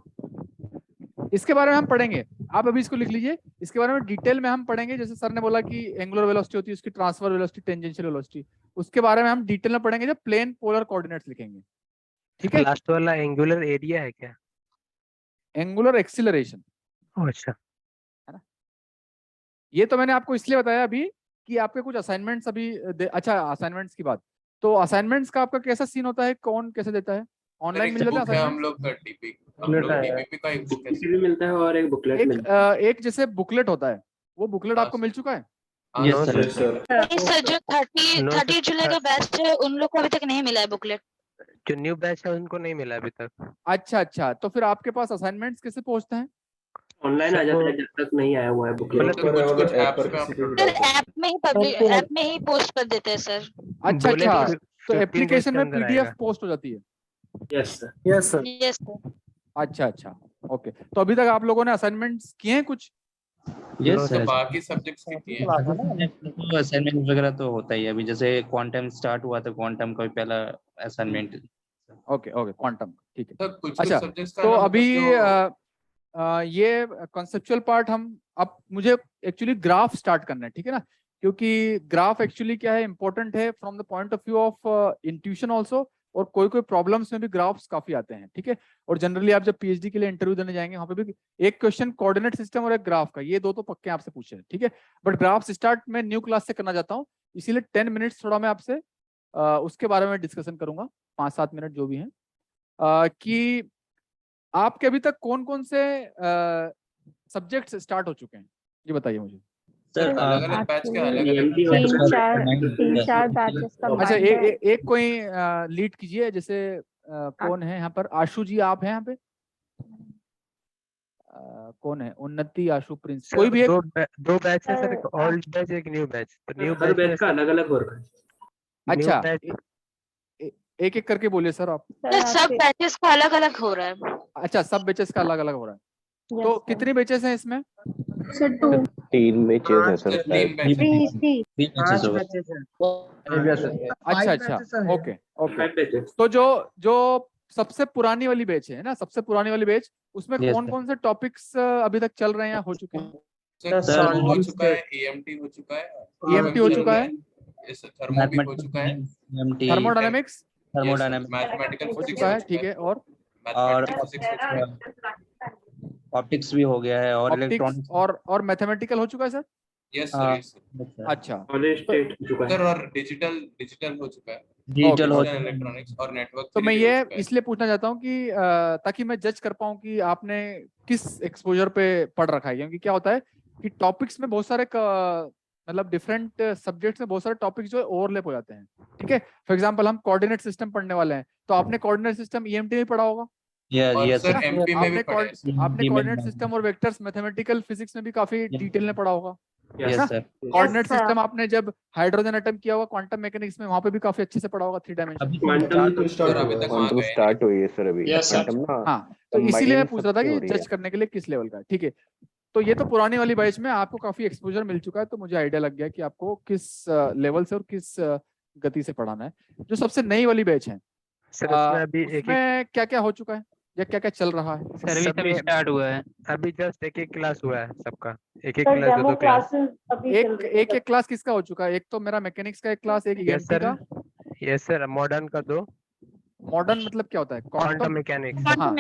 इसके बारे में हम पढ़ेंगे, आप अभी इसको लिख लीजिए, इसके बारे में डिटेल में हम पढ़ेंगे। जैसे सर ने बोला कि एंगुलर वेलोसिटी होती है, उसकी ट्रांसफर वेलोसिटी, टेंजेंशियल वेलोसिटी, उसके बारे में हम डिटेल में पढ़ेंगे जब प्लेन पोलर कोऑर्डिनेट्स लिखेंगे। ठीक है, लास्ट वाला एंगुलर एरिया है क्या? एंगुलर एक्सीलरेशन, अच्छा, है ना? ये तो मैंने आपको इसलिए बताया अभी कि आपके कुछ असाइनमेंट्स अभी अच्छा असाइनमेंट्स की बात, तो असाइनमेंट्स का आपका कैसा सीन होता है, कौन कैसे देता है? ऑनलाइन मिल जाता है हम असाइनमेंट? लोग का डीपीपी का एक बुक है मिलता है और एक बुकलेट मिलता है। एक जैसे बुकलेट होता है, वो बुकलेट आपको मिल चुका है? Yes sir. सर जो 30 जुलाई का बैच है उन लोग को अभी तक नहीं मिला है बुकलेट। जो न्यू बैच है उनको नहीं मिला अभी तक। अच्छा, तो फिर आपके पास असाइनमेंट्स कैसे पहुंचते हैं? ऑनलाइन आ जाता है जब तक नहीं आया हुआ है बुकलेट। कुछ ऐप्स पे अपलोड सर ऐप में ही पोस्ट कर देते हैं सर। अच्छा, तो 15 एप्लीकेशन days में के अंदर पीडीएफ आएगा। पोस्ट हो जाती है? Yes sir. Yes sir. Yes sir. अच्छा, ओके। तो अभी तक आप लोगों ने असाइनमेंट्स किए हैं कुछ? यस तो सर। बाकी सब्जेक्ट्स की किए हैं। असाइनमेंट वगैरह तो होता ही है, अभी जैसे क्वांटम स्टार्ट हुआ तो क्वांटम का भी पहला असाइनमेंट। ओके क्वांटम, ठीक है। तो कुछ अच्छा, सब्जेक्ट्स का तो ना अभी मतलब ये कॉन्सेप्चुअल पार्ट हम अब मुझे एक्चुअली ग्राफ स्टार्ट करना है, ठीक है ना? क्योंकि ग्राफ एक्चुअली क्या है, इंपॉर्टेंट है from the point of view of intuition also, और कोई प्रॉब्लम्स में भी ग्राफ्स काफी आते हैं, ठीक है? और जनरली आप जब पीएचडी के लिए इंटरव्यू देने जाएंगे वहां पे भी एक क्वेश्चन कोऑर्डिनेट सिस्टम और एक ग्राफ का, ये दो तो पक्के आपसे पूछे हैं, ठीक है? बट ग्राफ्स स्टार्ट में न्यू क्लास से करना चाहता हूँ, इसीलिए 10 मिनट्स थोड़ा मैं आपसे उसके बारे में डिस्कशन करूंगा, 5-7 मिनट जो भी हैं, कि आपके अभी तक कौन कौन से सब्जेक्ट्स स्टार्ट हो चुके हैं, ये बताइए मुझे। सर अलग-अलग बैच के अलग-अलग 3-4 बैचेस का अच्छा, बांटा है। एक कोई लीड कीजिए, जैसे कौन है यहाँ पर? आशु जी आप हैं यहाँ पे? कौन है? उन्नति, आशु, प्रिंस, कोई भी एक? दो बैच है सर, एक ओल्ड बैच एक न्यू बैच। तो न्यू हर बैच का अलग अलग हो रहा है। अच्छा, एक एक करके बोलिए सर आप। सब बैचेस का अलग अलग हो रहा है। अच्छा, सब बैचेस का अलग अलग हो रहा है। तो कितनी बैचेस हैं इसमें? सर 2 3 बैचेस है सर। 3 बैचेस अच्छा, ओके। तो जो सबसे पुरानी वाली बैच है ना, सबसे पुरानी वाली बैच, उसमें कौन कौन से टॉपिक्स अभी तक चल रहे हैं या हो चुके हैं? सर हो चुका है, EMT हो चुका है, EMT हो चुका है, थर्मो भी हो चुका है, थर्मोडायनेमिक्स मैथमेटिकल हो चुका है, ठीक है, और ऑप्टिक्स भी हो गया है, और इलेक्ट्रॉनिक्स और मैथमेटिकल हो चुका है सर? Yes sir. अच्छा, सर और डिजिटल हो चुका है, डिजिटल हो इलेक्ट्रॉनिक्स और नेटवर्क। तो मैं ये इसलिए पूछना चाहता हूँ कि ताकि मैं जज कर पाऊँ कि आपने किस एक्सपोजर पे पढ़ रखा है, क्योंकि क्या होता है कि टॉपिक्स में बहुत सारे मतलब डिफरेंट सब्जेक्ट्स में बहुत सारे टॉपिक्स जो है ओवरलैप हो जाते हैं, ठीक है? फॉर एग्जांपल हम कोऑर्डिनेट सिस्टम पढ़ने वाले हैं, तो आपने कोऑर्डिनेट सिस्टम ईएमटी में पढ़ा होगा, आपने कोऑर्डिनेट सिस्टम और वेक्टर्स मैथमेटिकल फिजिक्स में भी काफी डिटेल में पढ़ा होगा, कोऑर्डिनेट सिस्टम आपने जब हाइड्रोजन एटम किया होगा क्वांटम मैकेनिक्स में, वहां पे भी काफी अच्छे से पढ़ा होगा 3 डायमेंशन। क्वांटम स्टार्ट हुई है सर अभी क्वांटम ना। हाँ, तो इसीलिए मैं पूछ रहा था कि जज करने के लिए किस लेवल का है, ठीक है? तो ये तो पुरानी वाली बैच में आपको काफी एक्सपोजर मिल चुका है, तो मुझे आइडिया लग गया कि आपको किस लेवल से और किस गति से पढ़ाना है। जो सबसे नई वाली बैच है उसमें क्या क्या हो चुका है या क्या क्या चल रहा है? सभी स्टार्ट हुआ है, अभी जस्ट एक क्लास हुआ है सबका, एक क्लास, दो क्लास। एक क्लास किसका हो चुका है? एक तो मेरा मैकेनिक्स का एक क्लास, एक ईएमटी का। यस सर, मॉडर्न का 2। मॉडर्न मतलब क्या होता है? Quantum mechanics. हाँ,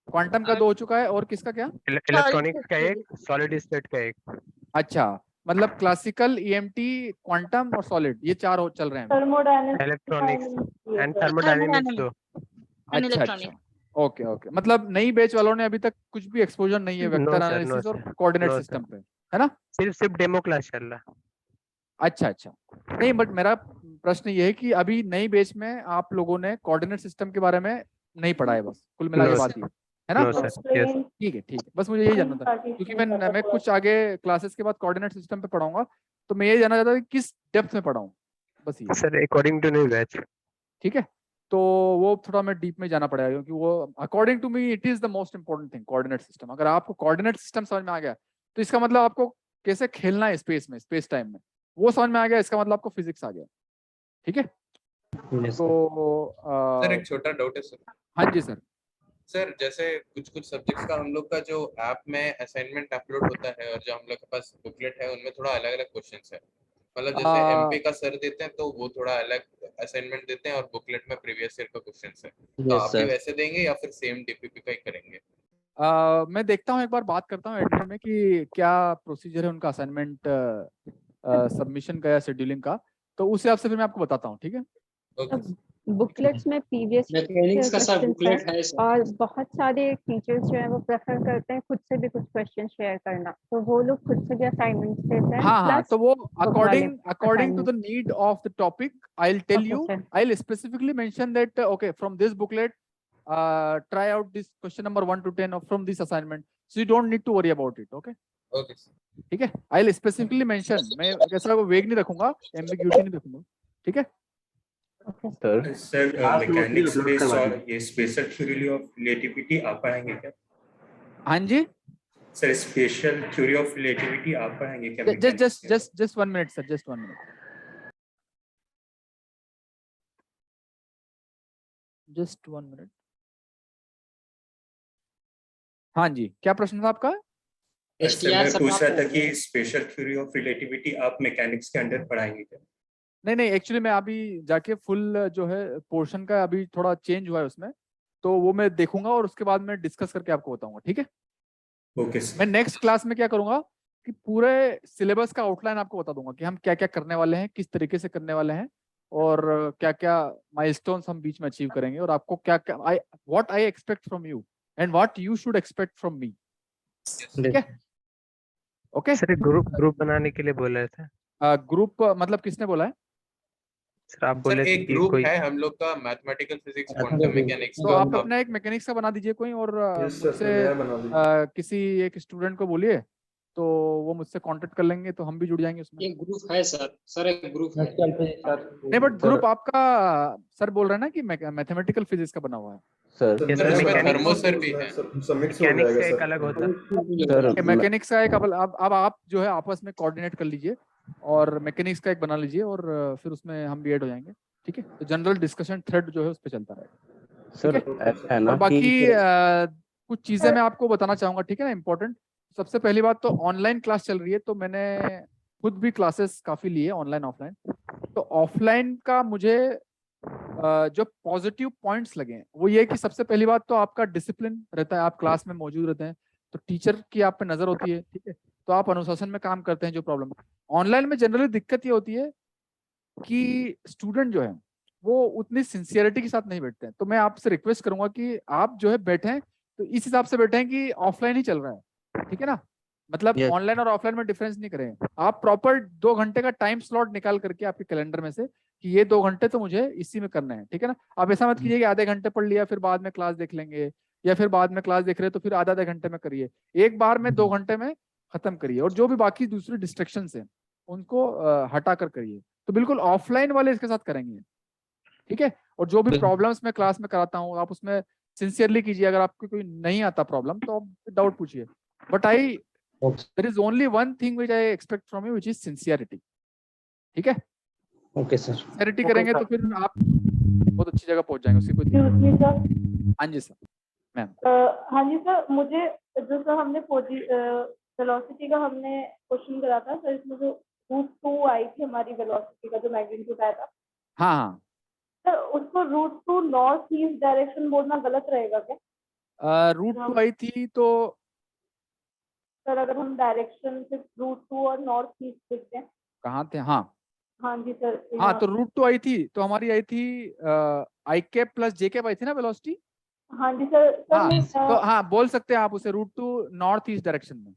क्वांटम का 2 हो चुका है, और किसका क्या? इलेक्ट्रॉनिक्स का 1, सॉलिड स्टेट का 1। अच्छा, मतलब क्लासिकल, ईएमटी, क्वांटम और सॉलिड, ये 4 चल रहे हैं। Electronics and thermodynamics 2। अच्छा, ओके। मतलब नई बैच वालों ने अभी तक कुछ भी एक्सपोजर नहीं है वेक्टर एनालिसिस और कोऑर्डिनेट सिस्टम पे, है ना? सिर्फ डेमो क्लास चल रहा है। अच्छा अच्छा, नहीं बट मेरा प्रश्न ये है कि अभी नई बैच में आप लोगों ने कोऑर्डिनेट सिस्टम के बारे में नहीं पढ़ा है, बस कुल मिला के बात ये है ना? No sir, yes. ठीक है, बस मुझे यही जानना था, क्योंकि मैं कुछ आगे क्लासेस के बाद कोऑर्डिनेट सिस्टम पे पढ़ाऊंगा, तो मैं ये जानना चाहता था कि किस डेप्थ में पढ़ाऊं, बस ये। Sir according to new batch. ठीक है, तो वो थोड़ा मैं डीप में जाना पड़ेगा, क्योंकि वो according to me it is the most important thing, coordinate system. अगर आपको कोऑर्डिनेट सिस्टम समझ में आ गया तो इसका मतलब आपको कैसे खेलना है स्पेस में, स्पेस टाइम में, वो समझ में आ गया, इसका मतलब आपको फिजिक्स आ गया। ठीक है, तो सर एक छोटा डाउट है सर। हाँ जी सर। सर जैसे कुछ कुछ सब्जेक्ट्स का हम लोग का जो ऐप में असाइनमेंट अपलोड होता है और जो हम लोग के पास बुकलेट है उनमें थोड़ा अलग अलग क्वेश्चंस है, मतलब जैसे एमपी का सर देते हैं तो वो थोड़ा अलग असाइनमेंट देते हैं और बुकलेट में प्रीवियस ईयर का क्वेश्चंस है, तो आप भी वैसे देंगे या फिर सेम डीपीपी का ही करेंगे? मैं देखता हूँ, एक बार बात करता हूँ एडमिन में कि क्या प्रोसीजर है उनका असाइनमेंट सबमिशन का या शेड्यूलिंग का, तो उस हिसाब से फिर मैं आपको बताता हूँ। ठीक है, बुकलेट्स में प्रीवियस मैकेनिक्स का सर बुकलेट है सर। और बहुत सारे टीचर्स जो है वो प्रेफर करते हैं खुद से भी कुछ क्वेश्चन शेयर करना, तो वो लोग खुद से भी असाइनमेंट्स देते हैं। हाँ, तो वो according to the need of the topic I will tell you, I will specifically mention that okay from this booklet try out this question number 1 to 10 from this assignment, so you don't need to worry about it. Okay, ठीक है, I will specifically mention, मैं कैसा वेग नहीं रखूंगा, एम्बिग्यूटी नहीं रखूंगा। ठीक है सर मैकेनिक्स बेस्ड और ये स्पेशल थ्योरी ऑफ रिलेटिविटी आप पढ़ाएंगे क्या? हाँ जी sir, special theory of relativity आप पढ़ाएंगे क्या? just 1 minute sir, just 1 minute, just 1 minute। हाँ जी, क्या प्रश्न था आपका? सर मैं पूछ रहा था कि स्पेशल थ्योरी ऑफ रिलेटिविटी आप मैकेनिक्स के अंदर पढ़ाएंगे क्या? नहीं, एक्चुअली मैं अभी जाके फुल जो है पोर्शन का अभी थोड़ा चेंज हुआ है उसमें, तो वो मैं देखूंगा और उसके बाद मैं डिस्कस करके आपको बताऊंगा। ठीक है, ओके सर। मैं नेक्स्ट क्लास में क्या करूंगा कि पूरे सिलेबस का आउटलाइन आपको बता दूंगा कि हम क्या क्या करने वाले हैं, किस तरीके से करने वाले हैं, और क्या क्या माइलस्टोन्स हम बीच में अचीव करेंगे, और आपको क्या क्या what I expect from you and what you should expect from me. ठीक है, ओके सर ग्रुप बनाने के लिए बोल रहे थे। ग्रुप मतलब किसने बोला है? सर आप बोले एक ग्रुप है हम लोग का मैथमेटिकल फिजिक्स क्वांटम मैकेनिक्स, तो आप अपना एक मैकेनिक्स का बना दीजिए कोई, और मुझसे किसी एक स्टूडेंट को बोलिए तो वो मुझसे कांटेक्ट कर लेंगे, तो हम भी जुड़ जाएंगे उसमें। एक ग्रुप है सर एक ग्रुप है। नहीं बट ग्रुप आपका सर बोल रहे हैं ना कि मैथमेटिकल फिजिक्स का बना हुआ है सर। थर्मो सर भी है, मैकेनिक्स का एक अलग होता है। मैकेनिक्स का एक अब आप जो है आपस में कोऑर्डिनेट कर लीजिए और मैकेनिक्स का एक बना लीजिए, और फिर उसमें हम भी ऐड हो जाएंगे। ठीक है, तो जनरल डिस्कशन थ्रेड जो है उस पर चलता रहेगा। सर और बाकी कुछ चीजें मैं आपको बताना चाहूंगा। ठीक है ना, इम्पोर्टेंट। सबसे पहली बात तो ऑनलाइन क्लास चल रही है, तो मैंने खुद भी क्लासेस काफी लिए ऑनलाइन ऑफलाइन। तो ऑफलाइन का मुझे जो पॉजिटिव पॉइंट्स लगे हैं वो ये कि सबसे पहली बात तो आपका डिसिप्लिन रहता है, आप क्लास में मौजूद रहते हैं, तो टीचर की आप पे नजर होती है। ठीक है, तो आप अनुशासन में काम करते हैं। जो प्रॉब्लम ऑनलाइन में जनरली दिक्कत ये होती है कि स्टूडेंट जो है वो उतनी सिंसियरिटी के साथ नहीं बैठते हैं। तो मैं आपसे रिक्वेस्ट करूंगा कि आप जो है बैठें तो इस हिसाब से बैठें कि ऑफलाइन ही चल रहा है। ठीक है ना, मतलब ऑनलाइन और ऑफलाइन में डिफरेंस नहीं करें। आप प्रॉपर 2 घंटे का टाइम स्लॉट निकाल करके आपके कैलेंडर में से कि ये 2 घंटे तो मुझे इसी में करना है। ठीक है ना, आप ऐसा मत कीजिए कि आधे घंटे पढ़ लिया फिर बाद में क्लास देख लेंगे, या फिर बाद में क्लास देख रहे तो फिर आधे घंटे में करिए। एक बार में 2 घंटे में खत्म करिए, और जो भी बाकी दूसरी डिस्ट्रैक्शंस हैं उनको हटा कर करिए। तो बिल्कुल ऑफलाइन वाले इसके साथ करेंगे। ठीक है, और जो भी प्रॉब्लम्स मैं क्लास में कराता हूँ आप उसमें सिंसियरली कीजिए। अगर आपको कोई नहीं आता प्रॉब्लम तो आप डाउट पूछिए, but there is only one thing which I expect from you, which is sincerity. ठीक है, ओके सर। सिंसियरिटी करेंगे तो फिर आप बहुत अच्छी जगह पहुंच जाएंगे। उसकी कोई हाँ जी सर, मैम। हाँ जी सर, मुझे जो सर हमने वेलोसिटी का हमने क्वेश्चन करा था सर, इसमें जो √2 आई थी हमारी वेलोसिटी का जो मैग्नीट्यूड आया था। हाँ सर उसको √2 नॉर्थ ईस्ट डायरेक्शन बोलना गलत रहेगा क्या? √2 आई थी तो सर अगर हम डायरेक्शन सिर्फ √2 और नॉर्थ ईस्ट लिखते हैं। कहाँ थे? हाँ जी सर। हाँ, तो √2 आई थी तो हमारी आई थी आई कैप प्लस जे कैप आई थी ना वेलोसिटी। हाँ जी सर। हाँ, तो हाँ बोल सकते हैं आप उसे √2 नॉर्थ ईस्ट डायरेक्शन में।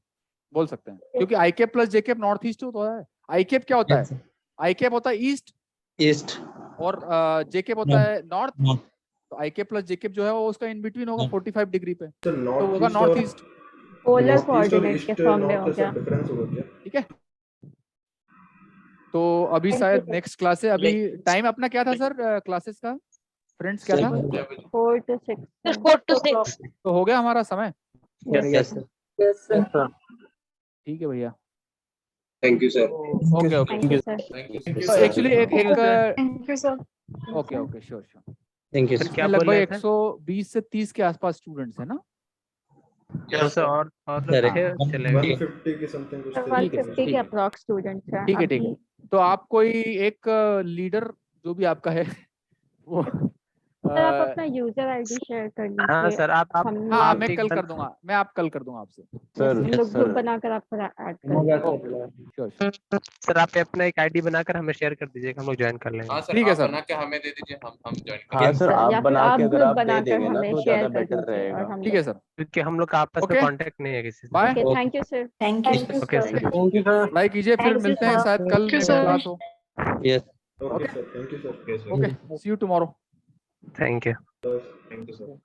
बोल सकते हैं, क्योंकि आई कैप प्लस जे कैप नॉर्थ ईस्ट होता है। आई कैप क्या होता है? आई कैप होता है ईस्ट ईस्ट और जे कैप होता है नॉर्थ। तो आई कैप प्लस जे कैप जो है वो उसका इन बिटवीन होगा 45 डिग्री पे, तो होगा नॉर्थ ईस्ट। पोलर कोऑर्डिनेट के फॉर्म में हो गया। ठीक है, तो अभी शायद नेक्स्ट क्लास है। अभी टाइम अपना क्या था सर क्लासेस का फ्रेंड्स, क्या था? 4 to 6 4 to 6 तो हो गया हमारा समय। Yes sir. ठीक है भैया, thank you sir. Okay okay thank you sir. Actually एक thank you sir. Okay sure. Thank you इसमें लगभग 120 से 30 के आसपास स्टूडेंट्स है ना? सर और चलेगा 150 के समथिंग कुछ 150 के अप्रॉक्स स्टूडेंट्स हैं। ठीक है। तो आप कोई एक लीडर जो भी आपका है वो सर आप अपना यूजर आईडी शेयर कर लीजिए। हाँ सर आप हाँ मैं कल कर दूंगा, मैं आप कल कर दूंगा आपसे। लोग ग्रुप बनाकर आपको ऐड कर श्योर। सर आप अपना एक आईडी बनाकर हमें शेयर कर दीजिएगा, हम लोग ज्वाइन कर लेंगे। हाँ सर, ठीक है आप सर। बना के हमें दे दीजिए, हम ज्वाइन हाँ करेंगे। सर, आप या फिर बना आप के अगर ग्रुप आप दे बनाकर देंगे ना हमें तो शेयर ज्यादा कर बेटर दीजिए और रहेगा। हम ठीक है सर, क्योंकि हम लोग का आपस में Okay. कांटेक्ट नहीं है किसी से। Bye. Okay thank you sir. Thank you okay sir. Thank you sir. Like कीजिए, फिर Thank you, मिलते हैं sir. शायद कल Thank you, next sir. Class हो। Yes okay sir, thank you sir. Okay, see you tomorrow. Thank you. Thank you sir.